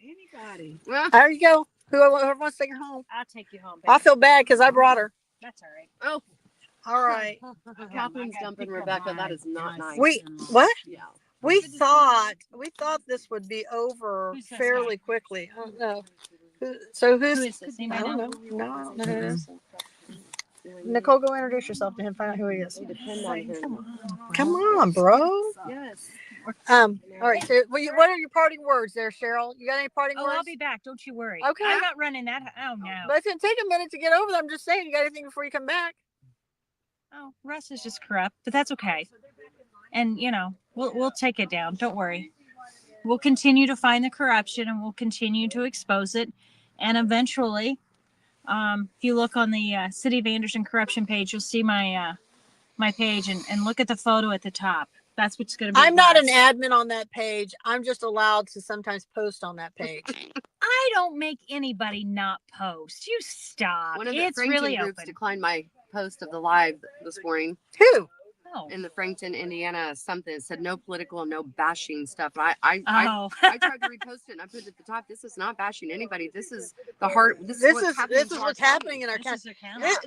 Anybody? There you go. Whoever wants to take her home. I'll take you home. I feel bad because I brought her. That's all right. Oh, All right. Catherine's dumping Rebecca. That is not nice. What? Yeah. We thought this would be over fairly quickly. I don't know. So who's? Who is this? I Anybody don't know? know. No, I don't know who it is. Nicole, go introduce yourself to him. Find out who he is. Depend on him. Come on, bro. Yes. All right. So, what are your parting words there, Cheryl? You got any parting Oh, words? I'll be back. Don't you worry. Okay. I'm not running that. Oh no. But it's gonna take a minute to get over there. I'm just saying. You got anything before you come back? Oh, Russ is just corrupt, but that's okay. And we'll take it down. Don't worry. We'll continue to find the corruption, and we'll continue to expose it. And eventually, if you look on the City of Anderson corruption page, you'll see my page, and look at the photo at the top. That's what's going to be. I'm not an admin on that page. I'm just allowed to sometimes post on that page. I don't make anybody not post. You stop. One of the It's Frankton really groups open. declined my post of the live this morning. Who? Oh. In the Frankton, Indiana, something that said no political and no bashing stuff. I Oh. I tried to repost it and I put it at the top. This is not bashing anybody. This is the heart. This is what's happening in our county.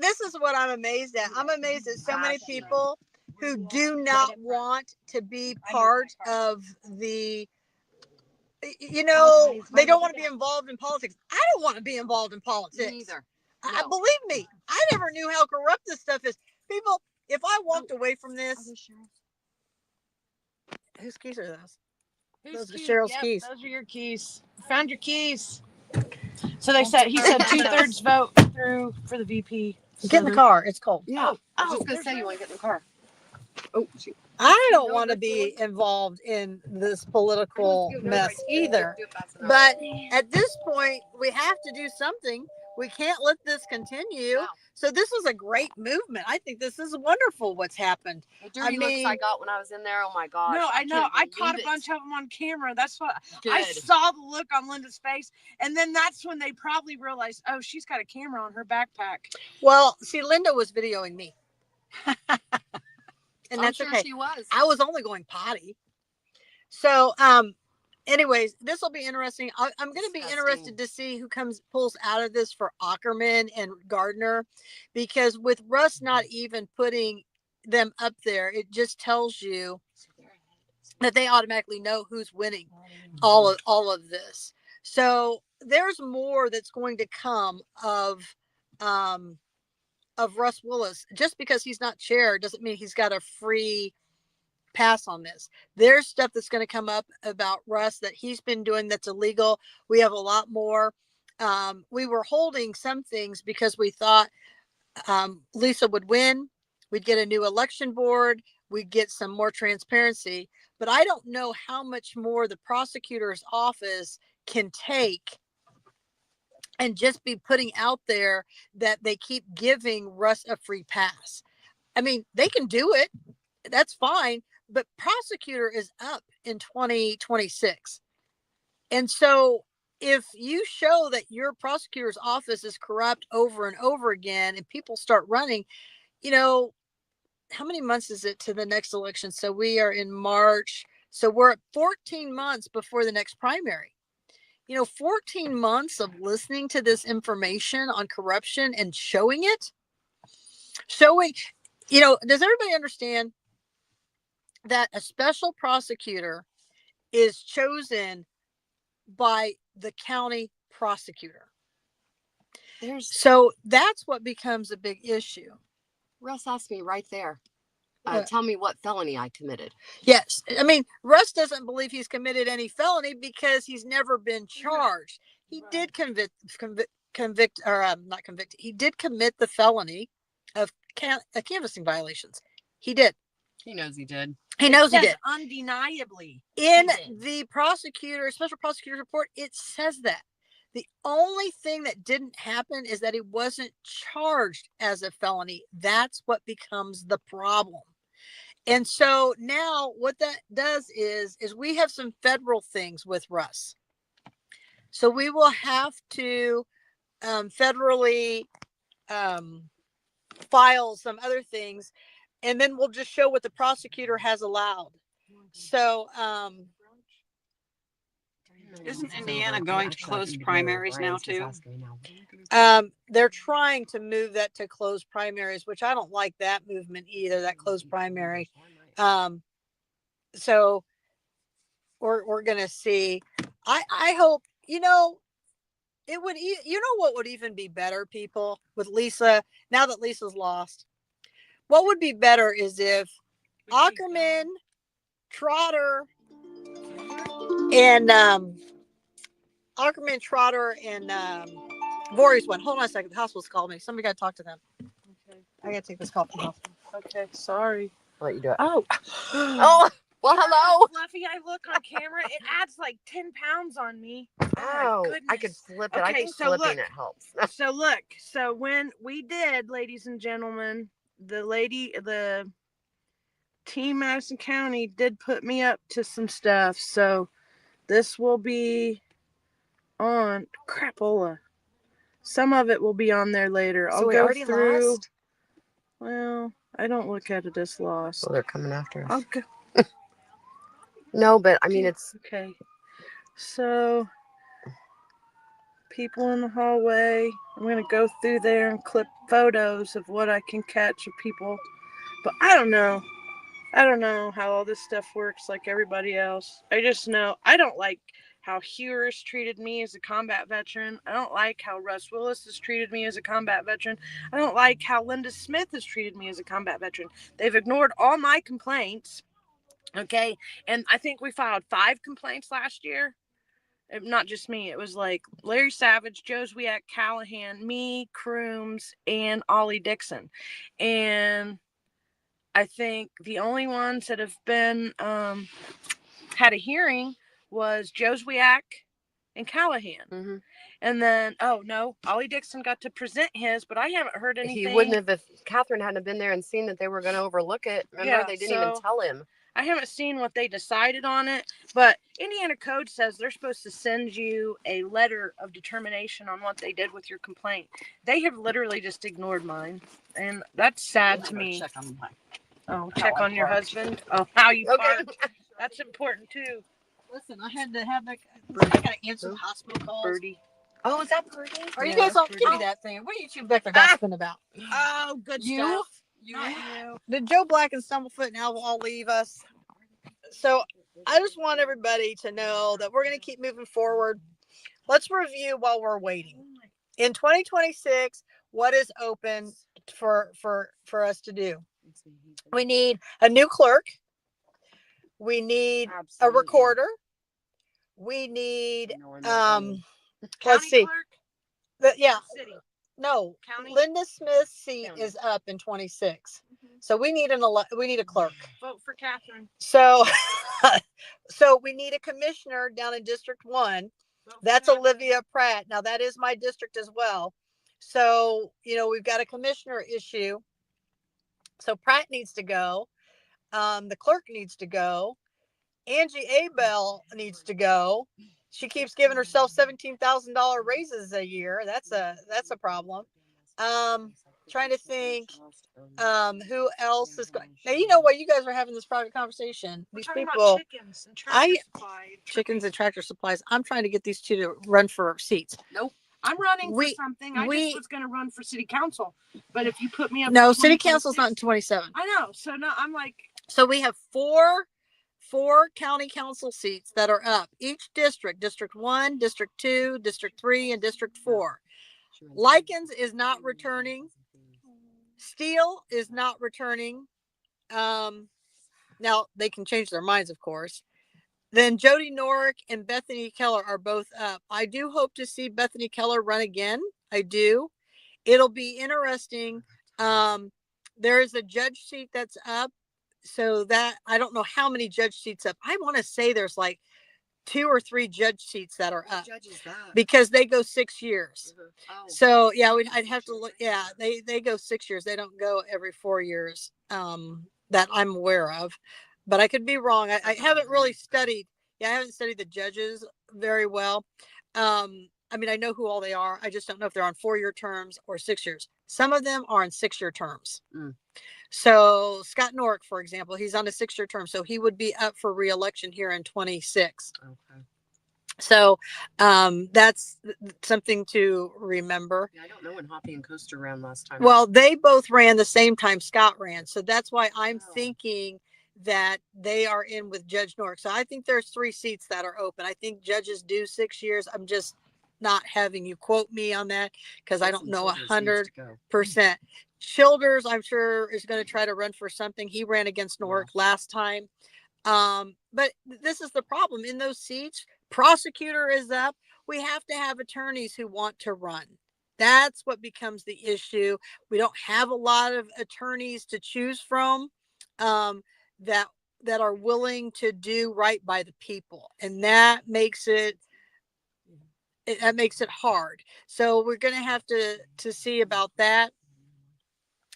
This is what I'm amazed at. I'm amazed at so many people who do not want to be part of the. They don't want to be involved in politics. I don't want to be involved in politics. Me neither. Believe me, I never knew how corrupt this stuff is. People, if I walked away from this, whose keys are those? Those are Cheryl's keys. Those are your keys. Found your keys. So he said 2/3 vote through for the VP. Get in the car. It's cold. Yeah. I was just gonna there's say, you want to get in the car? Oh, shoot. I don't want to be involved in this political mess either. But at this point, we have to do something. We can't let this continue. Wow. So this was a great movement. I think this is wonderful what's happened. The dirty looks I got when I was in there. Oh my gosh. No, I know. I caught a believe bunch of them on camera. That's what Good. I saw the look on Linda's face. And then that's when they probably realized, oh, she's got a camera on her backpack. Well, see, Linda was videoing me. And that's I'm sure okay. she was. I was only going potty. So, anyways, this will be interesting. I'm going to be interested to see who pulls out of this for Ackerman and Gardner, because with Russ not even putting them up there, it just tells you that they automatically know who's winning all of this. So there's more that's going to come of Russ Willis. Just because he's not chair doesn't mean he's got a free pass on this. There's stuff that's going to come up about Russ that he's been doing that's illegal. We have a lot more. We were holding some things because we thought Lisa would win. We'd get a new election board. We'd get some more transparency. But I don't know how much more the prosecutor's office can take and just be putting out there that they keep giving Russ a free pass. I mean, they can do it. That's fine. But prosecutor is up in 2026. And so if you show that your prosecutor's office is corrupt over and over again and people start running, how many months is it to the next election? So we are in March. So we're at 14 months before the next primary. 14 months of listening to this information on corruption and showing, does everybody understand that a special prosecutor is chosen by the county prosecutor? So that's what becomes a big issue. Russ asked me right there. Tell me what felony I committed. Yes. I mean, Russ doesn't believe he's committed any felony because he's never been charged. He did he did commit the felony of canvassing violations. He did. He knows he did. He knows he did. Undeniably. In the special prosecutor's report, it says that. The only thing that didn't happen is that he wasn't charged as a felony. That's what becomes the problem. And so now what that does is we have some federal things with Russ. So we will have to federally file some other things, and then we'll just show what the prosecutor has allowed. So isn't Indiana going to close primaries now too? They're trying to move that to closed primaries, which I don't like that movement either, that closed primary. So we're going to see. I hope, it would, what would even be better, people, with Lisa, now that Lisa's lost? What would be better is if Ackerman, Trotter, and Voorhees went. Hold on a second. The hospital's called me. Somebody got to talk to them. Okay. I got to take this call from the hospital. Okay, sorry. I'll let you do it. Oh. Well, hello. Fluffy, I look on camera. It adds like 10 pounds on me. Oh, I could flip it. I think flipping it helps. So when we did, ladies and gentlemen, the team Madison County did put me up to some stuff. So this will be on crapola. Some of it will be on there later. I'll go through. Lost? Well, I don't look at it as lost. Well, they're coming after us. I'll go. No, but I mean, it's okay. So people in the hallway. I'm going to go through there and clip photos of what I can catch of people. But I don't know how all this stuff works like everybody else. I just know I don't like how Heuer's treated me as a combat veteran. I don't like how Russ Willis has treated me as a combat veteran. I don't like how Linda Smith has treated me as a combat veteran. They've ignored all my complaints. Okay. And I think we filed 5 complaints last year. not just me. It was like Larry Savage, Joe Zwiak, Callahan, me, Crooms, and Ollie Dixon. And I think the only ones that have been had a hearing was Joe Zwiak and Callahan. Mm-hmm. And then, oh no, Ollie Dixon got to present his, but I haven't heard anything. He wouldn't have if Catherine hadn't been there and seen that they were going to overlook it. Remember, they didn't even tell him. I haven't seen what they decided on it, but Indiana Code says they're supposed to send you a letter of determination on what they did with your complaint. They have literally just ignored mine, and that's sad to me. Check on mine. Oh, check on your husband? Oh, how you parked. That's important too. Listen, I had to have that. I got to answer the hospital calls. Birdie. Oh, is that Birdie? Are you guys all give me that thing? What are you two back there gossiping about? Oh, good stuff. You. Did Joe Black and Stumblefoot and Al all leave us? So I just want everybody to know that we're going to keep moving forward. Let's review while we're waiting. In 2026, what is open for us to do? We need a new clerk. We need a recorder. We need let's see. City. No, County? Linda Smith's seat County. is up in 26. So we need we need a clerk. Vote for Catherine. So so we need a commissioner down in District 1. That's Olivia Pratt. Now that is my district as well. So, we've got a commissioner issue. So Pratt needs to go. The clerk needs to go. Angie Abel needs to go. She keeps giving herself $17,000 raises a year. That's a problem. Trying to think who else is going. Now you know why you guys are having this private conversation. These people, chickens and tractor supply. chickens and tractor supplies. I'm trying to get these two to run for seats. Nope. I'm running for something. I just was going to run for city council, but if you put me up, no, city council's not in 27. I know. So no, I'm like. So we have four county council seats that are up. Each district, District 1, District 2, District 3, and District 4. Likens is not returning. Steele is not returning. Now they can change their minds, of course. Then Jody Norick and Bethany Keller are both up. I do hope to see Bethany Keller run again. I do. It'll be interesting. There is a judge seat that's up. So that I don't know how many judge seats up. I want to say there's like 2 or 3 judge seats that are up because they go 6 years. So yeah, I'd have to look. Yeah, they go 6 years. They don't go every 4 years that I'm aware of, but I could be wrong. I haven't really studied. Yeah, I haven't studied the judges very well. I mean, I know who all they are. I just don't know if they're on 4-year terms or 6 years. Some of them are on 6-year terms. So Scott Norick, for example, he's on a 6-year term, so he would be up for re-election here in 26. Okay. So that's something to remember. Yeah, I don't know when Hoppy and Coaster ran last time. Well, they both ran the same time Scott ran, so that's why I'm thinking that they are in with Judge Norick. So I think there's 3 seats that are open. I think judges do 6 years. I'm just not having you quote me on that because I don't know 100%. Childers, I'm sure, is going to try to run for something. He ran against Norick last time. But this is the problem. In those seats, prosecutor is up. We have to have attorneys who want to run. That's what becomes the issue. We don't have a lot of attorneys to choose from that are willing to do right by the people. And that makes it hard. So we're going to have to see about that.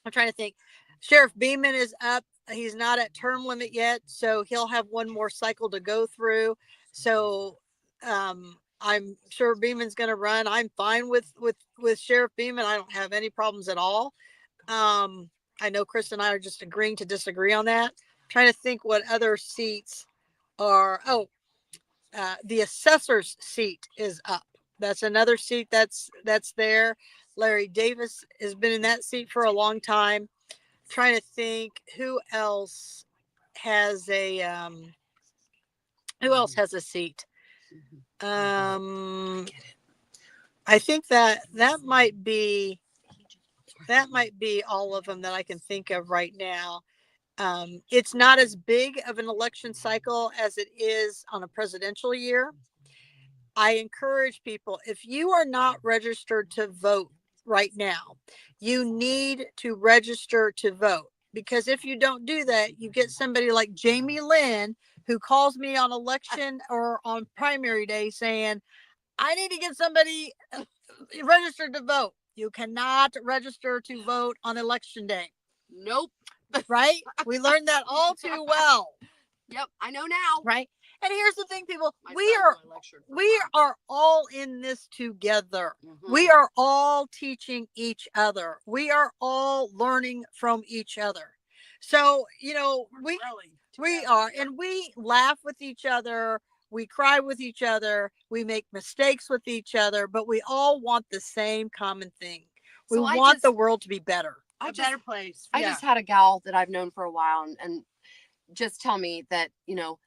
I'm trying to think. Sheriff Beeman is up. He's not at term limit yet, so he'll have one more cycle to go through. So I'm sure Beeman's going to run. I'm fine with Sheriff Beeman. I don't have any problems at all. I know Chris and I are just agreeing to disagree on that. I'm trying to think what other seats are. The assessor's seat is up. That's another seat that's there. Larry Davis has been in that seat for a long time. Trying to think who else has a seat. I think that might be all of them that I can think of right now. It's not as big of an election cycle as it is on a presidential year. I encourage people, if you are not registered to vote right now, you need to register to vote, because if you don't do that, you get somebody like Jamie Lynn who calls me on election or on primary day saying, I need to get somebody registered to vote. You cannot register to vote on election day. Nope. Right? We learned that all too well. Yep, I know now. Right? And here's the thing, people, My we son are only lectured for we fun. are all in this together. Mhm. We are all teaching each other. We are all learning from each other. So, you know, we are, and we laugh with each other. We cry with each other. We make mistakes with each other, but we all want the same common thing. We So I want just- the world to be better. A better place. I just had a gal that I've known for a while and just tell me that, you know,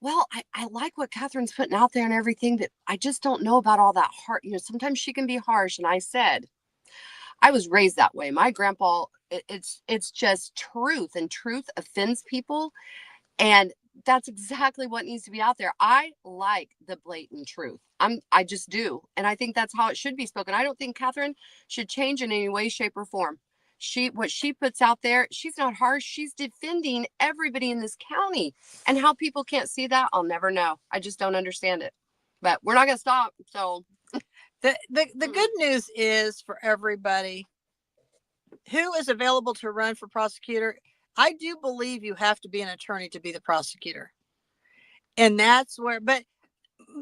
well, I like what Catherine's putting out there and everything, but I just don't know about all that heart. You know, sometimes she can be harsh. And I said, I was raised that way. My grandpa, it's just truth, and truth offends people. And that's exactly what needs to be out there. I like the blatant truth. I just do. And I think that's how it should be spoken. I don't think Catherine should change in any way, shape, or form. What she puts out there, she's not harsh. She's defending everybody in this county. And how people can't see that, I'll never know. I just don't understand it. But we're not going to stop. So The good news is for everybody who is available to run for prosecutor, I do believe you have to be an attorney to be the prosecutor. And that's where, but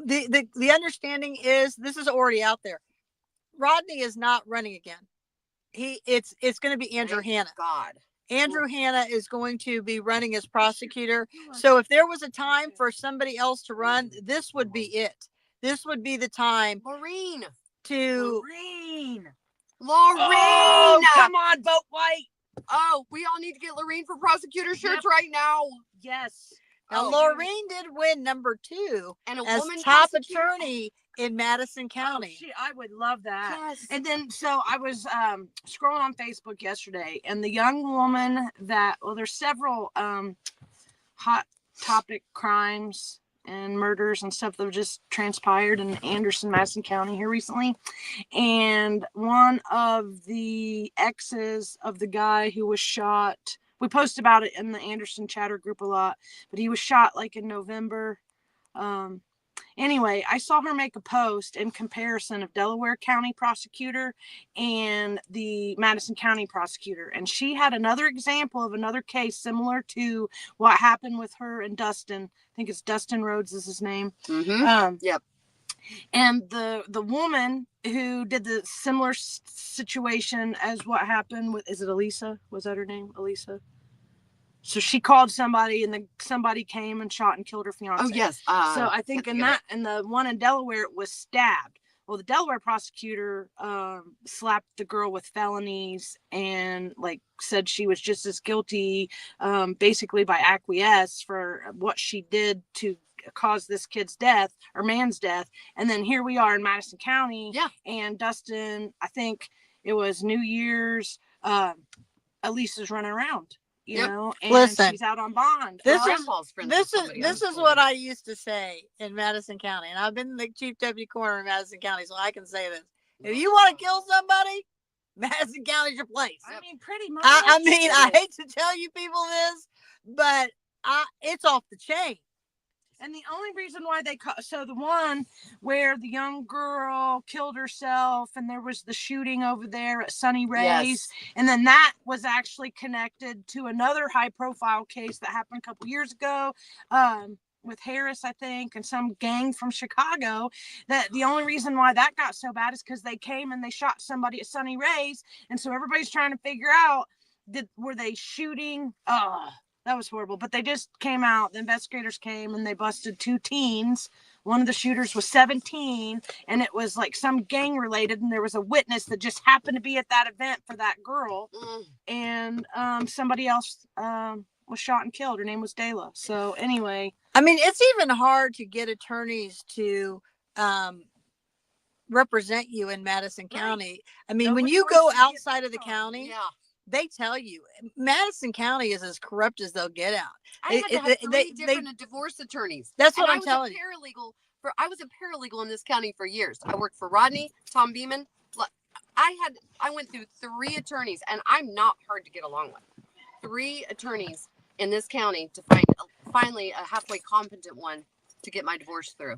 the understanding is this is already out there. Rodney is not running again. It's going to be Andrew Hanna. God. Andrew Hanna is going to be running as prosecutor. So if there was a time for somebody else to run, this would be it. This would be the time Lorene. Lorene. Lorene. Come on, vote white. Oh, we all need to get Lorene for prosecutor shirts right now. Yes. Now, Lorene did win number 2 and a as woman top prosecutor? attorney in Madison County. I would love that. Yes. And then, so I was scrolling on Facebook yesterday, and the young woman that, well, there's several hot topic crimes and murders and stuff that have just transpired in Anderson, Madison County here recently. And one of the exes of the guy who was shot, we post about it in the Anderson chatter group a lot, but he was shot like in November. Anyway, I saw her make a post in comparison of Delaware County prosecutor and the Madison County prosecutor. And she had another example of another case similar to what happened with her and Dustin. I think it's Dustin Rhodes is his name. Mm-hmm. Yep. And the woman who did the similar situation as what happened with, is it Elisa? Was that her name? Elisa? So she called somebody, and somebody came and shot and killed her fiance. Oh yes. So I think in the one in Delaware, it was stabbed. Well, the Delaware prosecutor slapped the girl with felonies and like said she was just as guilty, basically by acquiesce for what she did to cause this kid's death or man's death. And then here we are in Madison County. Yeah. And Dustin, I think it was New Year's. Elisa's running around. You know, and listen, she's out on bond. This is what I used to say in Madison County, and I've been the chief deputy coroner in Madison County, so I can say this: if you want to kill somebody, Madison County's your place. I mean, pretty much. I mean, I hate to tell you people this, but it's off the chain. And the only reason why so the one where the young girl killed herself and there was the shooting over there at Sunny Ray's. Yes. And then that was actually connected to another high profile case that happened a couple years ago with Harris, I think, and some gang from Chicago. That the only reason why that got so bad is because they came and they shot somebody at Sunny Ray's. And so everybody's trying to figure out, were they shooting? That was horrible. But they just came out. The investigators came and they busted 2 teens. One of the shooters was 17, and it was like some gang related. And there was a witness that just happened to be at that event for that girl. And somebody else was shot and killed. Her name was Dela. So anyway, I mean, it's even hard to get attorneys to represent you in Madison County. I mean, when you go outside of the county, they tell you Madison County is as corrupt as they'll get out. I had to have 3 different divorce attorneys. That's what I'm telling you. I was a paralegal I was a paralegal in this county for years. I worked for Rodney, Tom Beeman. I went through 3 attorneys, and I'm not hard to get along with. 3 attorneys in this county to find finally a halfway competent one to get my divorce through.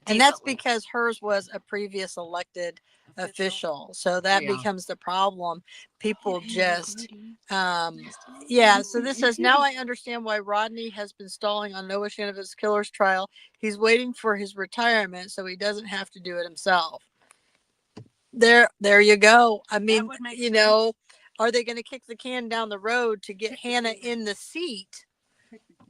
And that's decently. because hers was a previous elected official. So that Yeah. becomes the problem. People just, yeah. So this says, now I understand why Rodney has been stalling on Noah Shanova's killer's trial. He's waiting for his retirement so he doesn't have to do it himself. There you go. I mean, you know, are they going to kick the can down the road to get Hannah in the seat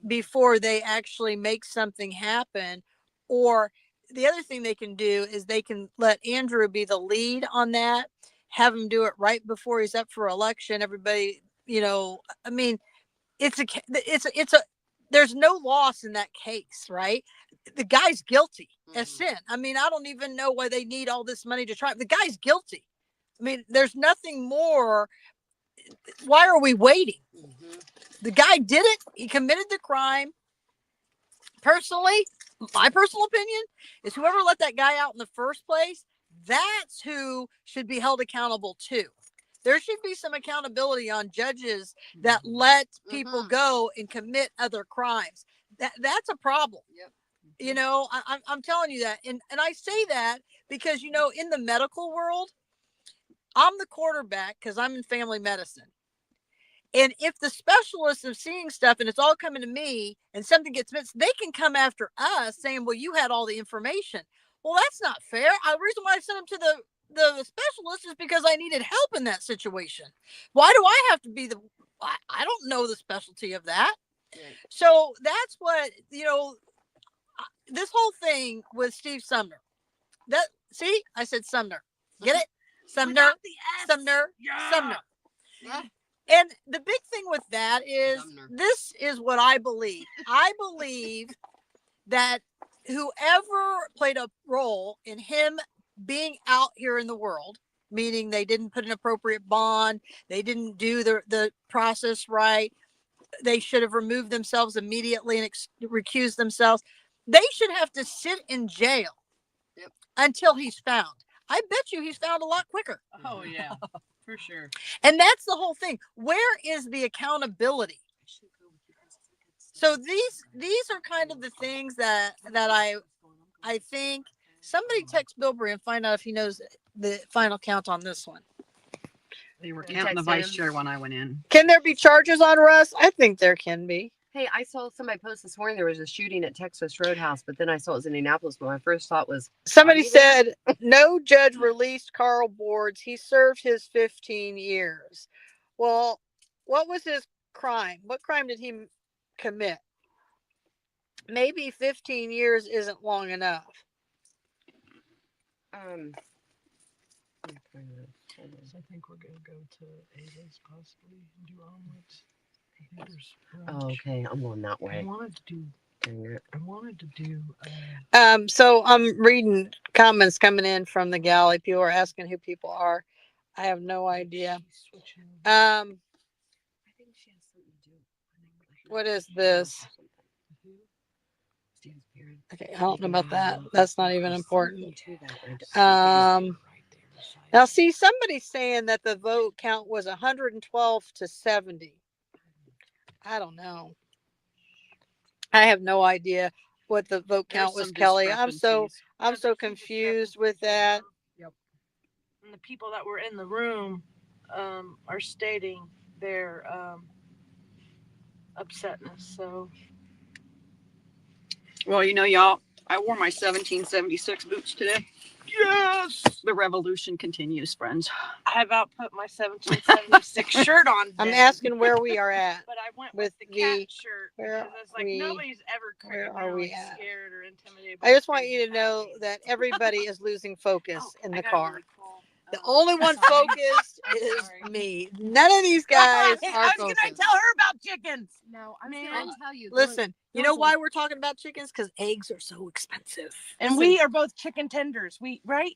before they actually make something happen? Or the other thing they can do is they can let Andrew be the lead on that, have him do it right before he's up for election. Everybody, you know, I mean, it's a there's no loss in that case, right? The guy's guilty as sin. I mean, I don't even know why they need all this money to try. The guy's guilty. I mean, there's nothing more. Why are we waiting? The guy did it. He committed the crime. Personally, my personal opinion is whoever let that guy out in the first place, that's who should be held accountable too. There should be some accountability on judges that let people go and commit other crimes. That's a problem. Yep. You know, I'm telling you that. And I say that because, you know, in the medical world, I'm the quarterback because I'm in family medicine. And if the specialists are seeing stuff and it's all coming to me and something gets missed, they can come after us saying, well, you had all the information. Well, that's not fair. The reason why I sent them to the specialist is because I needed help in that situation. Why do I have to be I don't know the specialty of that. Right. So that's what, you know, this whole thing with Steve Sumner. See, I said Sumner. Get it? Sumner. Sumner. Yeah. Sumner. And the big thing with that is this is what I believe. I believe that whoever played a role in him being out here in the world, meaning they didn't put an appropriate bond, they didn't do the process right, they should have removed themselves immediately and recused themselves. They should have to sit in jail until he's found. I bet you he's found a lot quicker. Oh, yeah. For sure. And that's the whole thing. Where is the accountability? So these are kind of the things that I think. Somebody text Bilberry and find out if he knows the final count on this one. They were counting the vice chair when I went in. Can there be charges on Russ? I think there can be. Hey, I saw somebody post this morning there was a shooting at Texas Roadhouse, but then I saw it was in Indianapolis. But my first thought was somebody said no judge released Carl Boards. He served his 15 years. Well, what was his crime? What crime did he commit? Maybe 15 years isn't long enough. I think we're gonna go to Ava's possibly and do omelets. Oh, okay, I'm going that way. I wanted to do. So I'm reading comments coming in from the galley. People are asking who people are. I have no idea. What is this? Okay, I don't know about that. That's not even important. Now, see, somebody's saying that the vote count was 112 to 70. I don't know. I have no idea what the vote count was, Kelly. I'm so confused with that. Yep. And the people that were in the room are stating their upsetness. So, well, you know, y'all, I wore my 1776 boots today. Yes, the revolution continues, friends. I about put my 1776 shirt on today. I'm asking where we are at. But I went with the cat shirt because I was like, nobody's ever where are we at? Scared or intimidated. I just want you to know that everybody is losing focus in the car. The only one focused is me. None of these guys are focused. I was going to tell her about chickens. No, I'm going to tell you. Listen, you know why we're talking about chickens? Because eggs are so expensive. And we are both chicken tenders. Right?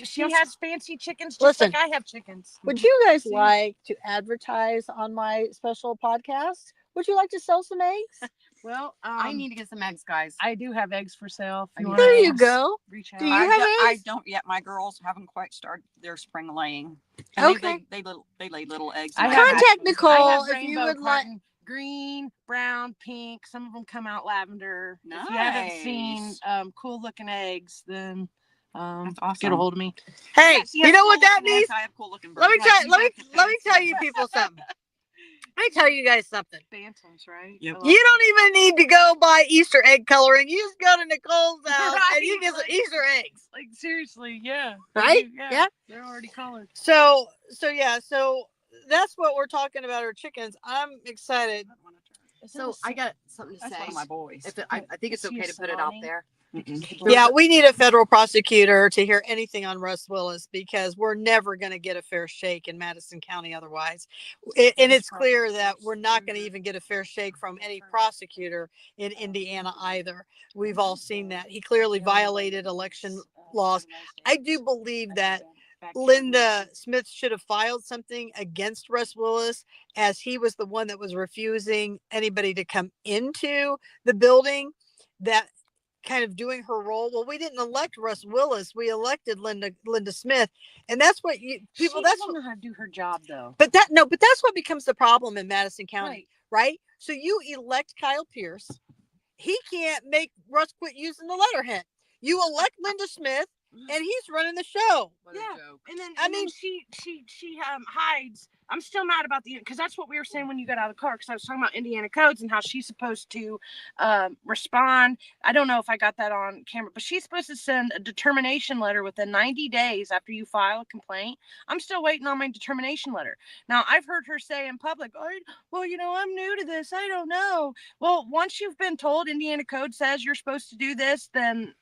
She has fancy chickens just like I have chickens. Would you guys like to advertise on my special podcast? Would you like to sell some eggs? Well, I need to get some eggs, guys. I do have eggs for sale. If you want There you eggs, go. reach out. Do you have I eggs? don't yet. My girls haven't quite started their spring laying. Okay. They lay little eggs. I in have- my Contact hatches. Nicole I have if you rainbow would like. carton, green, brown, pink. Some of them come out lavender. If you haven't seen Nice. cool looking eggs, then That's awesome. get a hold of me. Hey, Yes, you know what that means? I have cool looking birds. Let me Like tell you let me back at let me Madison. tell you people something. Let me tell you guys something. Bantams, right? Yep. I love You don't even need to go buy Easter egg coloring. You just go to Nicole's house and you Right, get some right. Easter eggs. Like seriously, yeah. they Right? do, Yeah. They're already colored. So that's what we're talking about, our chickens. I'm excited. So I got something to That's say. one of my boys. If I think it's Is he okay a to put it out salami? there. Yeah, we need a federal prosecutor to hear anything on Russ Willis because we're never going to get a fair shake in Madison County otherwise. And it's clear that we're not going to even get a fair shake from any prosecutor in Indiana either. We've all seen that. He clearly violated election laws. I do believe that Linda Smith should have filed something against Russ Willis, as he was the one that was refusing anybody to come into the building, that kind of doing her role. Well, we didn't elect Russ Willis. We elected Linda Smith. And that's what you people, She that's doesn't what, know how to do her job though. but that's what becomes the problem in Madison County, right? So you elect Kyle Pierce. He can't make Russ quit using the letterhead. You elect Linda Smith and he's running the show. And then she hides. I'm still mad about because that's what we were saying when you got out of the car, because I was talking about Indiana codes and how she's supposed to respond. I don't know if I got that on camera, but she's supposed to send a determination letter within 90 days after you file a complaint. I'm still waiting on my determination letter. Now, I've heard her say in public, well, I'm new to this. I don't know. Well, once you've been told Indiana code says you're supposed to do this, then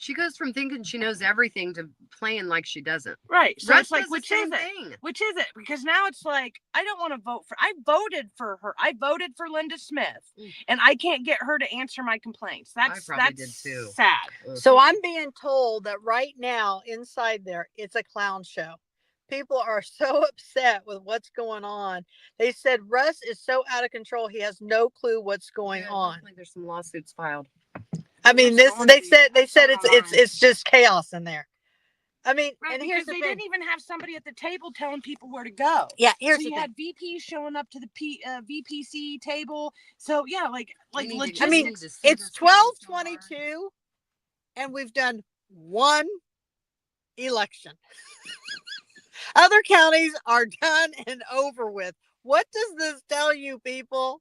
She goes from thinking she knows everything to playing like she doesn't. right. So Russ it's like, does the which is same it? thing. Which is it? Because now it's like, I don't want to vote for, I voted for her. I voted for Linda Smith and I can't get her to answer my complaints. That's did too. sad. So I'm being told that right now inside there, it's a clown show. People are so upset with what's going on. They said Russ is so out of control. He has no clue what's going on. Definitely there's some lawsuits filed. I mean, they said it's just chaos in there. I mean, Right, and because here's the they thing. didn't even have somebody at the table telling people where to go. Yeah, here's so the you thing. had VPs showing up to the VPC table. So yeah, like logistics. I mean, it's 12/22, and we've done one election. Other counties are done and over with. What does this tell you, people?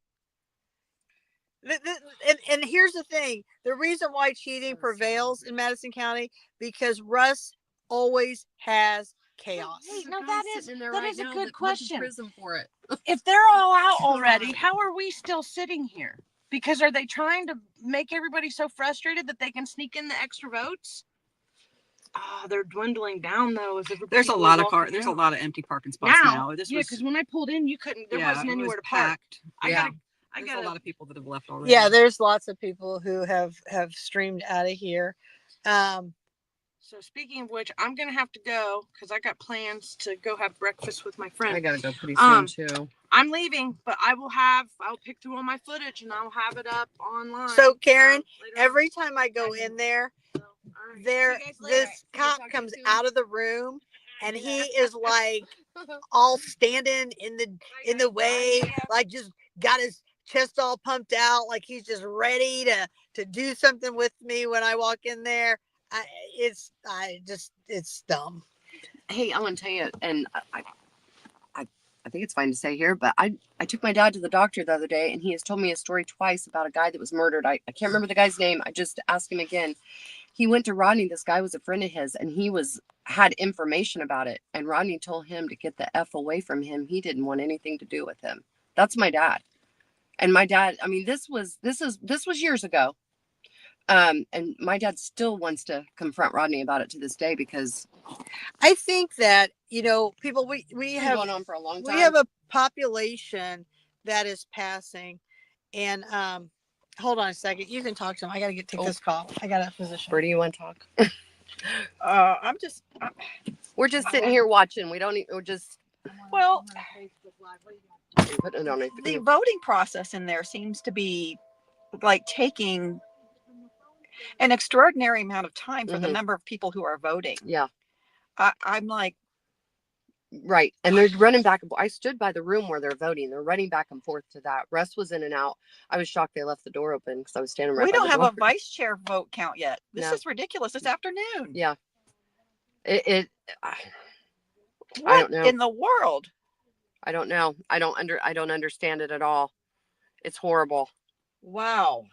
And here's the thing. The reason why cheating prevails in Madison County, because Russ always has chaos. Hey, no, that is a good question. Prison for it. If they're all out already, how are we still sitting here? Because are they trying to make everybody so frustrated that they can sneak in the extra votes? They're dwindling down though. There's a lot of There's a lot of empty parking spots now. Because when I pulled in, you couldn't. There wasn't anywhere to park. I got a lot of people that have left already. Yeah, there's lots of people who have streamed out of here. So speaking of which, I'm gonna have to go because I got plans to go have breakfast with my friend. I gotta go pretty soon too. I'm leaving, but I'll pick through all my footage and I'll have it up online. So Karen, every time I go in there, this cop comes out of the room and he is like all standing in the way, like just got his chest all pumped out, like he's just ready to do something with me when I walk in there. It's dumb. Hey, I want to tell you, and I think it's fine to say here, but I took my dad to the doctor the other day, and he has told me a story twice about a guy that was murdered. I can't remember the guy's name. I just asked him again. He went to Rodney. This guy was a friend of his, and he had information about it. And Rodney told him to get the F away from him. He didn't want anything to do with him. That's my dad. And my dad, I mean, this was years ago. And my dad still wants to confront Rodney about it to this day, because I think that, people, we have going on for a long time. We have a population that is passing, and hold on a second. You can talk to him. I got to take this call. I got a physician. Where do you want to talk? We're just sitting here watching. We don't. We're just. Well, and putting it on a, The voting process in there seems to be like taking an extraordinary amount of time for the number of people who are voting. Yeah. I'm like, right. And they're running back. I stood by the room where they're voting. They're running back and forth to that. Russ was in and out. I was shocked they left the door open because I was standing right we by don't the have door. a vice chair vote count yet. This No. is ridiculous. This afternoon. Yeah. I What don't know. in the world? I don't know. I don't understand it at all. It's horrible. Wow.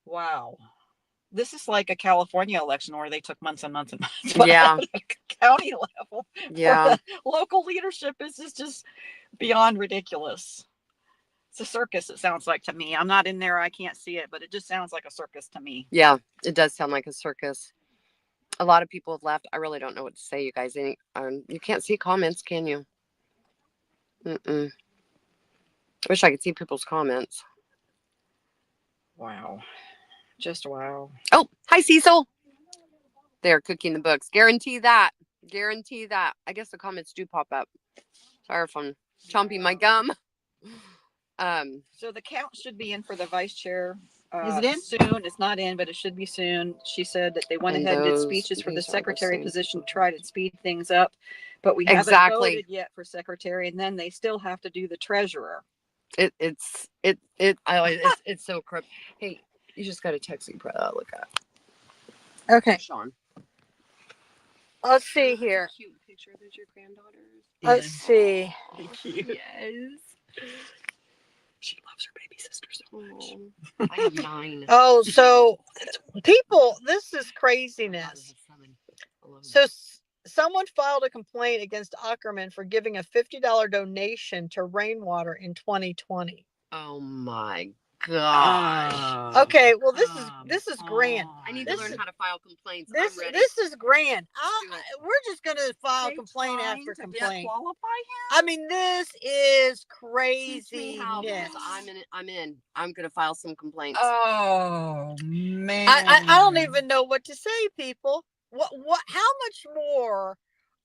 Wow. This is like a California election where they took months and months and months. But Yeah. at a county level. Yeah. The local leadership is just beyond ridiculous. It's a circus, it sounds like to me. I'm not in there. I can't see it, but it just sounds like a circus to me. Yeah. It does sound like a circus. A lot of people have left. I really don't know what to say, you guys. You can't see comments, can you? Wish I could see people's comments. Wow. Just wow. Oh, hi, Cecil. They're cooking the books. Guarantee that. Guarantee that. I guess the comments do pop up. Sorry if I'm chomping my gum. So the count should be in for the vice chair. Is it in? Soon. It's not in, but it should be soon. She said that they went ahead and did speeches for the secretary position to try to speed things up, but we haven't voted yet for secretary, and then they still have to do the treasurer. It's so corrupt. Hey, you just got to text me, look at. Okay. Sean. Let's see here. Cute picture. There's your granddaughters. Let's see. Yes. She loves her baby sister so much. I have 9. Oh, so people, this is craziness. So someone filed a complaint against Ackerman for giving a $50 donation to Rainwater in 2020. Oh my gosh. Okay, well this is grand. I need to learn how to file complaints. This I'm ready. this is grand. We're just gonna file complaint after complaint. I mean, this is crazy. I'm in. I'm gonna file some complaints. Oh man. I don't even know what to say, people. How much more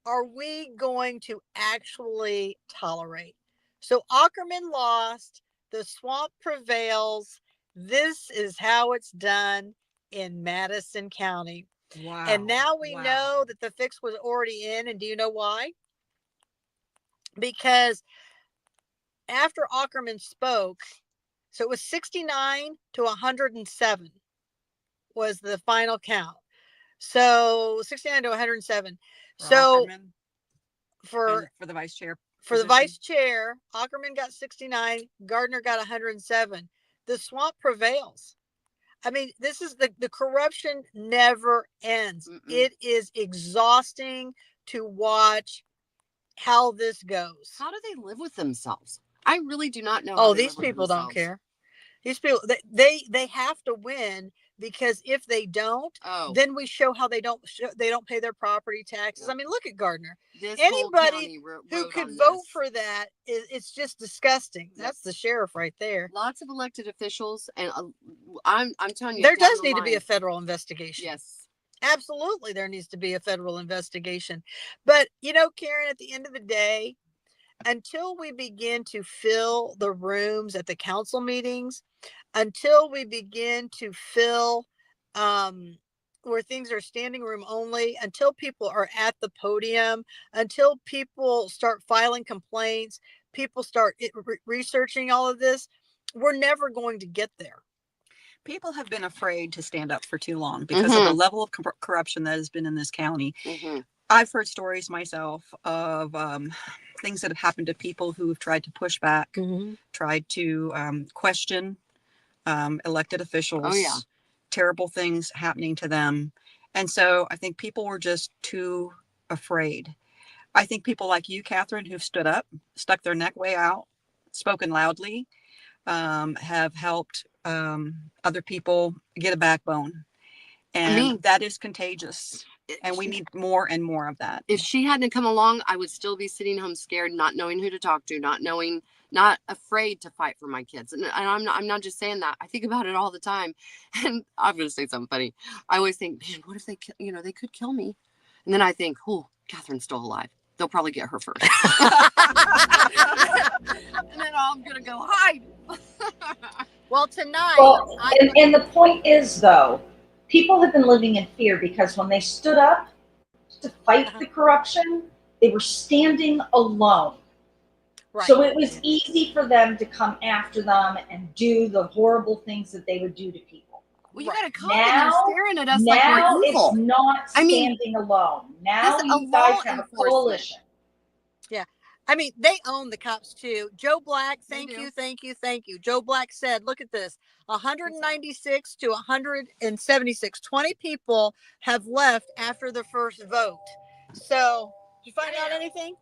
are we going to actually tolerate? So Ackerman lost, the swamp prevails. This is how it's done in Madison County. Wow. And now we know that the fix was already in. And do you know why? Because after Ackerman spoke, so it was 69 to 107 was the final count. So 69 to 107. So Ackerman, for the vice chair. For the vice chair, Ackerman got 69, Gardner got 107. The swamp prevails. I mean, this is the corruption never ends. It is exhausting to watch how this goes. How do they live with themselves? I really do not know. Oh, these people don't care. These people, they have to win, because if they don't, then we show how they don't pay their property taxes. I mean, look at Gardner. Anybody who could vote for that, it's just disgusting. That's the sheriff right there. Lots of elected officials, and I'm telling you, there does need to be a federal investigation. Yes, absolutely, there needs to be a federal investigation. But Karen, at the end of the day, until we begin to fill the rooms at the council meetings, until we begin to fill where things are standing room only, until people are at the podium, until people start filing complaints, people start researching all of this, we're never going to get there. People have been afraid to stand up for too long because of the level of corruption that has been in this county. I've heard stories myself of things that have happened to people who have tried to push back, tried to question elected officials. Oh, yeah. Terrible things happening to them. And so I think people were just too afraid. I think people like you, Catherine, who've stood up, stuck their neck way out, spoken loudly, have helped other people get a backbone. And that is contagious. And we need more and more of that. If she hadn't come along, I would still be sitting home scared, not knowing who to talk to, not afraid to fight for my kids. And I'm not just saying that. I think about it all the time. And I'm going to say something funny. I always think, man, what if they could kill me? And then I think, oh, Catherine's still alive. they'll probably get her first. And then I'm going to go hide. Well, tonight. Well, and the point is, though, people have been living in fear because when they stood up to fight the corruption, they were standing alone. Right. So it was easy for them to come after them and do the horrible things that they would do to people. Well, you got to come and staring at us like Now we're evil. it's not I mean, standing alone. Now this you guys law have a enforcement. coalition. Yeah. I mean, they own the cops too. Joe Black, thank do. you. Joe Black said, look at this, 196 to 176, 20 people have left after the first vote. So, did you find out anything?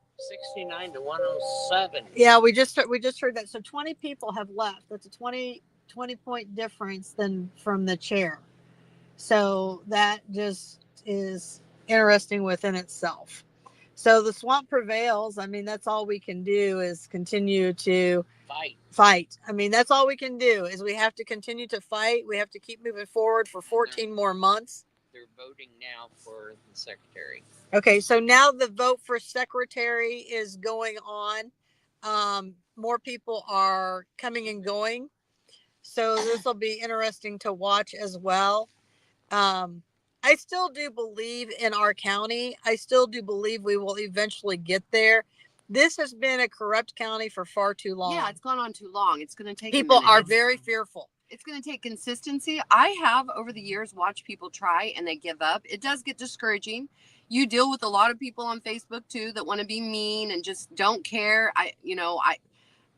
69 to 107. Yeah, we just heard that. So 20 people have left. That's a 20 point difference than from the chair. So that just is interesting within itself. So the swamp prevails. I mean, that's all we can do is continue to fight. I mean, that's all we can do is we have to continue to fight. We have to keep moving forward for 14 more months. They're voting now for the secretary. Okay, so now the vote for secretary is going on. More people are coming and going. So this will be interesting to watch as well. I still do believe in our county. I still do believe we will eventually get there. This has been a corrupt county for far too long. Yeah, it's gone on too long. It's going to take people are very fearful. It's going to take consistency. I have over the years watched people try and they give up. It does get discouraging. You deal with a lot of people on Facebook too that want to be mean and just don't care.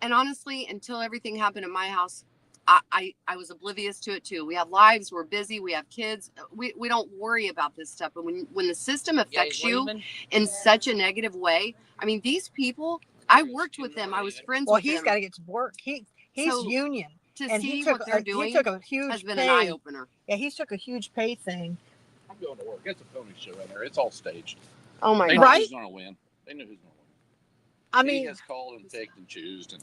And honestly, until everything happened in my house, I was oblivious to it too. We have lives, we're busy, we have kids. We don't worry about this stuff. But when the system affects you in such a negative way, I mean, these people, I worked with them. I was friends with them. Well, he's got to get to work. He's union. To see what they're doing has been an eye opener. Yeah, he took a huge pay thing. I'm going to work. It's a pony show in there. It's all staged. Oh my God! God! They know who's going to win. They know who's going to win. I mean, he has called and picked and chosen.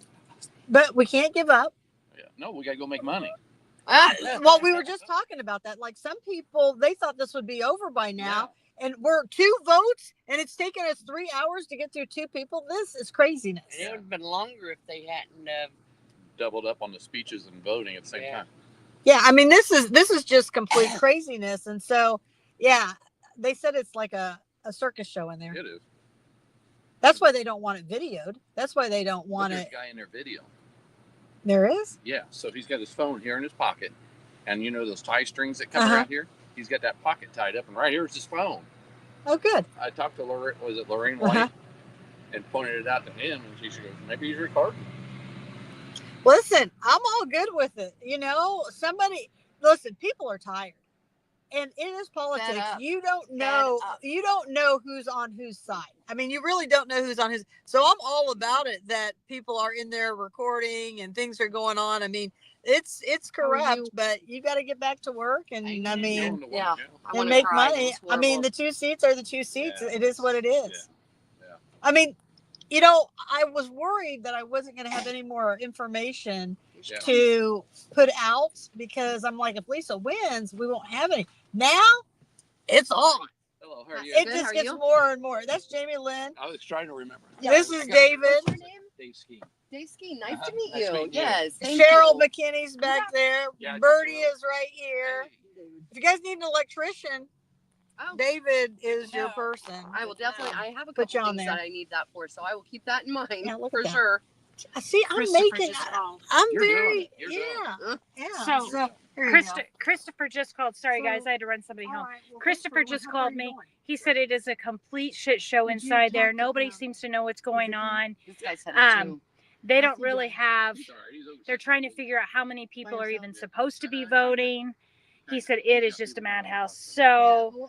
But we can't give up. Yeah, no, we got to go make money. Well, we were just talking about that. Like some people, they thought this would be over by now, and we're 2 votes, and it's taken us 3 hours to get through 2 people. This is craziness. It would have been longer if they hadn't doubled up on the speeches and voting at the same time. Yeah, I mean, this is just complete craziness, and so yeah, they said it's like a circus show in there. It is. That's why they don't want it videoed. That's why they don't want There's it. a guy in their video. There is? Yeah, so he's got his phone here in his pocket, and you know those tie strings that come around here? He's got that pocket tied up, and right here is his phone. Oh, good. I talked to Lorraine White and pointed it out to him, and she goes, maybe he's recording. Listen, I'm all good with it. Listen, people are tired. And it is politics. You don't know who's on whose side. I mean, you really don't know who's on whose. So I'm all about it that people are in there recording and things are going on. I mean, it's corrupt, but you got to get back to work and and make money. I mean, the 2 seats are the 2 seats. It is what it is. Yeah. I mean, I was worried that I wasn't going to have any more information to put out because I'm like, if Lisa wins, we won't have any. Now it's on. Hello, how are you? It just gets more and more. That's Jamie Lynn. I was trying to remember. This is David. What's your name? Dave Ski. Dave Ski, nice to meet Nice to you. meet you. Yes. Cheryl McKinney's back there. Yeah, Birdie is right here. If you guys need an electrician, David is your person. I will definitely. I have a Put couple you on things there. that I need that for, so I will keep that in mind look for at that. sure. See, I'm making. I'm very. So here you go. Christopher just called. Sorry, guys, I had to run somebody home. Christopher just called me. He said it is a complete shit show inside there. Nobody seems to know what's going on. This guy said it too. They don't really have. They're trying to figure out how many people are even supposed to be voting. He said it is just a madhouse. So,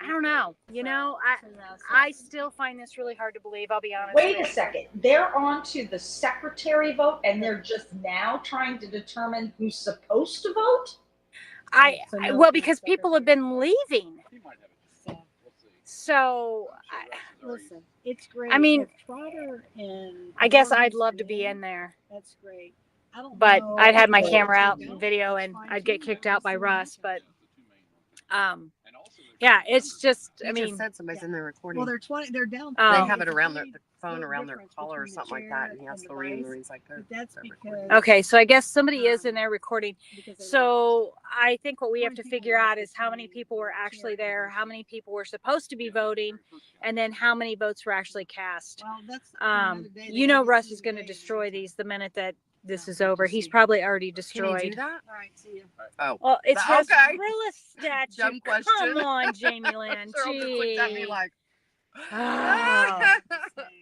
I don't know. I still find this really hard to believe. I'll be honest. Wait a second. They're on to the secretary vote, and they're just now trying to determine who's supposed to vote? Well, because people have been leaving. So, Listen, it's great. I mean, Trotter and I guess I'd love to be in there. That's great. But I'd had my camera out and video, and I'd get kicked out by Russ. But Yeah, it's just, You I just mean, said somebody's in there recording. Well, they're down. They um, have it around the phone around their collar or something like that, and he has to read, and he's like, That's because okay, so I guess somebody is in there recording. So I think what we have to figure out is how many people were actually there, how many people were supposed to be voting, and then how many votes were actually cast. well, that's You know, Russ is going to destroy these the minute that this is over. He's probably already can he destroyed. do that? All right, see you. Oh, Well, it's Okay. Rosarilla statute. Dumb question. Come on, Jamie Lynn. Cheryl just looked at me Gee. like, Oh,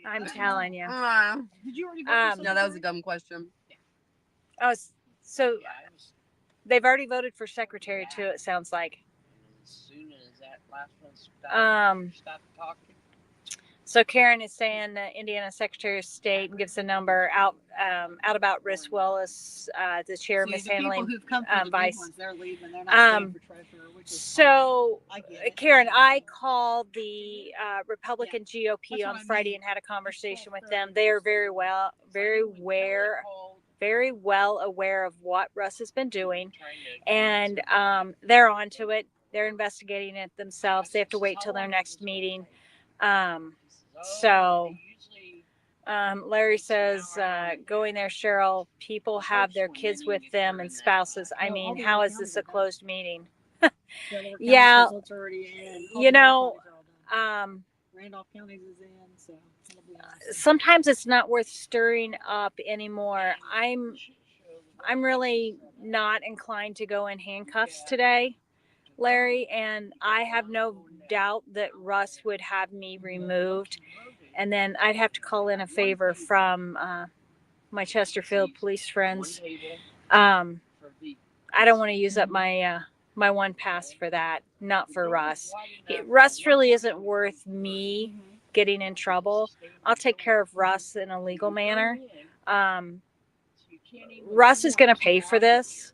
I'm telling you. Did you already vote for no, that was a dumb question. Oh, so they've already voted for secretary too, it sounds like. As soon as that last one stopped talking. So Karen is saying that Indiana Secretary of State and gives the number out about Riss Willis, the chair See, mishandling the people who've come for the big Vice. ones, they're leaving. They're not staying for treasurer, which is So fine. I get it. Karen, I called the Republican GOP That's on what I Friday mean. and had a conversation with them. They are very well aware of what Russ has been doing, and they're onto it. They're investigating it themselves. They have to wait till their next meeting. Larry says, going there, Cheryl, people have their kids with them and spouses. I mean, how is this a closed meeting? Yeah, you know, Randolph County is in, so sometimes it's not worth stirring up anymore. I'm really not inclined to go in handcuffs today, Larry, and I have no doubt that Russ would have me removed, and then I'd have to call in a favor from my Chesterfield police friends. I don't want to use up my my one pass for that, not for Russ. Russ really isn't worth me getting in trouble. I'll take care of Russ in a legal manner. Russ is going to pay for this,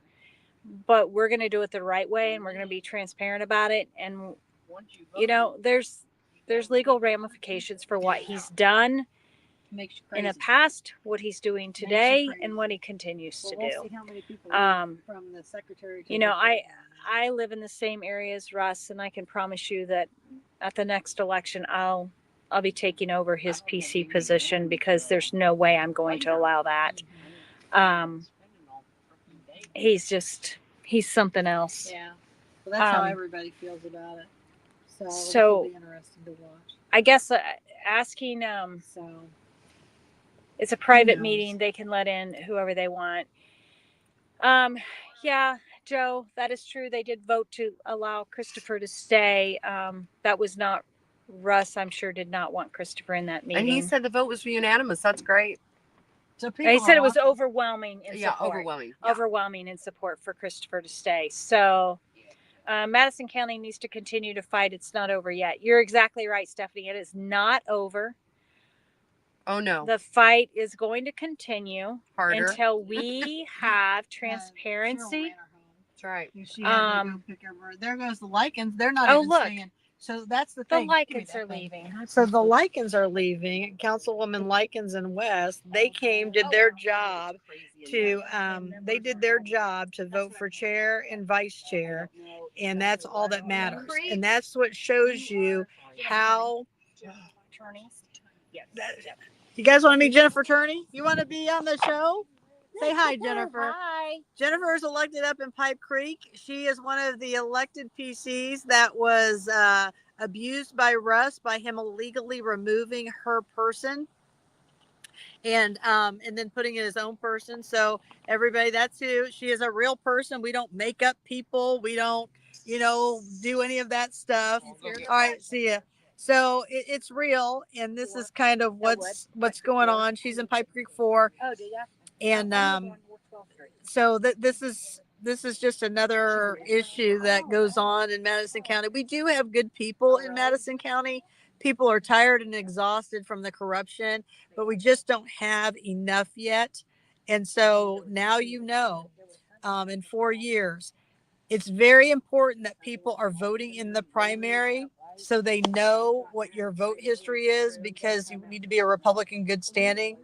but we're going to do it the right way, and we're going to be transparent about it. And you know, there's legal ramifications for what he's done in the past, what he's doing today, and what he continues to do. from the secretary. You know, I live in the same area as Russ, and I can promise you that at the next election, I'll be taking over his PC position, because there's no way I'm going to allow that. He's something else. Yeah, well, that's how everybody feels about it. So it'll be interesting to watch. I guess asking, it's a private meeting. They can let in whoever they want. Yeah, Joe, that is true. They did vote to allow Christopher to stay. That was not Russ. I'm sure did not want Christopher in that meeting. And he said the vote was unanimous. That's great. So he said it was overwhelming in support. Overwhelming. Yeah. Overwhelming in support for Christopher to stay. So Madison County needs to continue to fight. It's not over yet. You're exactly right, Stephanie. It is not over. Oh no. The fight is going to continue Harder. until we have transparency. That's right. She had to go pick her. There goes the lichens. They're not even staying. So that's the thing. The lichens are leaving. So the lichens are leaving. Councilwoman Likens and West, they did their job to vote for chair and vice chair, and that's all that matters. And that's what shows you how. You guys want to meet Jennifer Turney? You want to be on the show? Say hi, Jennifer. Hi. Jennifer is elected up in Pipe Creek. She is one of the elected PCs that was abused by Russ by him illegally removing her person and then putting in his own person. So everybody, that's who she is. A real person. We don't make up people. We don't, do any of that stuff. All right, see ya. So it's real, and this is kind of what's going on. She's in Pipe Creek 4. Oh, did ya? And so this is just another issue that goes on in Madison County. We do have good people in Madison County. People are tired and exhausted from the corruption, but we just don't have enough yet. And so now in 4 years, it's very important that people are voting in the primary so they know what your vote history is, because you need to be a Republican good standing.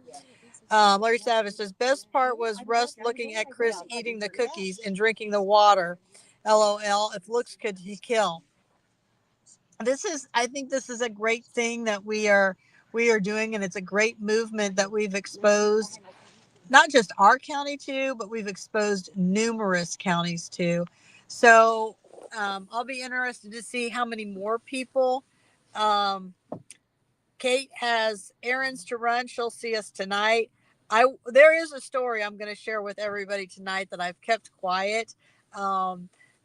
Larry Savage says, best part was Russ looking at Chris eating the cookies and drinking the water. LOL. If looks could he kill. I think this is a great thing that we are doing, and it's a great movement that we've exposed not just our county to, but we've exposed numerous counties to. So I'll be interested to see how many more people. Kate has errands to run. She'll see us tonight. There is a story I'm going to share with everybody tonight that I've kept quiet.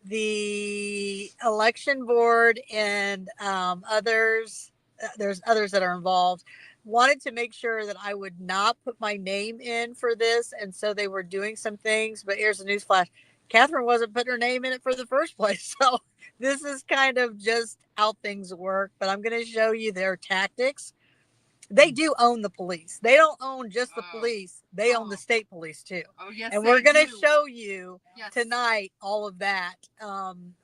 The election board and others, there's others that are involved, wanted to make sure that I would not put my name in for this, and so they were doing some things. But here's a newsflash: Catherine wasn't putting her name in it for the first place. So this is kind of just how things work. But I'm going to show you their tactics. They do own the police. They don't own just the police. They own the state police too. Oh yes, and we're going to do. show you Yes. tonight all of that,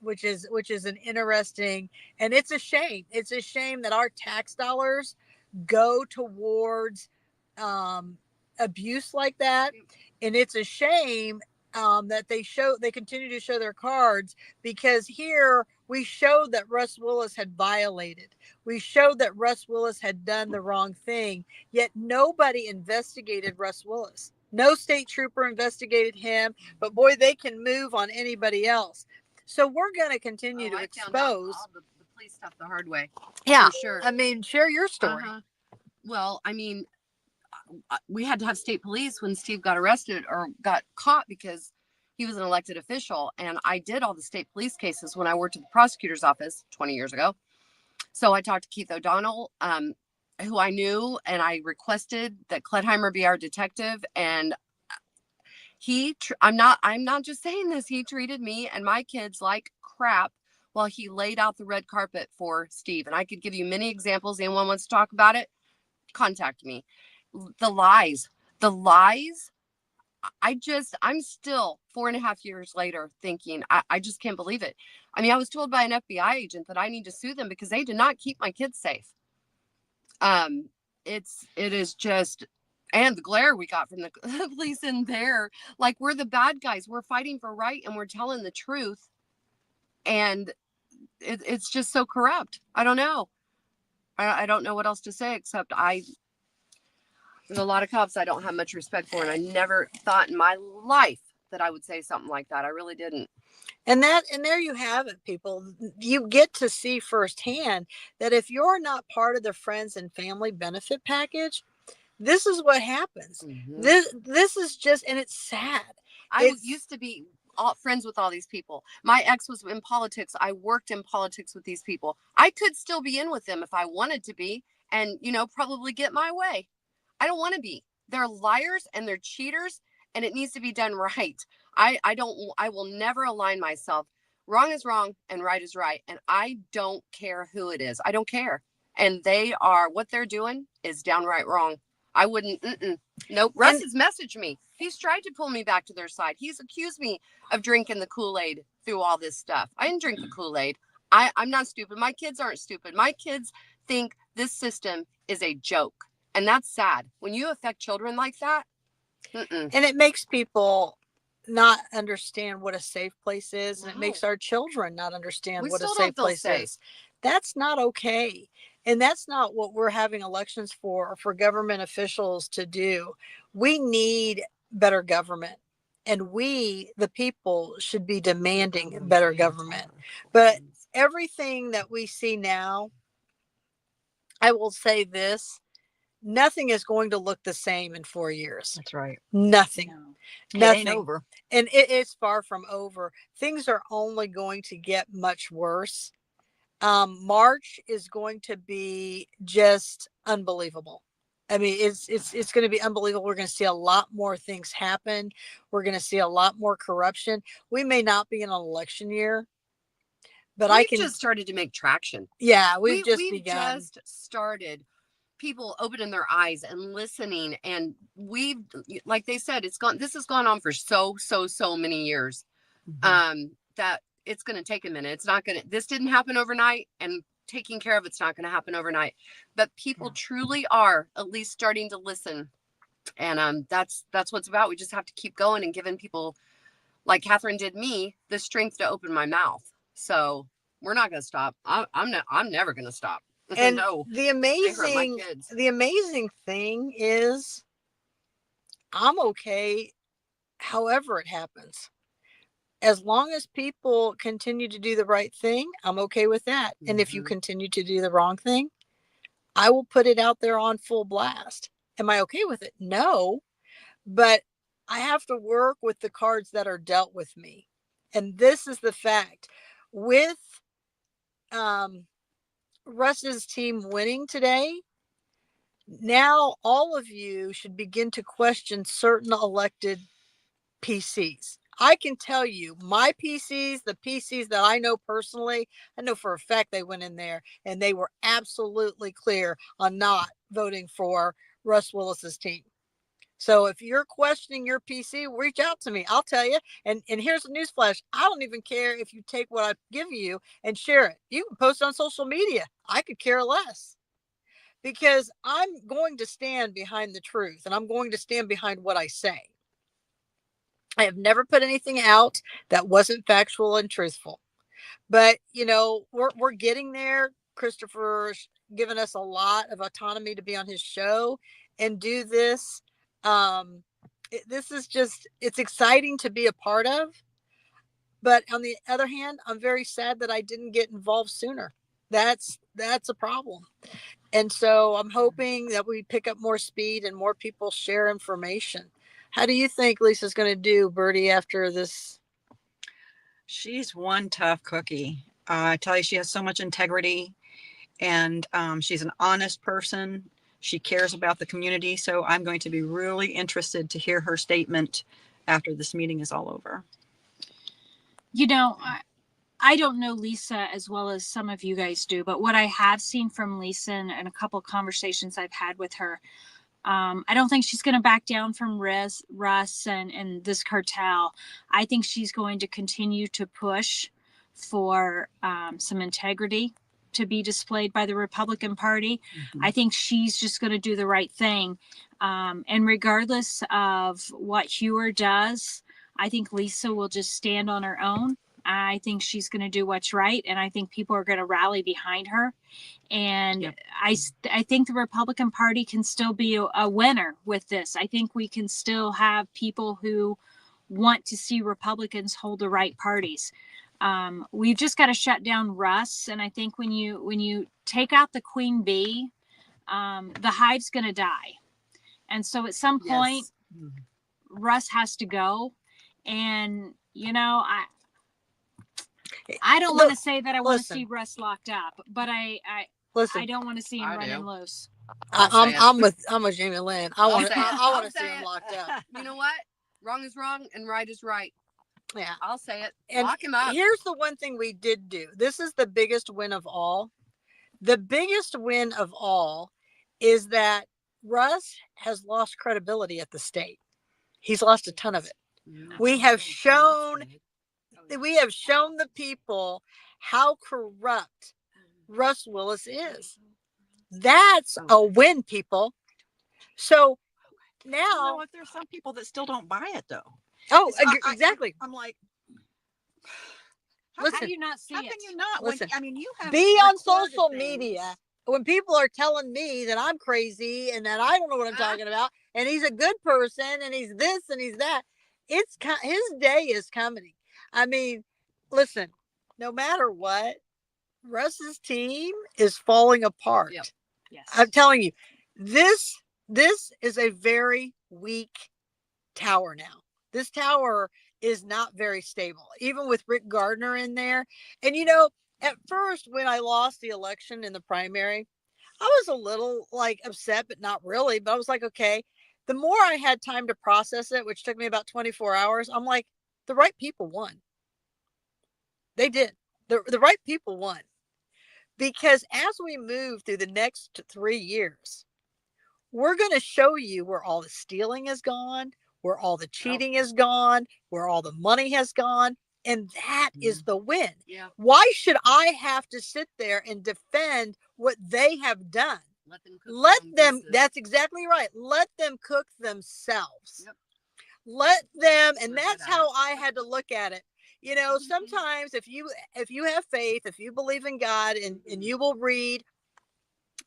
which is an interesting. And it's a shame. It's a shame that our tax dollars go towards abuse like that, and it's a shame that they continue to show their cards, because here we showed that Russ Willis had violated. We showed that Russ Willis had done the wrong thing, yet nobody investigated Russ Willis. No state trooper investigated him, but boy, they can move on anybody else. So we're going to continue to expose all the police stuff the hard way. Yeah, for sure. I mean, share your story. Well, I mean, we had to have state police when Steve got arrested or got caught because he was an elected official. And I did all the state police cases when I worked at the prosecutor's office 20 years ago. So I talked to Keith O'Donnell, who I knew, and I requested that Kledheimer be our detective. And I'm not just saying this. He treated me and my kids like crap while he laid out the red carpet for Steve. And I could give you many examples. Anyone wants to talk about it? Contact me. The lies, I'm still 4.5 years later thinking, I just can't believe it. I mean, I was told by an FBI agent that I need to sue them because they did not keep my kids safe. It is just, and the glare we got from the police in there, like we're the bad guys. We're fighting for right and we're telling the truth. And it's just so corrupt. I don't know. I don't know what else to say except there's a lot of cops I don't have much respect for, and I never thought in my life that I would say something like that. I really didn't. And there you have it, people. You get to see firsthand that if you're not part of the friends and family benefit package, this is what happens. Mm-hmm. This is just, and it's sad. I used to be friends with all these people. My ex was in politics. I worked in politics with these people. I could still be in with them if I wanted to be, and probably get my way. I don't want to be. They're liars and they're cheaters, and it needs to be done right. I will never align myself. Wrong is wrong and right is right. And I don't care who it is. I don't care. And what they're doing is downright wrong. I wouldn't. Nope. Russ has messaged me. He's tried to pull me back to their side. He's accused me of drinking the Kool-Aid through all this stuff. I didn't drink the Kool-Aid. I'm not stupid. My kids aren't stupid. My kids think this system is a joke. And that's sad. When you affect children like that. And it makes people not understand what a safe place is. And it makes our children not understand what a safe place is. That's not okay. And that's not what we're having elections for, or for government officials to do. We need better government. And we, the people, should be demanding better government. But everything that we see now, I will say this: nothing is going to look the same in 4 years. That's right. Nothing. No. Nothing. It ain't over. And it is far from over. Things are only going to get much worse. March is going to be just unbelievable. I mean, it's going to be unbelievable. We're going to see a lot more things happen. We're going to see a lot more corruption. We may not be in an election year, but we've just started to make traction. Yeah, we've just started. People opening their eyes and listening, and we've, like they said, this has gone on for so many years. That it's going to take a minute. This didn't happen overnight, and taking care of it's not going to happen overnight, but people truly are at least starting to listen. And that's what it's about. We just have to keep going and giving people, like Catherine did me, the strength to open my mouth. So we're not going to stop. I'm never going to stop. And no, the they hurt my amazing, kids. the amazing thing is I'm okay however it happens. As long as people continue to do the right thing, I'm okay with that. And if you continue to do the wrong thing, I will put it out there on full blast. Am I okay with it? No, but I have to work with the cards that are dealt with me. And this is the fact. With Russ's team winning today, now all of you should begin to question certain elected PCs. I can tell you my PCs, the PCs that I know personally, I know for a fact they went in there and they were absolutely clear on not voting for Russ Willis's team. So if you're questioning your PC, reach out to me. I'll tell you. And here's a newsflash. I don't even care if you take what I give you and share it. You can post on social media. I could care less, because I'm going to stand behind the truth and I'm going to stand behind what I say. I have never put anything out that wasn't factual and truthful. But, you know, we're getting there. Christopher's given us a lot of autonomy to be on his show and do this. This is just, it's exciting to be a part of. But on the other hand, I'm very sad that I didn't get involved sooner. That's a problem. And so I'm hoping that we pick up more speed and more people share information. How do you think Lisa's going to do, Bertie, after this? She's one tough cookie. I tell you, she has so much integrity, and she's an honest person. She cares about the community. So I'm going to be really interested to hear her statement after this meeting is all over. You know, I don't know Lisa as well as some of you guys do, but what I have seen from Lisa and a couple of conversations I've had with her, I don't think she's going to back down from Russ and this cartel. I think she's going to continue to push for some integrity to be displayed by the Republican Party. I think she's just going to do the right thing. And regardless of what Heuer does, I think Lisa will just stand on her own. I think she's going to do what's right. And I think people are going to rally behind her. And I think the Republican Party can still be a winner with this. I think we can still have people who want to see Republicans hold the right parties. We've just got to shut down Russ. And I think when you take out the queen bee, the hive's going to die. And so at some point, Russ has to go. And, you know, I don't want to say that I want to see Russ locked up, but I don't want to see him running loose. I'm with Jamie Lynn. I want to see him locked up. You know what? Wrong is wrong and right is right. Yeah, I'll say it. And lock him up. Here's the one thing we did do. This is the biggest win of all. The biggest win of all is that Russ has lost credibility at the state. He's lost a ton of it. We have shown the people how corrupt Russ Willis is. That's a win, people. So now, you know what? There's some people that still don't buy it, though. Oh, exactly. I'm like, how do you not see it? How can you not? Listen, I mean, you have be on social media when people are telling me that I'm crazy and that I don't know what I'm talking about, and he's a good person and he's this and he's that. His day is coming. I mean, listen, no matter what, Russ's team is falling apart. Yep. Yes. I'm telling you, this is a very weak tower now. This tower is not very stable, even with Rick Gardner in there. And, you know, at first when I lost the election in the primary, I was a little like upset, but not really. But I was like, okay, the more I had time to process it, which took me about 24 hours, I'm like, the right people won. They did. The right people won. Because as we move through the next 3 years, we're going to show you where all the stealing is gone, where all the cheating is gone, where all the money has gone. And that is the win. Yeah. Why should I have to sit there and defend what they have done? Let them, that's exactly right. Let them cook themselves. Yep. Let them, and that's how I had to look at it. You know, sometimes if you have faith, if you believe in God and you will read,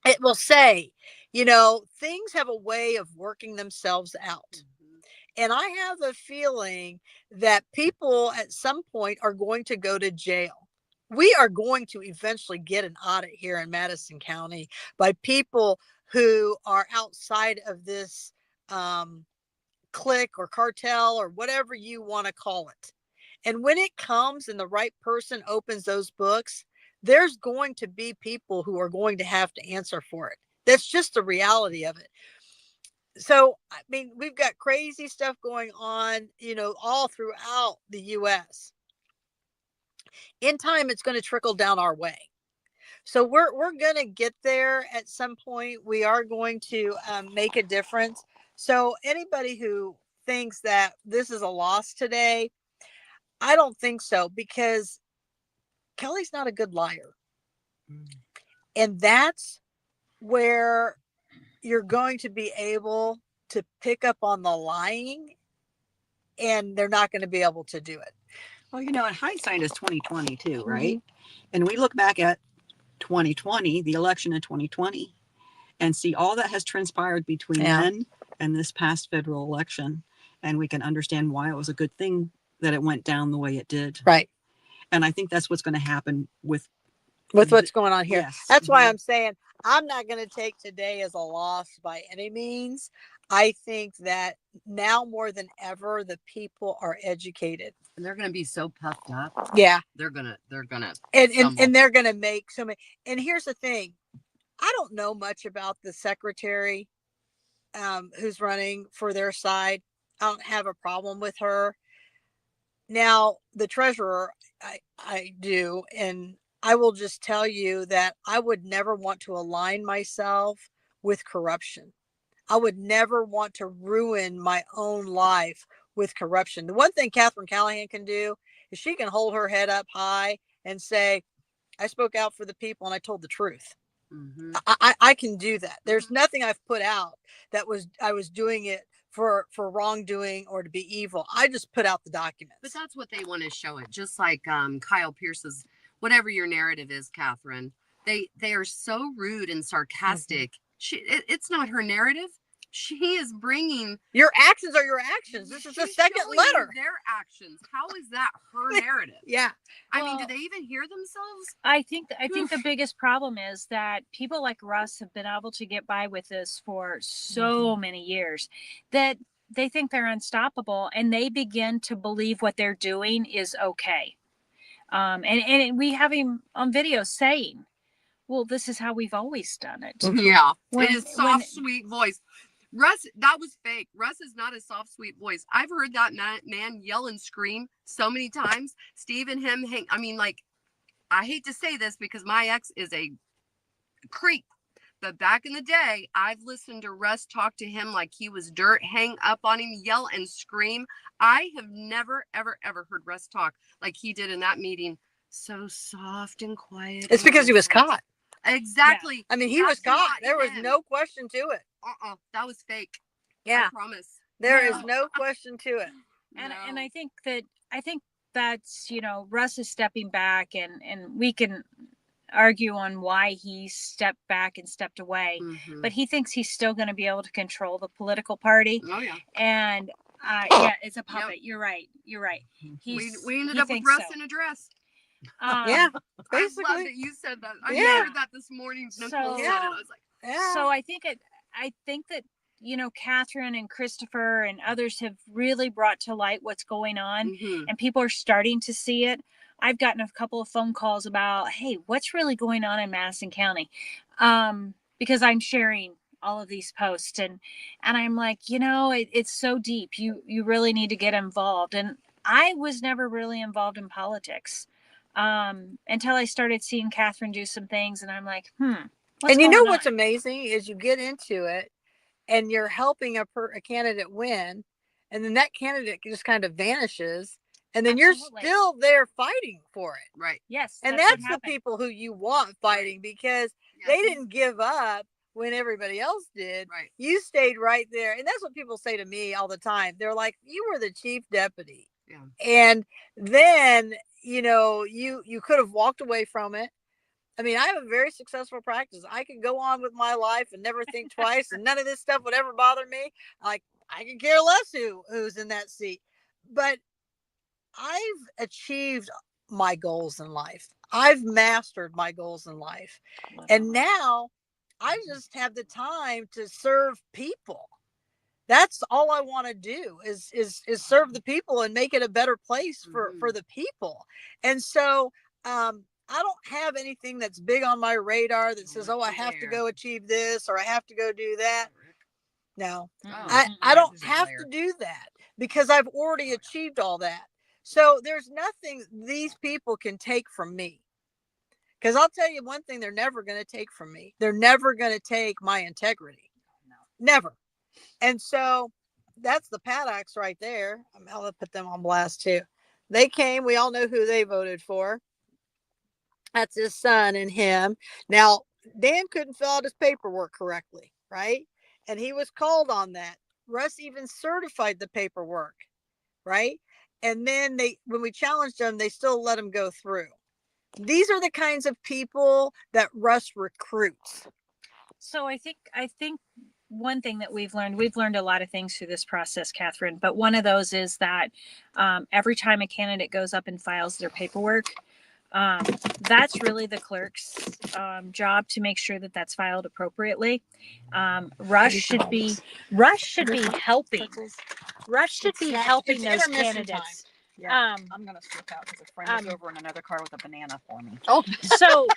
it will say, you know, things have a way of working themselves out. And I have a feeling that people at some point are going to go to jail. We are going to eventually get an audit here in Madison County by people who are outside of this clique or cartel or whatever you want to call it. And when it comes and the right person opens those books, there's going to be people who are going to have to answer for it. That's just the reality of it. So, I mean, we've got crazy stuff going on, you know, all throughout the U.S. In time, it's going to trickle down our way. So we're going to get there at some point. We are going to make a difference. So anybody who thinks that this is a loss today, I don't think so, because Kelli's not a good liar. And that's where you're going to be able to pick up on the lying, and they're not going to be able to do it. Well, you know, in hindsight is 2020 too, right? And we look back at 2020, the election in 2020, and see all that has transpired between then and this past federal election. And we can understand why it was a good thing that it went down the way it did. Right. And I think that's what's going to happen with what's going on here. Yes. That's why I'm saying I'm not going to take today as a loss by any means. I think that now more than ever, the people are educated. And they're going to be so puffed up. Yeah. They're going to and they're going to make so many. And here's the thing. I don't know much about the secretary who's running for their side. I don't have a problem with her. Now, the treasurer, I do. And I will just tell you that I would never want to align myself with corruption. I would never want to ruin my own life with corruption. The one thing Catherine Callahan can do is she can hold her head up high and say, I spoke out for the people and I told the truth. Mm-hmm. I can do that. There's nothing I've put out that I was doing it for wrongdoing or to be evil. I just put out the documents. But that's what they want to show it. Just like Kyle Pierce's, whatever your narrative is, Catherine, they are so rude and sarcastic. Mm-hmm. It's not her narrative. She is bringing your actions are your actions. This is the second letter. Their actions. How is that her narrative? Yeah. I mean, do they even hear themselves? I think the biggest problem is that people like Russ have been able to get by with this for so many years that they think they're unstoppable, and they begin to believe what they're doing is okay. And we have him on video saying, well, this is how we've always done it. Yeah. In his soft, sweet voice. Russ, that was fake. Russ is not a soft, sweet voice. I've heard that man yell and scream so many times. Steve and him I hate to say this because my ex is a creep. But back in the day, I've listened to Russ talk to him like he was dirt, hang up on him, yell and scream. I have never, ever, ever heard Russ talk like he did in that meeting. So soft and quiet. It's because he was caught. Exactly. Yeah. I mean, he was caught. There was no question to it. That was fake. Yeah. I promise. There is no question to it. And I think that's, Russ is stepping back, and we can argue on why he stepped back and stepped away, but he thinks he's still going to be able to control the political party. Oh yeah. And it's a puppet. Yep. You're right. We ended up with Russ in a dress. Yeah, basically. I love that you said that. I heard that this morning. Nicole said it. I was like, so I think that Catherine and Christopher and others have really brought to light what's going on, and people are starting to see it. I've gotten a couple of phone calls about, hey, what's really going on in Madison County? Because I'm sharing all of these posts, and I'm like, it's so deep. You really need to get involved. And I was never really involved in politics until I started seeing Catherine do some things, and I'm like, what's amazing is you get into it and you're helping a candidate win, and then that candidate just kind of vanishes, and then you're still there fighting for it. Right. Yes. And that's the people who you want fighting, because they didn't give up when everybody else did. Right. You stayed right there. And that's what people say to me all the time. They're like, you were the chief deputy. Yeah. And then, you could have walked away from it. I mean, I have a very successful practice. I could go on with my life and never think twice, and none of this stuff would ever bother me. Like, I could care less who's in that seat. But I've achieved my goals in life. I've mastered my goals in life. And now I just have the time to serve people. That's all I want to do is serve the people and make it a better place for the people. And so I don't have anything that's big on my radar that says, oh, I have to go achieve this or I have to go do that. No, I don't have to do that because I've already achieved all that. So there's nothing these people can take from me. Because I'll tell you one thing they're never going to take from me. They're never going to take my integrity. No. Never. And so that's the Paddocks right there. I'll put them on blast too. They came. We all know who they voted for. That's his son and him. Now, Dan couldn't fill out his paperwork correctly, right? And he was called on that. Russ even certified the paperwork, right? And then when we challenged them, they still let him go through. These are the kinds of people that Russ recruits. So I think one thing that we've learned a lot of things through this process, Catherine, but one of those is that every time a candidate goes up and files their paperwork, that's really the clerk's job to make sure that that's filed appropriately. Rush should be helping. Rush should be helping those candidates. Yeah, I'm gonna slip out because a friend is over in another car with a banana for me. Oh, so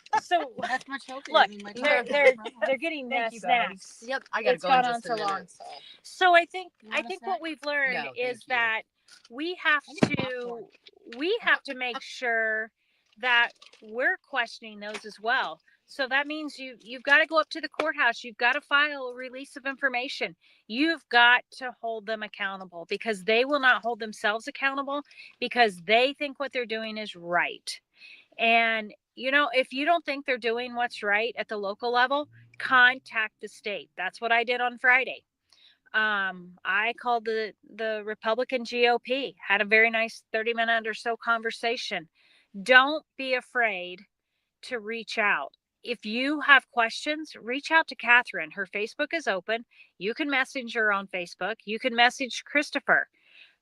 that's much healthier. Look, than my they're getting snacks. Yep, I gotta It's go gone in on just so a minute. long. So I think a snack? what we've learned No, is thank you. that we have to make sure that we're questioning those as well. So that means you've got to go up to the courthouse. You've got to file a release of information. You've got to hold them accountable because they will not hold themselves accountable because they think what they're doing is right. And, if you don't think they're doing what's right at the local level, contact the state. That's what I did on Friday. I called the Republican GOP, had a very nice 30-minute or so conversation. Don't be afraid to reach out. If you have questions, reach out to Catherine. Her Facebook is open. You can message her on Facebook. You can message Christopher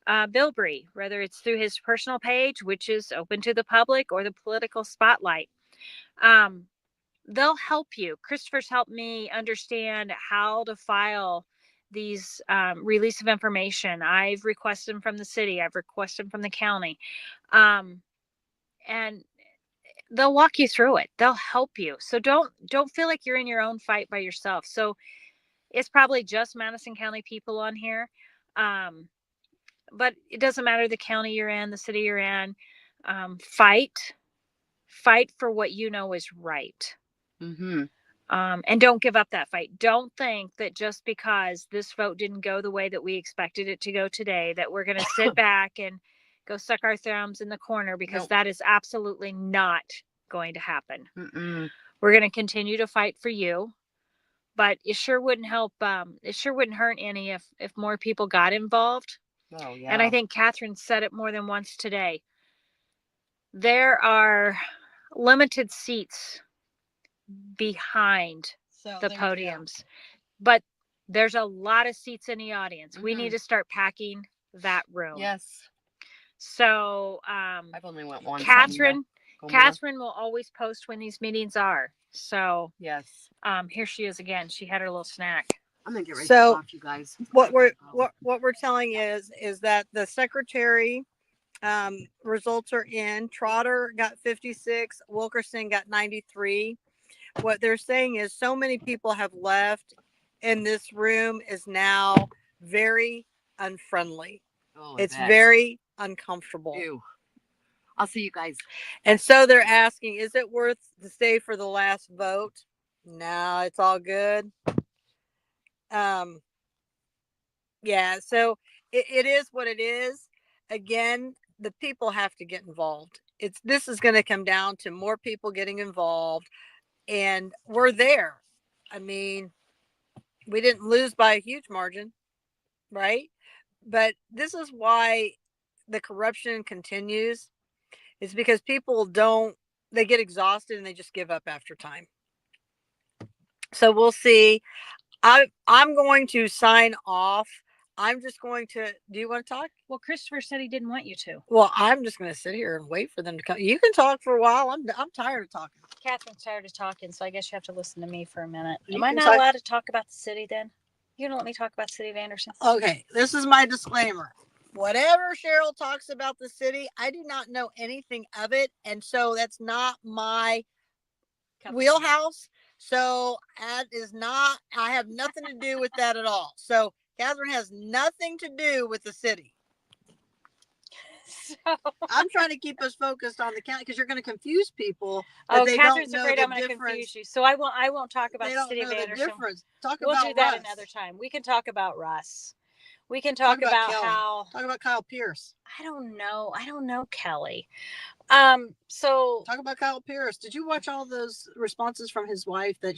Bilbrey, whether it's through his personal page, which is open to the public, or the political spotlight. They'll help you. Christopher's helped me understand how to file these release of information. I've requested them from the city. I've requested them from the county. And they'll walk you through it. They'll help you. So don't feel like you're in your own fight by yourself. So it's probably just Madison County people on here. But it doesn't matter the county you're in, the city you're in. Fight for what you know is right. Mm-hmm. And don't give up that fight. Don't think that just because this vote didn't go the way that we expected it to go today, that we're going to sit back and go suck our thumbs in the corner, because that is absolutely not going to happen. We're going to continue to fight for you, but it sure wouldn't help. It sure wouldn't hurt any if more people got involved. Oh, yeah. And I think Catherine said it more than once today. There are limited seats behind the podiums, but there's a lot of seats in the audience. We need to start packing that room. Yes. So I've only went once. Catherine will always post when these meetings are. So yes. Here she is again. She had her little snack. I'm gonna get ready to off, you guys. What we're telling is that the secretary results are in. Trotter got 56, Wilkinson got 93. What they're saying is so many people have left, and this room is now very unfriendly. Oh, it's very uncomfortable. Ew. I'll see you guys. And so they're asking, is it worth to stay for the last vote? No, it's all good. Yeah, so it is what it is. Again, the people have to get involved. This is going to come down to more people getting involved, and we're there. I mean, we didn't lose by a huge margin, right? But this is why the corruption continues is because people they get exhausted and they just give up after time. So we'll see. I'm going to sign off. I'm just going to, do you want to talk? Well, Christopher said he didn't want you to. Well, I'm just going to sit here and wait for them to come. You can talk for a while. I'm tired of talking. Catherine's tired of talking, so I guess you have to listen to me for a minute. You Am I can not talk- allowed to talk about the city then? You gonna let me talk about the city of Anderson? Okay, this is my disclaimer. Whatever Cheryl talks about the city, I do not know anything of it. And so that's not my wheelhouse. So that is not, I have nothing to do with that at all. So Catherine has nothing to do with the city. So, I'm trying to keep us focused on the county because you're going to confuse people. oh, They Catherine's don't know afraid the I'm going to difference. confuse you. So I won't talk about They the don't city of know the Anderson. difference. Talk We'll about do that Russ. another time. We can talk about Russ. We can talk about Kelli. how. Talk about Kyle Pierce. I don't know, Kelli. So talk about Kyle Pierce. Did you watch all those responses from his wife that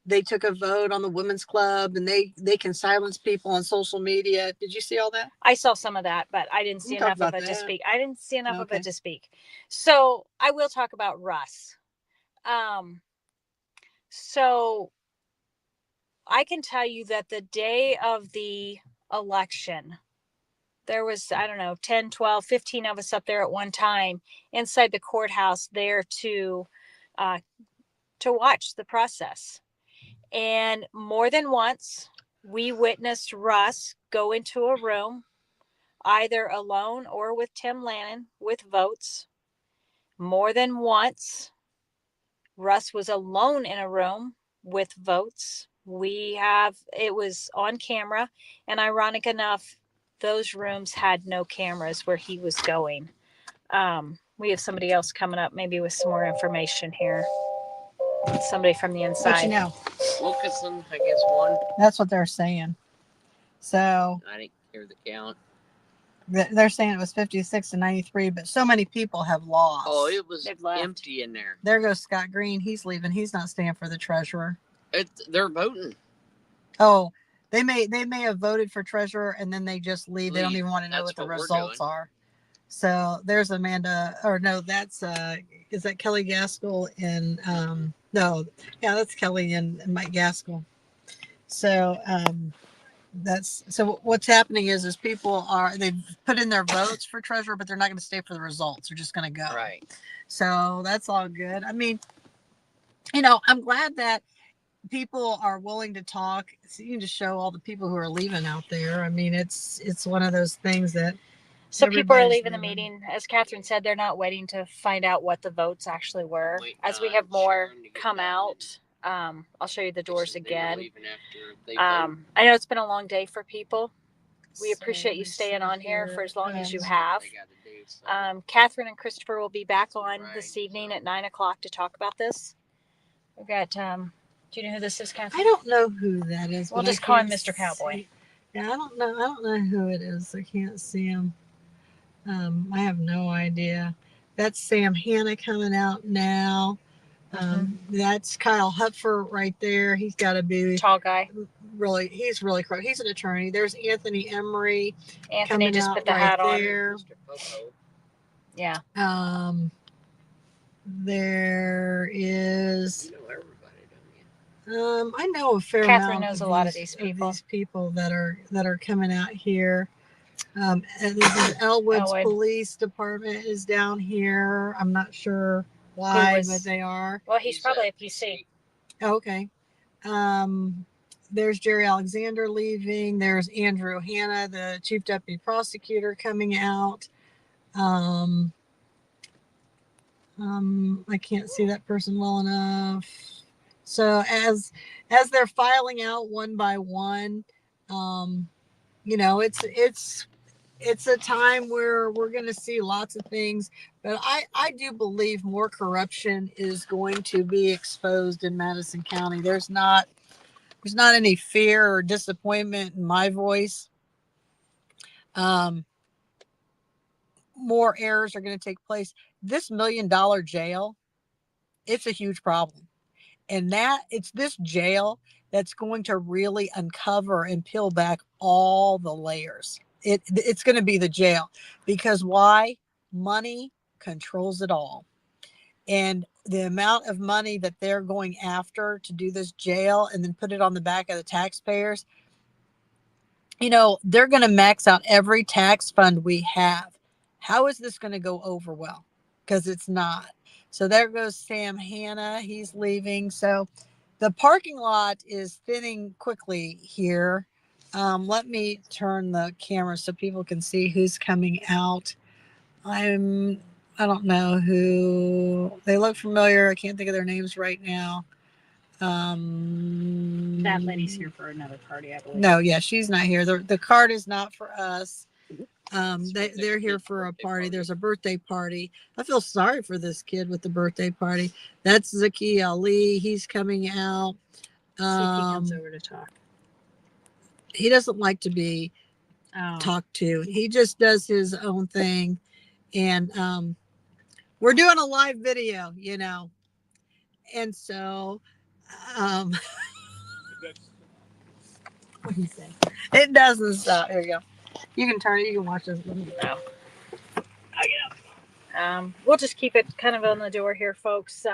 they took a vote on the women's club and they can silence people on social media? Did you see all that? I saw some of that, but I didn't see We'll talk enough of about it to that. speak. I didn't see enough of Okay. it to speak. So I will talk about Russ. So I can tell you that the day of the election, there was, I don't know, 10, 12, 15 of us up there at one time inside the courthouse there to watch the process. And more than once, we witnessed Russ go into a room, either alone or with Tim Lannon, with votes. More than once, Russ was alone in a room with votes. It was on camera, and ironic enough, those rooms had no cameras where he was going. We have somebody else coming up, maybe with some more information here. Somebody from the inside. What you know? Wilkinson, I guess, won. That's what they're saying. So I didn't hear the count. they're saying it was 56 to 93, but so many people have lost. Oh, it was empty in there. There goes Scott Green. He's leaving. He's not staying for the treasurer. They're voting. Oh, they may have voted for treasurer and then they just leave. They don't even want to know what the results are. So there's Amanda, or no, that's is that Kelly Gaskell and no, yeah, that's Kelly and Mike Gaskell. So so what's happening is people they've put in their votes for treasurer, but they're not going to stay for the results. They're just going to go. Right. So that's all good. I mean, I'm glad that people are willing to talk. So you can just show all the people who are leaving out there. I mean, it's one of those things that. So people are leaving the meeting. As Catherine said, they're not waiting to find out what the votes actually were. As we have more come out, I'll show you the doors again. I know it's been a long day for people. We appreciate you staying on here for as long as you have. Catherine and Christopher will be back on this evening at 9:00 to talk about this. We've got, do you know who this is, Catherine? I don't know who that is. We'll just call him Mr. Cowboy. Yeah, I don't know who it is. I can't see him. I have no idea. That's Sam Hanna coming out now. That's Kyle Hupfer right there. He's got to be tall guy. He's really close. He's an attorney. There's Anthony Emery. Anthony just put the hat on. There. Yeah. There is. You know everybody, don't you? I know a fair Catherine amount knows of a lot of these people that are coming out here. And this is Elwood's Police Department is down here. I'm not sure why, but they are. Well, he's probably a PC. Okay. There's Jerry Alexander leaving. There's Andrew Hanna, the Chief Deputy Prosecutor, coming out. I can't see that person well enough. So as they're filing out one by one, it's a time where we're going to see lots of things, but I do believe more corruption is going to be exposed in Madison County. There's not any fear or disappointment in my voice. More errors are going to take place. This $1 million jail, it's a huge problem. And it's this jail that's going to really uncover and peel back all the layers. it's going to be the jail. Because why? Money controls it all. And the amount of money that they're going after to do this jail and then put it on the back of the taxpayers, you know, they're going to max out every tax fund we have. How is this going to go over well? Because it's not. So there goes Sam Hanna. He's leaving. So the parking lot is thinning quickly here. Let me turn the camera so people can see who's coming out. I don't know who. They look familiar. I can't think of their names right now. That lady's here for another party, I believe. No, yeah, she's not here. The card is not for us. They're here for a party. There's a birthday party. I feel sorry for this kid with the birthday party. That's Zaki Ali. He's coming out. See if he comes over to talk. He doesn't like to be talked to. He just does his own thing. And we're doing a live video, you know. And so what do you say? It doesn't stop. Here you go. You can turn it. You can watch this. No. We'll just keep it kind of on the door here, folks.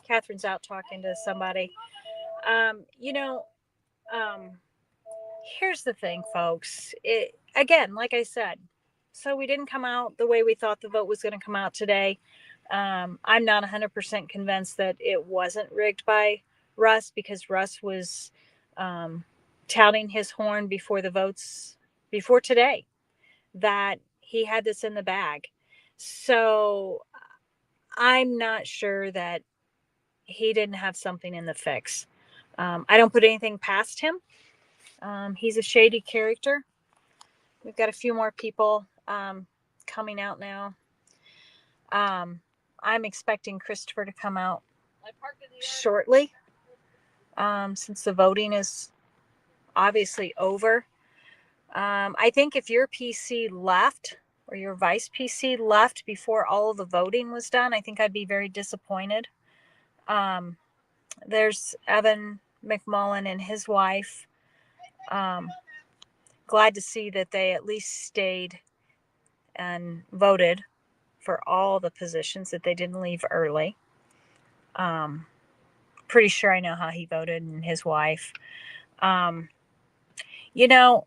Catherine's out talking to somebody. Here's the thing, folks. Again, like I said, so we didn't come out the way we thought the vote was going to come out today. I'm not 100% convinced that it wasn't rigged by Russ, because Russ was touting his horn before the votes, before today, that he had this in the bag. So I'm not sure that he didn't have something in the fix. I don't put anything past him. He's a shady character. We've got a few more people coming out now. I'm expecting Christopher to come out shortly, since the voting is obviously over. I think if your PC left, or your vice PC left before all of the voting was done, I think I'd be very disappointed. There's Evan McMullen and his wife. Glad to see that they at least stayed and voted for all the positions, that they didn't leave early. Pretty sure I know how he voted, and his wife. You know,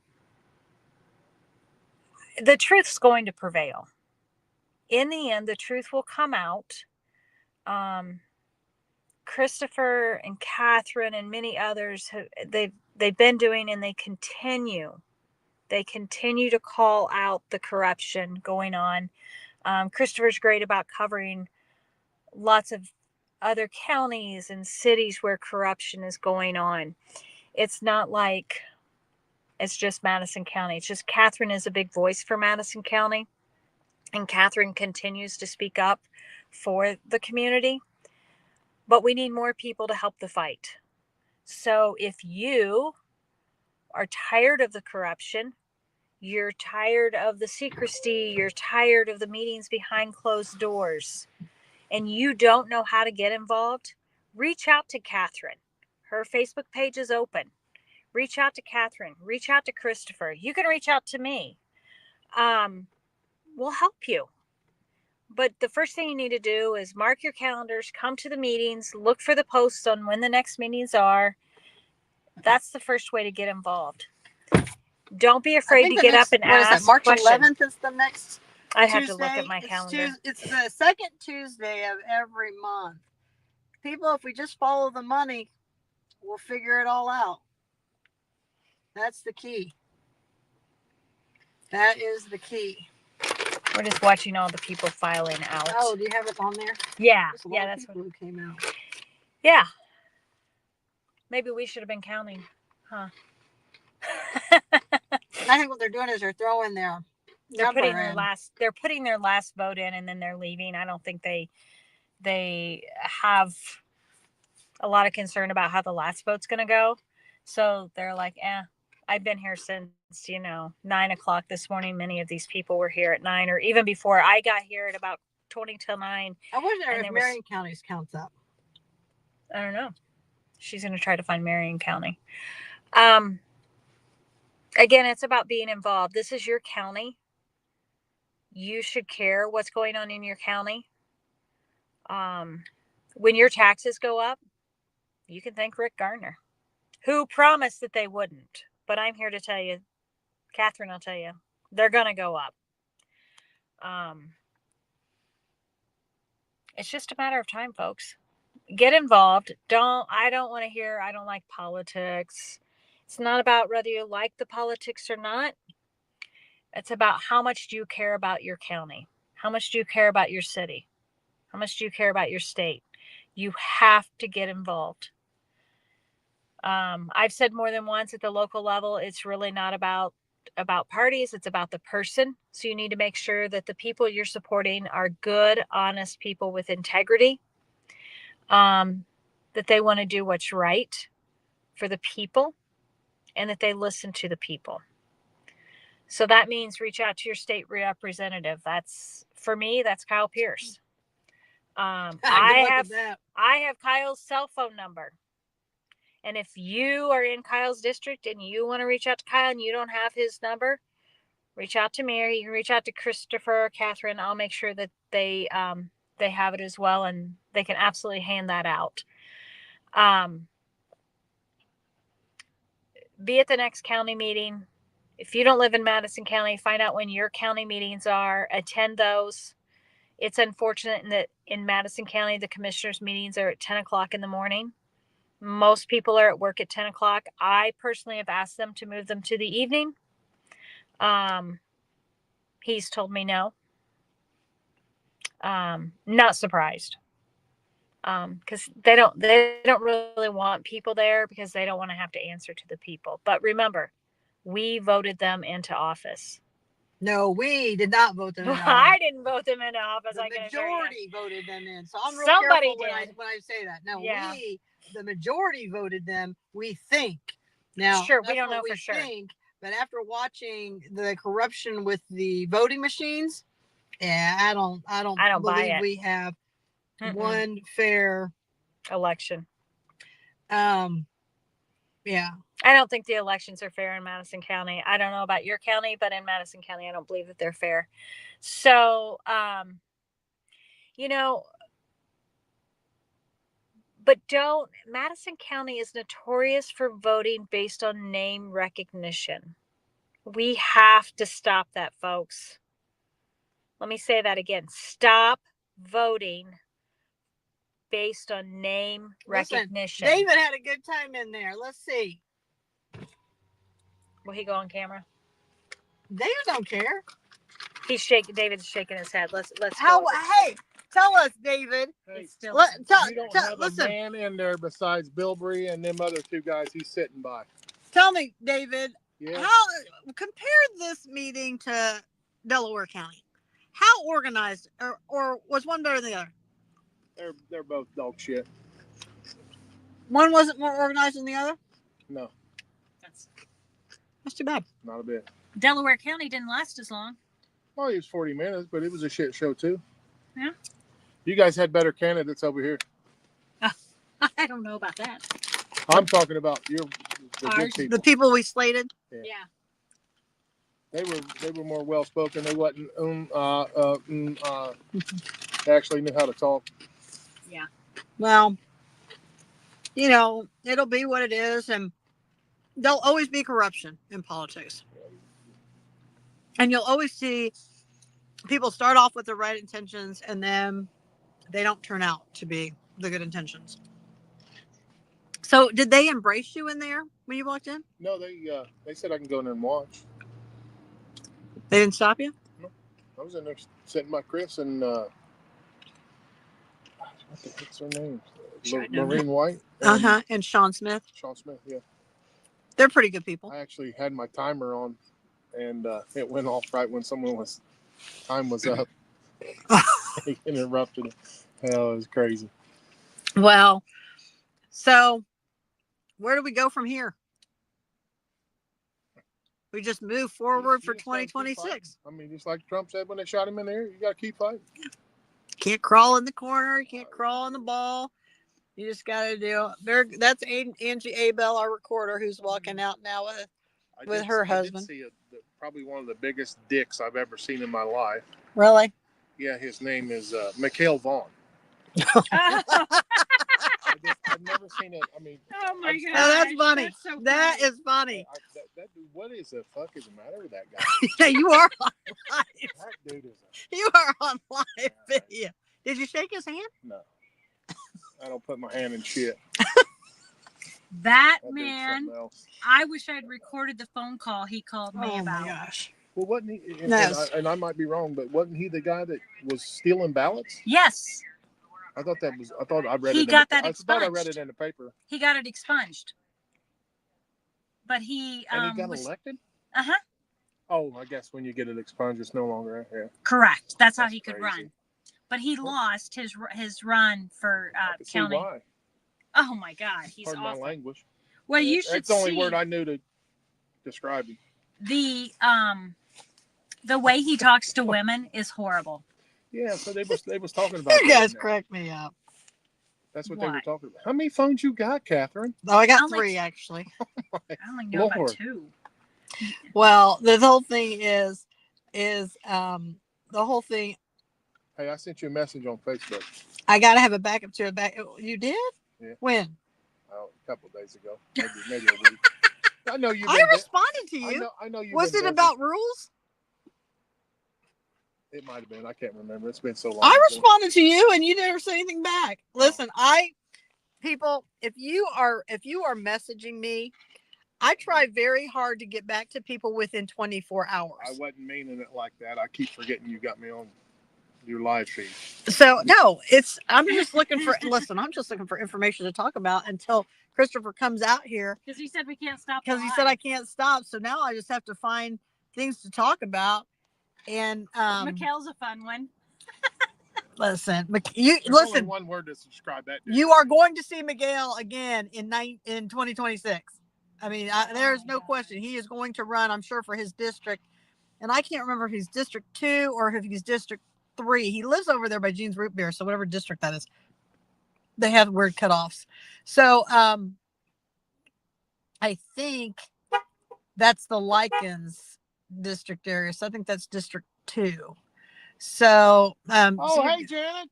the truth's going to prevail. In the end, the truth will come out. Christopher and Catherine and many others, they've been doing, and they continue to call out the corruption going on. Christopher's great about covering lots of other counties and cities where corruption is going on. It's not like it's just Madison County. It's just Catherine is a big voice for Madison County, and Catherine continues to speak up for the community. But we need more people to help the fight. So if you are tired of the corruption, you're tired of the secrecy, you're tired of the meetings behind closed doors, and you don't know how to get involved, reach out to Catherine. Her Facebook page is open. Reach out to Catherine. Reach out to Christopher. You can reach out to me. We'll help you. But the first thing you need to do is mark your calendars, come to the meetings, look for the posts on when the next meetings are. That's the first way to get involved. Don't be afraid to get up and ask. March questions. 11th is the next I have Tuesday. to look at my calendar. It's the second Tuesday of every month. People, if we just follow the money, we'll figure it all out. That's the key. That is the key. We're just watching all the people filing out. Oh, do you have it on there? Yeah. There's a lot Yeah, of that's people who came out. Yeah. Maybe we should have been counting, huh? I think what they're doing is they're throwing their They're putting number their in. they're putting their last vote in, and then they're leaving. I don't think they have a lot of concern about how the last vote's going to go. So they're like, I've been here since, 9 o'clock this morning. Many of these people were here at 9, or even before I got here at about 20 till 9. I wonder if Marion County's counts up. I don't know. She's going to try to find Marion County. Again, it's about being involved. This is your county. You should care what's going on in your county. When your taxes go up, you can thank Rick Gardner, who promised that they wouldn't. But I'm here to tell you, Catherine, I'll tell you, they're going to go up. It's just a matter of time, folks. Get involved. I don't want to hear, I don't like politics. It's not about whether you like the politics or not. It's about how much do you care about your county? How much do you care about your city? How much do you care about your state? You have to get involved. I've said more than once at the local level, it's really not about parties. It's about the person. So you need to make sure that the people you're supporting are good, honest people with integrity, that they want to do what's right for the people, and that they listen to the people. So that means reach out to your state representative. For me, that's Kyle Pierce. I have Kyle's cell phone number. And if you are in Kyle's district and you want to reach out to Kyle and you don't have his number, reach out to me, or you can reach out to Christopher or Catherine. I'll make sure that they have it as well, and they can absolutely hand that out. Be at the next county meeting. If you don't live in Madison County, find out when your county meetings are. Attend those. It's unfortunate that in Madison County, the commissioners' meetings are at 10 o'clock in the morning. Most people are at work at 10 o'clock. I personally have asked them to move them to the evening. He's told me no. Not surprised. Because they don't really want people there, because they don't want to have to answer to the people. But remember, we voted them into office. No, we did not vote them in. I didn't vote them into office. The majority voted them in. So I'm real Somebody careful did. when I say that. No, Yeah. the majority voted them. We think. Now, sure, we don't know for sure. But after watching the corruption with the voting machines, yeah, I don't believe we have one fair election. Yeah. I don't think the elections are fair in Madison County. I don't know about your county, but in Madison County, I don't believe that they're fair. So, but Madison County is notorious for voting based on name recognition. We have to stop that, folks. Let me say that again. Stop voting based on name recognition. David had a good time in there. Let's see. Will he go on camera? David don't care. David's shaking his head. Let's hey, tell us, David. Hey, still you don't have a man in there besides Bilbrey and them other two guys he's sitting by. Tell me, David, Yeah. how compare this meeting to Delaware County? How organized, or was one better than the other? They're both dog shit. One wasn't more organized than the other? No. That's too bad. Not a bit. Delaware County didn't last as long. Well, it was 40 minutes, but it was a shit show too. Yeah. You guys had better candidates over here. I don't know about that. I'm talking about the good people. The people we slated? Yeah. They were more well spoken. They wasn't they actually knew how to talk. Yeah. Well, it'll be what it is, and there'll always be corruption in politics. And you'll always see people start off with the right intentions, and then they don't turn out to be the good intentions. So did they embrace you in there when you walked in? No, they said I can go in there and watch. They didn't stop you? No. I was in there sitting by Chris and what the heck's her name? Maureen White. And Sean Smith. Sean Smith, yeah. They're pretty good people. I actually had my timer on, and it went off right when time was up. He interrupted it. Hell, it was crazy. Well, so where do we go from here? We just move forward for 2026. I mean, just like Trump said when they shot him in the air, you got to keep fighting. Can't crawl in the corner. You can't crawl on the ball. You just got to do. That's Angie Abel, our recorder, who's walking out now with with her I husband. did see probably one of the biggest dicks I've ever seen in my life. Really? Yeah, his name is Mikhail Vaughn. I've never seen it. I mean, Oh my god. Oh, that's funny. That's so That funny. is funny. that dude, what is the fuck is the matter with that guy? Yeah, you are on live. That dude is You are on live video. Did you shake his hand? no. I don't put my hand in shit. That That dude's man, something else. I wish I'd recorded the phone call he called me Oh about. my gosh. Well, wasn't he? No. And I might be wrong, but wasn't he the guy that was stealing ballots? Yes, I thought that was. I thought I read He it. got I that thought I read expunged. it in the paper. he got it expunged. But he And he got was elected. uh-huh. Oh, I guess when you get it expunged, it's no longer. Yeah. Correct. That's how That's he could crazy. run. But he lost his run for I can see county. why. Oh my God, he's Pardon awful. my language. Well, you should That's the only see word I knew to describe him. the way he talks to women is horrible. Yeah, so they was talking about. You that guys now. crack me up. That's what they were What? talking about. How many phones you got, Catherine? Oh, I got Only 3 actually. I only know about Lord. 2. Well, the whole thing is the whole thing. Hey, I sent you a message on Facebook. I gotta have a backup to a back. You did? Yeah. When? A couple of days ago, maybe a week. I know you. I responded to you. I know you. Was it about rules? It might have been. I can't remember. It's been so long. I responded to you and you never said anything back. Listen, people, if you are messaging me, I try very hard to get back to people within 24 hours. I wasn't meaning it like that. I keep forgetting you got me on your live feed. So no, I'm just looking for information to talk about until Christopher comes out here. Because he said we can't stop. Because he said I can't stop. So now I just have to find things to talk about. And Mikhail's a fun one. listen, There's only one word to describe that. Dude. You are going to see Miguel again in 2026. I mean, there's no question. He is going to run, I'm sure, for his district. And I can't remember if he's District 2 or if he's District 3. He lives over there by Jean's Root Beer. So whatever district that is, they have weird cutoffs. So I think that's the Lycans district area. So I think that's District 2. So hey, Janet.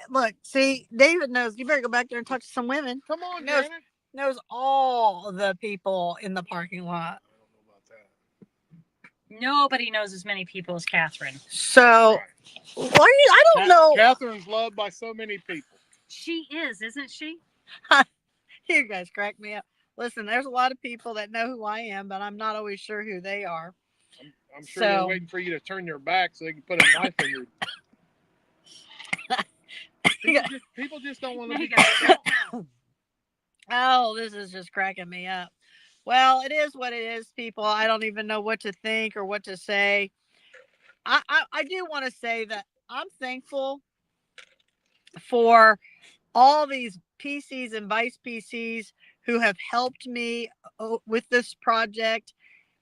Look, see, David knows. You better go back there and talk to some women. Come on, knows, Janet. knows all the people in the parking lot. Nobody knows as many people as Catherine. So, I don't know. Catherine's loved by so many people. She is, isn't she? You guys crack me up. Listen, there's a lot of people that know who I am, but I'm not always sure who they are. I'm sure they're waiting for you to turn your back so they can put a knife in your. People just don't want to be. Oh, this is just cracking me up. Well, it is what it is, people. I don't even know what to think or what to say. I do want to say that I'm thankful for all these PCs and vice PCs who have helped me with this project.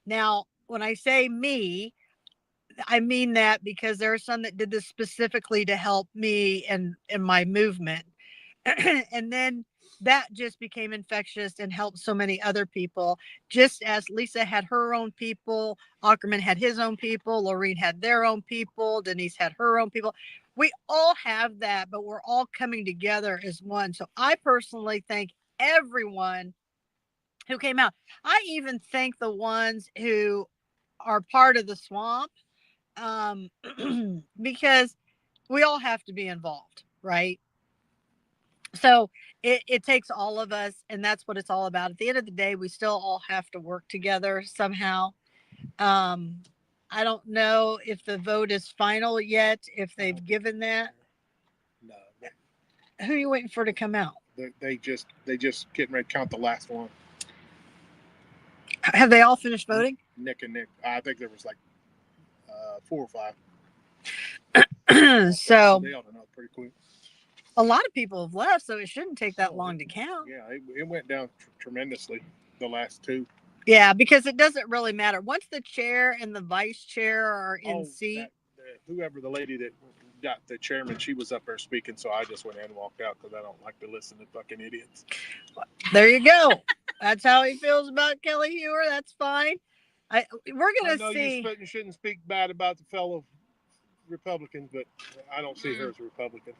Now, when I say me, I mean that because there are some that did this specifically to help me and my movement. And then that just became infectious and helped so many other people. Just as Lisa had her own people, Ackerman had his own people, Lorene had their own people, Denise had her own people. We all have that, but we're all coming together as one. So I personally thank everyone who came out. I even thank the ones who are part of the swamp, because we all have to be involved, right? So it takes all of us, and that's what it's all about. At the end of the day, we still all have to work together somehow. I don't know if the vote is final yet, if they've given that. No. Who are you waiting for to come out? They just getting ready to count the last one. Have they all finished voting? Nick and Nick. I think there was like 4 or 5. So they ought to know pretty quick. A lot of people have left, so it shouldn't take that long to count. Yeah, it went down tremendously, the last 2. Yeah, because it doesn't really matter. Once the chair and the vice chair are in seat. Whoever the lady that got the chairman, she was up there speaking, so I just went in and walked out because I don't like to listen to fucking idiots. There you go. That's how he feels about Kelli Heuer. That's fine. We're I gonna know see. you shouldn't speak bad about the fellow Republicans, but I don't see her as a Republican.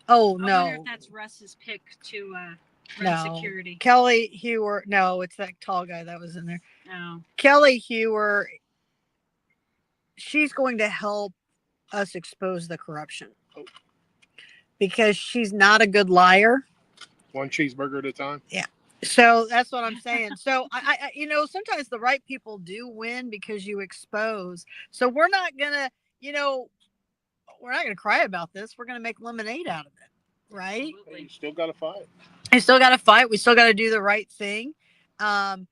Oh I wonder no, if that's Russ's pick to run no. security. Kelli Heuer. No, it's that tall guy that was in there. No. Kelli Heuer. She's going to help us expose the corruption because she's not a good liar. One cheeseburger at a time. Yeah. So that's what I'm saying. So I sometimes the right people do win because you expose. So we're not gonna, we're not gonna cry about this. We're gonna make lemonade out of it, right? Hey, you still got to fight. We still got to fight. We still got to do the right thing. Kelli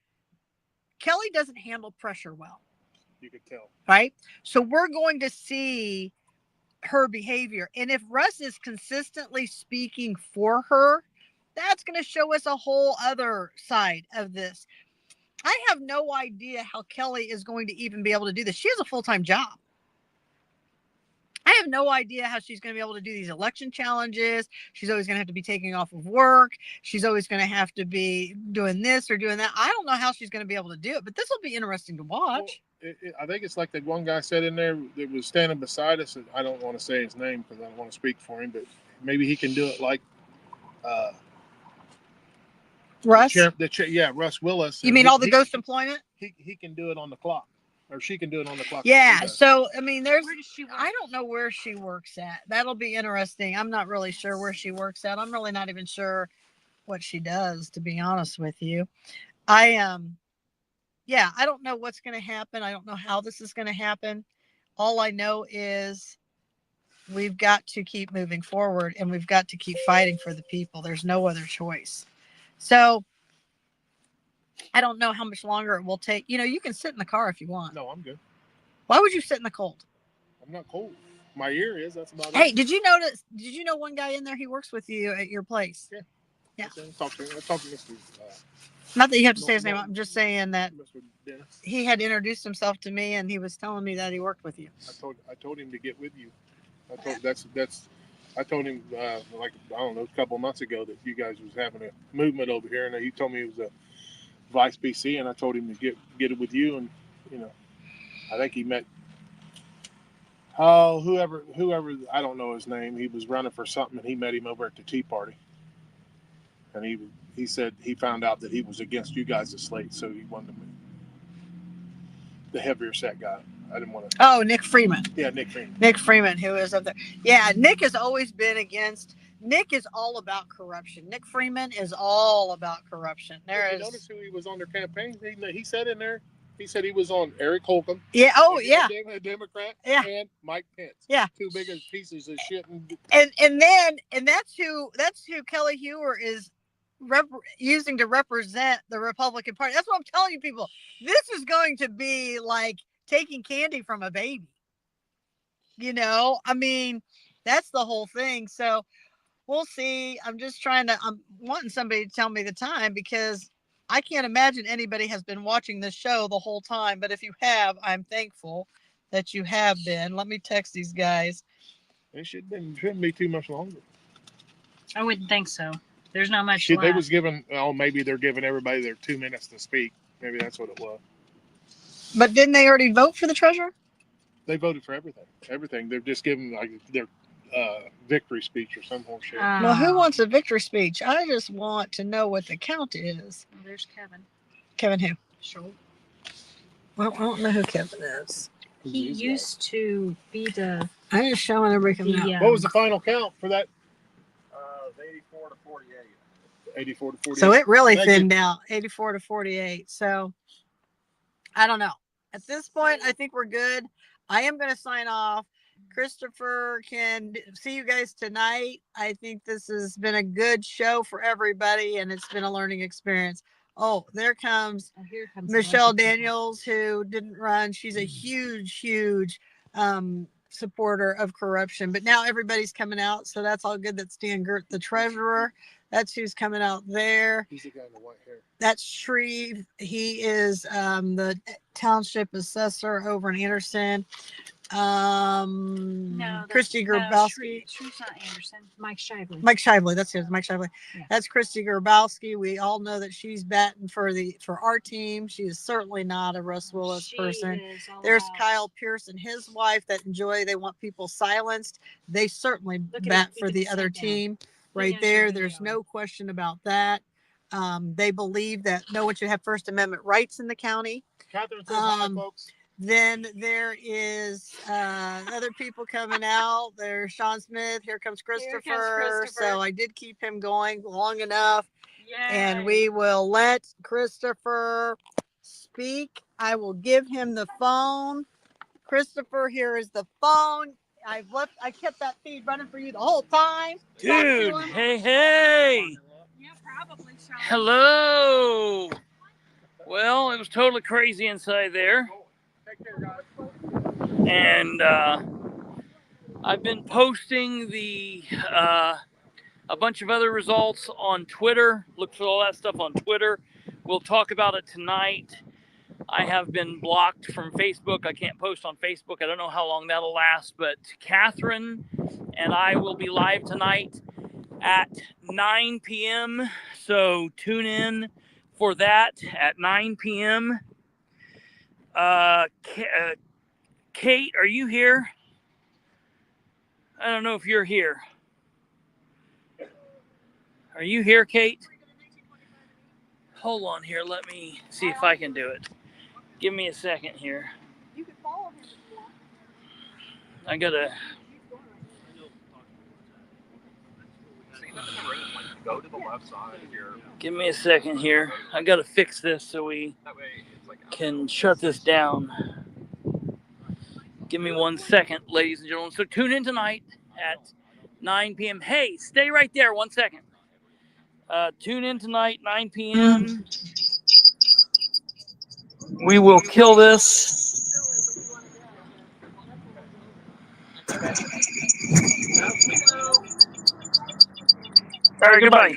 doesn't handle pressure well. You could tell. Right. So we're going to see her behavior. And if Russ is consistently speaking for her, that's going to show us a whole other side of this. I have no idea how Kelli is going to even be able to do this. She has a full-time job. I have no idea how she's going to be able to do these election challenges. She's always going to have to be taking off of work. She's always going to have to be doing this or doing that. I don't know how she's going to be able to do it, but this will be interesting to watch. Well, I think it's like that one guy said in there that was standing beside us. And I don't want to say his name because I don't want to speak for him, but maybe he can do it like Russ? Russ Willis. You mean all the ghost employment? He can do it on the clock. Or she can do it on the clock. Yeah. So, I mean, I don't know where she works at. That'll be interesting. I'm not really sure where she works at. I'm really not even sure what she does, to be honest with you. I don't know what's going to happen. I don't know how this is going to happen. All I know is we've got to keep moving forward and we've got to keep fighting for the people. There's no other choice. So, I don't know how much longer it will take. You can sit in the car if you want. No, I'm good. Why would you sit in the cold? I'm not cold. My ear is. That's about it. Hey, did you know one guy in there? He works with you at your place. Yeah. I talked to Mr. Not that you have to say his name. I'm just saying that he had introduced himself to me, and he was telling me that he worked with you. I told him to get with you. I told him a couple of months ago that you guys was having a movement over here, and he told me he was a Vice PC, and I told him to get it with you, and I think he met whoever I don't know his name. He was running for something, and he met him over at the Tea Party, and he said he found out that he was against you guys' slate, so he wanted to meet the heavier set guy. I didn't want to. Oh, Nick Freeman. Yeah, Nick Freeman. Nick Freeman, who is up there. Yeah, Nick has always been against. Nick is all about corruption. Nick Freeman is all about corruption. Notice who he was on their campaign. He said in there. He said he was on Eric Holcomb. Yeah. Oh, yeah. A Democrat. Yeah. And Mike Pence. Yeah. Two biggest pieces of shit. And that's who Kelli Heuer is using to represent the Republican Party. That's what I'm telling you, people. This is going to be like taking candy from a baby. I mean, that's the whole thing. So we'll see. I'm wanting somebody to tell me the time because I can't imagine anybody has been watching this show the whole time. But if you have, I'm thankful that you have been. Let me text these guys. It shouldn't be too much longer. I wouldn't think so. There's not much left. They was giving, maybe they're giving everybody their 2 minutes to speak. Maybe that's what it was. But didn't they already vote for the treasurer? They voted for everything. Everything. They're just giving their victory speech or some bullshit. Well, who wants a victory speech? I just want to know what the count is. Well, there's Kevin. Kevin who? Schultz. Well, I don't know who Kevin is. He used to be the. I'm just showing everybody coming out. What was the final count for that? 84 to 48. 84 to 48. So it really thinned out, 84 to 48. So I don't know. At this point, I think we're good. I am going to sign off. Christopher can see you guys tonight. I think this has been a good show for everybody, and it's been a learning experience. Oh, here comes Michelle Daniels, who didn't run. She's a huge supporter of corruption. But now everybody's coming out, so that's all good. That's Dan Gert, the treasurer. That's who's coming out there. He's the guy in the white hair. That's Shreve. He is the township assessor over in Anderson. Christy No, Grabowski. Shreve's not Anderson. Mike Shively. Mike Shively, that's his. Mike Shively. Yeah. That's Christy Grabowski. We all know that she's batting for our team. She is certainly not a Russ Willis person. There's Kyle Pierce and his wife that they want people silenced. They certainly bat for the other team right there. There's no question about that. They believe that no one should have First Amendment rights in the county. Catherine says hi, folks. Then there is other people coming out. There's Sean Smith. Here comes Christopher. So I did keep him going long enough. Yay. And we will let Christopher speak. I will give him the phone. Christopher, here is the phone. I kept that feed running for you the whole time. Dude, hey. Yeah, probably. Hello. Well, it was totally crazy inside there. And I've been posting a bunch of other results on Twitter. Look for all that stuff on Twitter. We'll talk about it tonight. I have been blocked from Facebook. I can't post on Facebook. I don't know how long that'll last, but Catherine and I will be live tonight at 9 p.m. So tune in for that at 9 p.m. Kate, are you here? I don't know if you're here. Are you here, Kate? Hold on here. Let me see if I can do it. Give me a second here. You can follow him. I gotta. Go to the left side here. Give me a second here. I gotta fix this so we can shut this down. Give me 1 second, ladies and gentlemen. So tune in tonight at 9 p.m. Hey, stay right there 1 second. Tune in tonight, 9 p.m. We will kill this. All right, goodbye.